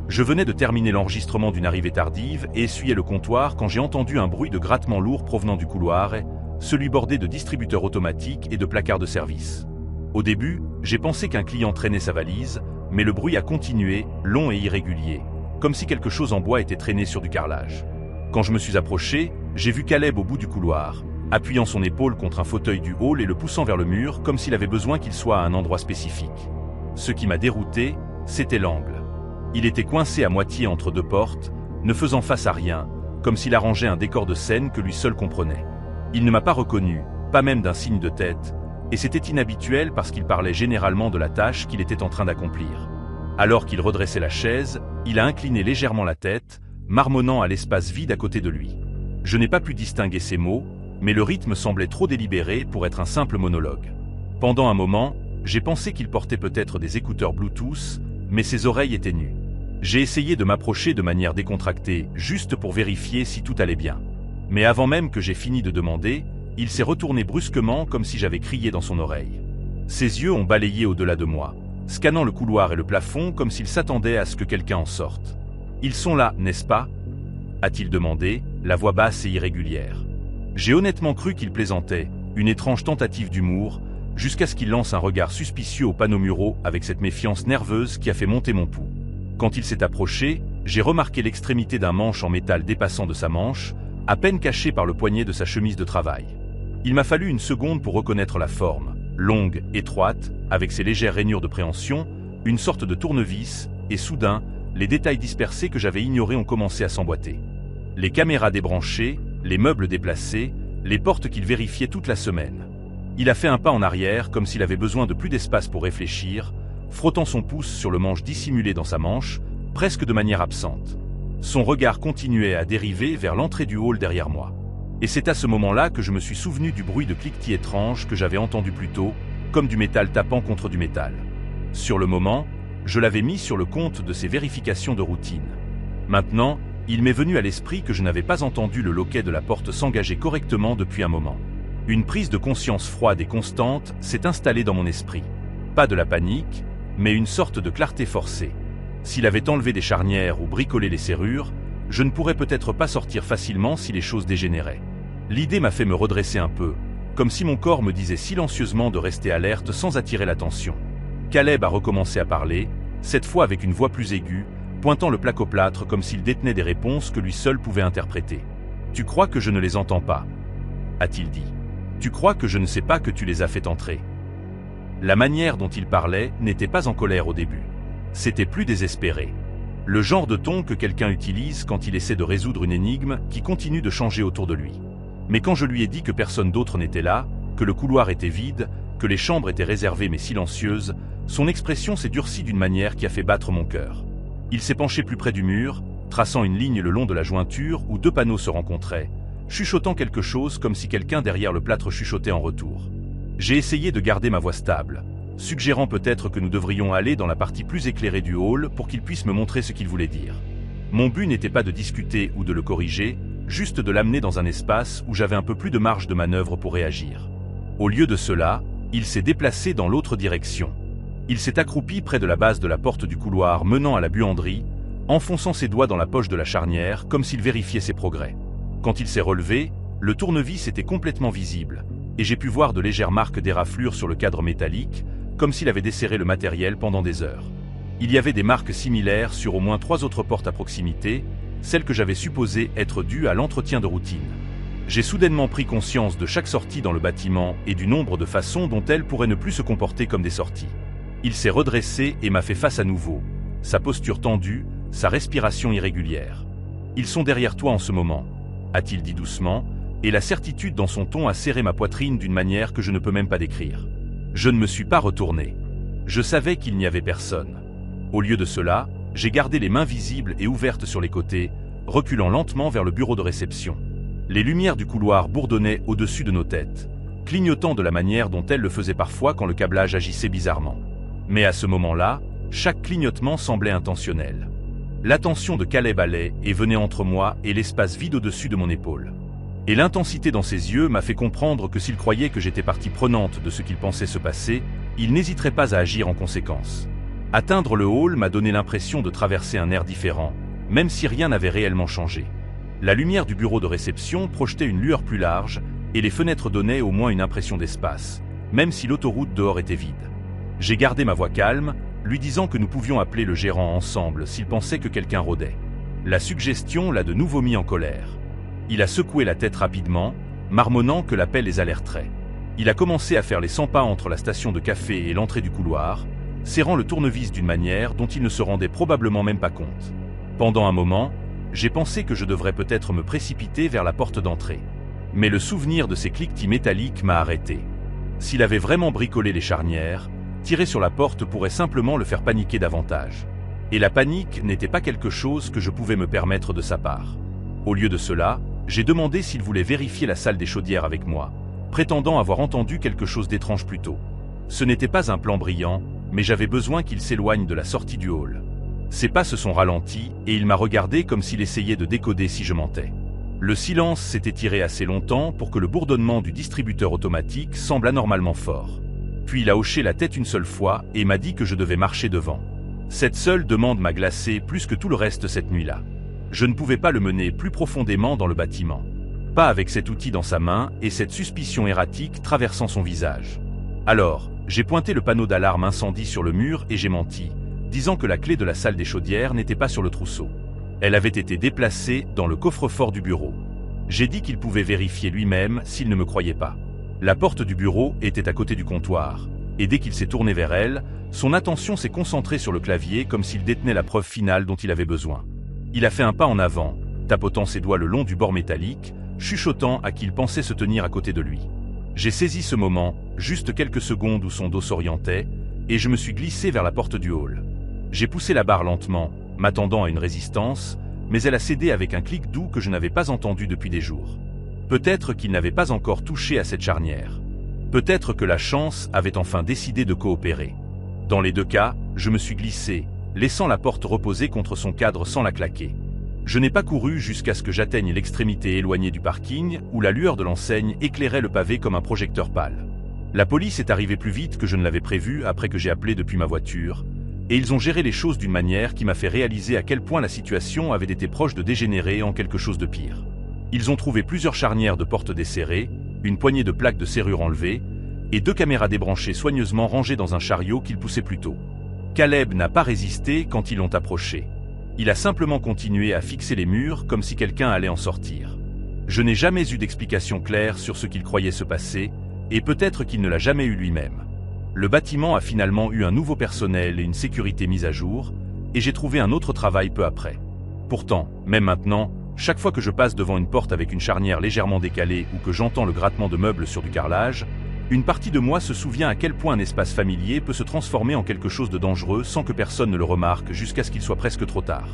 Je venais de terminer l'enregistrement d'une arrivée tardive et essuyais le comptoir quand j'ai entendu un bruit de grattement lourd provenant du couloir, celui bordé de distributeurs automatiques et de placards de service. Au début, j'ai pensé qu'un client traînait sa valise, mais le bruit a continué, long et irrégulier, comme si quelque chose en bois était traîné sur du carrelage. Quand je me suis approché, j'ai vu Caleb au bout du couloir, appuyant son épaule contre un fauteuil du hall et le poussant vers le mur comme s'il avait besoin qu'il soit à un endroit spécifique. Ce qui m'a dérouté, c'était l'angle. Il était coincé à moitié entre deux portes, ne faisant face à rien, comme s'il arrangeait un décor de scène que lui seul comprenait. Il ne m'a pas reconnu, pas même d'un signe de tête, et c'était inhabituel parce qu'il parlait généralement de la tâche qu'il était en train d'accomplir. Alors qu'il redressait la chaise, il a incliné légèrement la tête, marmonnant à l'espace vide à côté de lui. Je n'ai pas pu distinguer ses mots, mais le rythme semblait trop délibéré pour être un simple monologue. Pendant un moment, j'ai pensé qu'il portait peut-être des écouteurs Bluetooth, mais ses oreilles étaient nues. J'ai essayé de m'approcher de manière décontractée, juste pour vérifier si tout allait bien. Mais avant même que j'aie fini de demander, il s'est retourné brusquement comme si j'avais crié dans son oreille. Ses yeux ont balayé au-delà de moi, scannant le couloir et le plafond comme s'il s'attendait à ce que quelqu'un en sorte. « Ils sont là, n'est-ce pas ?» a-t-il demandé, la voix basse et irrégulière. J'ai honnêtement cru qu'il plaisantait, une étrange tentative d'humour, jusqu'à ce qu'il lance un regard suspicieux aux panneaux muraux avec cette méfiance nerveuse qui a fait monter mon pouls. Quand il s'est approché, j'ai remarqué l'extrémité d'un manche en métal dépassant de sa manche, à peine caché par le poignet de sa chemise de travail. Il m'a fallu une seconde pour reconnaître la forme, longue, étroite, avec ses légères rainures de préhension, une sorte de tournevis, et soudain, les détails dispersés que j'avais ignorés ont commencé à s'emboîter. Les caméras débranchées, les meubles déplacés, les portes qu'il vérifiait toute la semaine. Il a fait un pas en arrière comme s'il avait besoin de plus d'espace pour réfléchir, frottant son pouce sur le manche dissimulé dans sa manche, presque de manière absente. Son regard continuait à dériver vers l'entrée du hall derrière moi. Et c'est à ce moment-là que je me suis souvenu du bruit de cliquetis étrange que j'avais entendu plus tôt, comme du métal tapant contre du métal. Sur le moment, je l'avais mis sur le compte de ces vérifications de routine. Maintenant, il m'est venu à l'esprit que je n'avais pas entendu le loquet de la porte s'engager correctement depuis un moment. Une prise de conscience froide et constante s'est installée dans mon esprit. Pas de la panique, mais une sorte de clarté forcée. S'il avait enlevé des charnières ou bricolé les serrures, je ne pourrais peut-être pas sortir facilement si les choses dégénéraient. L'idée m'a fait me redresser un peu, comme si mon corps me disait silencieusement de rester alerte sans attirer l'attention. Caleb a recommencé à parler, cette fois avec une voix plus aiguë, pointant le placoplâtre comme s'il détenait des réponses que lui seul pouvait interpréter. « Tu crois que je ne les entends pas ?» a-t-il dit. « Tu crois que je ne sais pas que tu les as fait entrer ?» La manière dont il parlait n'était pas en colère au début. C'était plus désespéré. Le genre de ton que quelqu'un utilise quand il essaie de résoudre une énigme qui continue de changer autour de lui. Mais quand je lui ai dit que personne d'autre n'était là, que le couloir était vide, que les chambres étaient réservées mais silencieuses, son expression s'est durcie d'une manière qui a fait battre mon cœur. Il s'est penché plus près du mur, traçant une ligne le long de la jointure où deux panneaux se rencontraient, chuchotant quelque chose comme si quelqu'un derrière le plâtre chuchotait en retour. J'ai essayé de garder ma voix stable, suggérant peut-être que nous devrions aller dans la partie plus éclairée du hall pour qu'il puisse me montrer ce qu'il voulait dire. Mon but n'était pas de discuter ou de le corriger, juste de l'amener dans un espace où j'avais un peu plus de marge de manœuvre pour réagir. Au lieu de cela, il s'est déplacé dans l'autre direction. Il s'est accroupi près de la base de la porte du couloir menant à la buanderie, enfonçant ses doigts dans la poche de la charnière comme s'il vérifiait ses progrès. Quand il s'est relevé, le tournevis était complètement visible, et j'ai pu voir de légères marques d'éraflure sur le cadre métallique, comme s'il avait desserré le matériel pendant des heures. Il y avait des marques similaires sur au moins 3 autres portes à proximité, celles que j'avais supposées être dues à l'entretien de routine. J'ai soudainement pris conscience de chaque sortie dans le bâtiment et du nombre de façons dont elles pourraient ne plus se comporter comme des sorties. Il s'est redressé et m'a fait face à nouveau, sa posture tendue, sa respiration irrégulière. « Ils sont derrière toi en ce moment », a-t-il dit doucement, et la certitude dans son ton a serré ma poitrine d'une manière que je ne peux même pas décrire. Je ne me suis pas retourné. Je savais qu'il n'y avait personne. Au lieu de cela, j'ai gardé les mains visibles et ouvertes sur les côtés, reculant lentement vers le bureau de réception. Les lumières du couloir bourdonnaient au-dessus de nos têtes, clignotant de la manière dont elles le faisaient parfois quand le câblage agissait bizarrement. Mais à ce moment-là, chaque clignotement semblait intentionnel. L'attention de Caleb allait et venait entre moi et l'espace vide au-dessus de mon épaule. Et l'intensité dans ses yeux m'a fait comprendre que s'il croyait que j'étais partie prenante de ce qu'il pensait se passer, il n'hésiterait pas à agir en conséquence. Atteindre le hall m'a donné l'impression de traverser un air différent, même si rien n'avait réellement changé. La lumière du bureau de réception projetait une lueur plus large, et les fenêtres donnaient au moins une impression d'espace, même si l'autoroute dehors était vide. J'ai gardé ma voix calme, lui disant que nous pouvions appeler le gérant ensemble s'il pensait que quelqu'un rôdait. La suggestion l'a de nouveau mis en colère. Il a secoué la tête rapidement, marmonnant que l'appel les alerterait. Il a commencé à faire les 100 pas entre la station de café et l'entrée du couloir, serrant le tournevis d'une manière dont il ne se rendait probablement même pas compte. Pendant un moment, j'ai pensé que je devrais peut-être me précipiter vers la porte d'entrée. Mais le souvenir de ces cliquetis métalliques m'a arrêté. S'il avait vraiment bricolé les charnières, tirer sur la porte pourrait simplement le faire paniquer davantage. Et la panique n'était pas quelque chose que je pouvais me permettre de sa part. Au lieu de cela, j'ai demandé s'il voulait vérifier la salle des chaudières avec moi, prétendant avoir entendu quelque chose d'étrange plus tôt. Ce n'était pas un plan brillant, mais j'avais besoin qu'il s'éloigne de la sortie du hall. Ses pas se sont ralentis et il m'a regardé comme s'il essayait de décoder si je mentais. Le silence s'est étiré assez longtemps pour que le bourdonnement du distributeur automatique semble anormalement fort. Puis il a hoché la tête une seule fois et m'a dit que je devais marcher devant. Cette seule demande m'a glacé plus que tout le reste cette nuit-là. Je ne pouvais pas le mener plus profondément dans le bâtiment. Pas avec cet outil dans sa main et cette suspicion erratique traversant son visage. Alors, j'ai pointé le panneau d'alarme incendie sur le mur et j'ai menti, disant que la clé de la salle des chaudières n'était pas sur le trousseau. Elle avait été déplacée dans le coffre-fort du bureau. J'ai dit qu'il pouvait vérifier lui-même s'il ne me croyait pas. La porte du bureau était à côté du comptoir, et dès qu'il s'est tourné vers elle, son attention s'est concentrée sur le clavier comme s'il détenait la preuve finale dont il avait besoin. Il a fait un pas en avant, tapotant ses doigts le long du bord métallique, chuchotant à qui il pensait se tenir à côté de lui. J'ai saisi ce moment, juste quelques secondes où son dos s'orientait, et je me suis glissé vers la porte du hall. J'ai poussé la barre lentement, m'attendant à une résistance, mais elle a cédé avec un clic doux que je n'avais pas entendu depuis des jours. Peut-être qu'il n'avait pas encore touché à cette charnière. Peut-être que la chance avait enfin décidé de coopérer. Dans les deux cas, je me suis glissé, laissant la porte reposer contre son cadre sans la claquer. Je n'ai pas couru jusqu'à ce que j'atteigne l'extrémité éloignée du parking, où la lueur de l'enseigne éclairait le pavé comme un projecteur pâle. La police est arrivée plus vite que je ne l'avais prévu après que j'ai appelé depuis ma voiture, et ils ont géré les choses d'une manière qui m'a fait réaliser à quel point la situation avait été proche de dégénérer en quelque chose de pire. Ils ont trouvé plusieurs charnières de portes desserrées, une poignée de plaques de serrure enlevées, et 2 caméras débranchées soigneusement rangées dans un chariot qu'ils poussaient plus tôt. Caleb n'a pas résisté quand ils l'ont approché. Il a simplement continué à fixer les murs comme si quelqu'un allait en sortir. Je n'ai jamais eu d'explication claire sur ce qu'il croyait se passer, et peut-être qu'il ne l'a jamais eu lui-même. Le bâtiment a finalement eu un nouveau personnel et une sécurité mise à jour, et j'ai trouvé un autre travail peu après. Pourtant, même maintenant, chaque fois que je passe devant une porte avec une charnière légèrement décalée ou que j'entends le grattement de meubles sur du carrelage, une partie de moi se souvient à quel point un espace familier peut se transformer en quelque chose de dangereux sans que personne ne le remarque jusqu'à ce qu'il soit presque trop tard.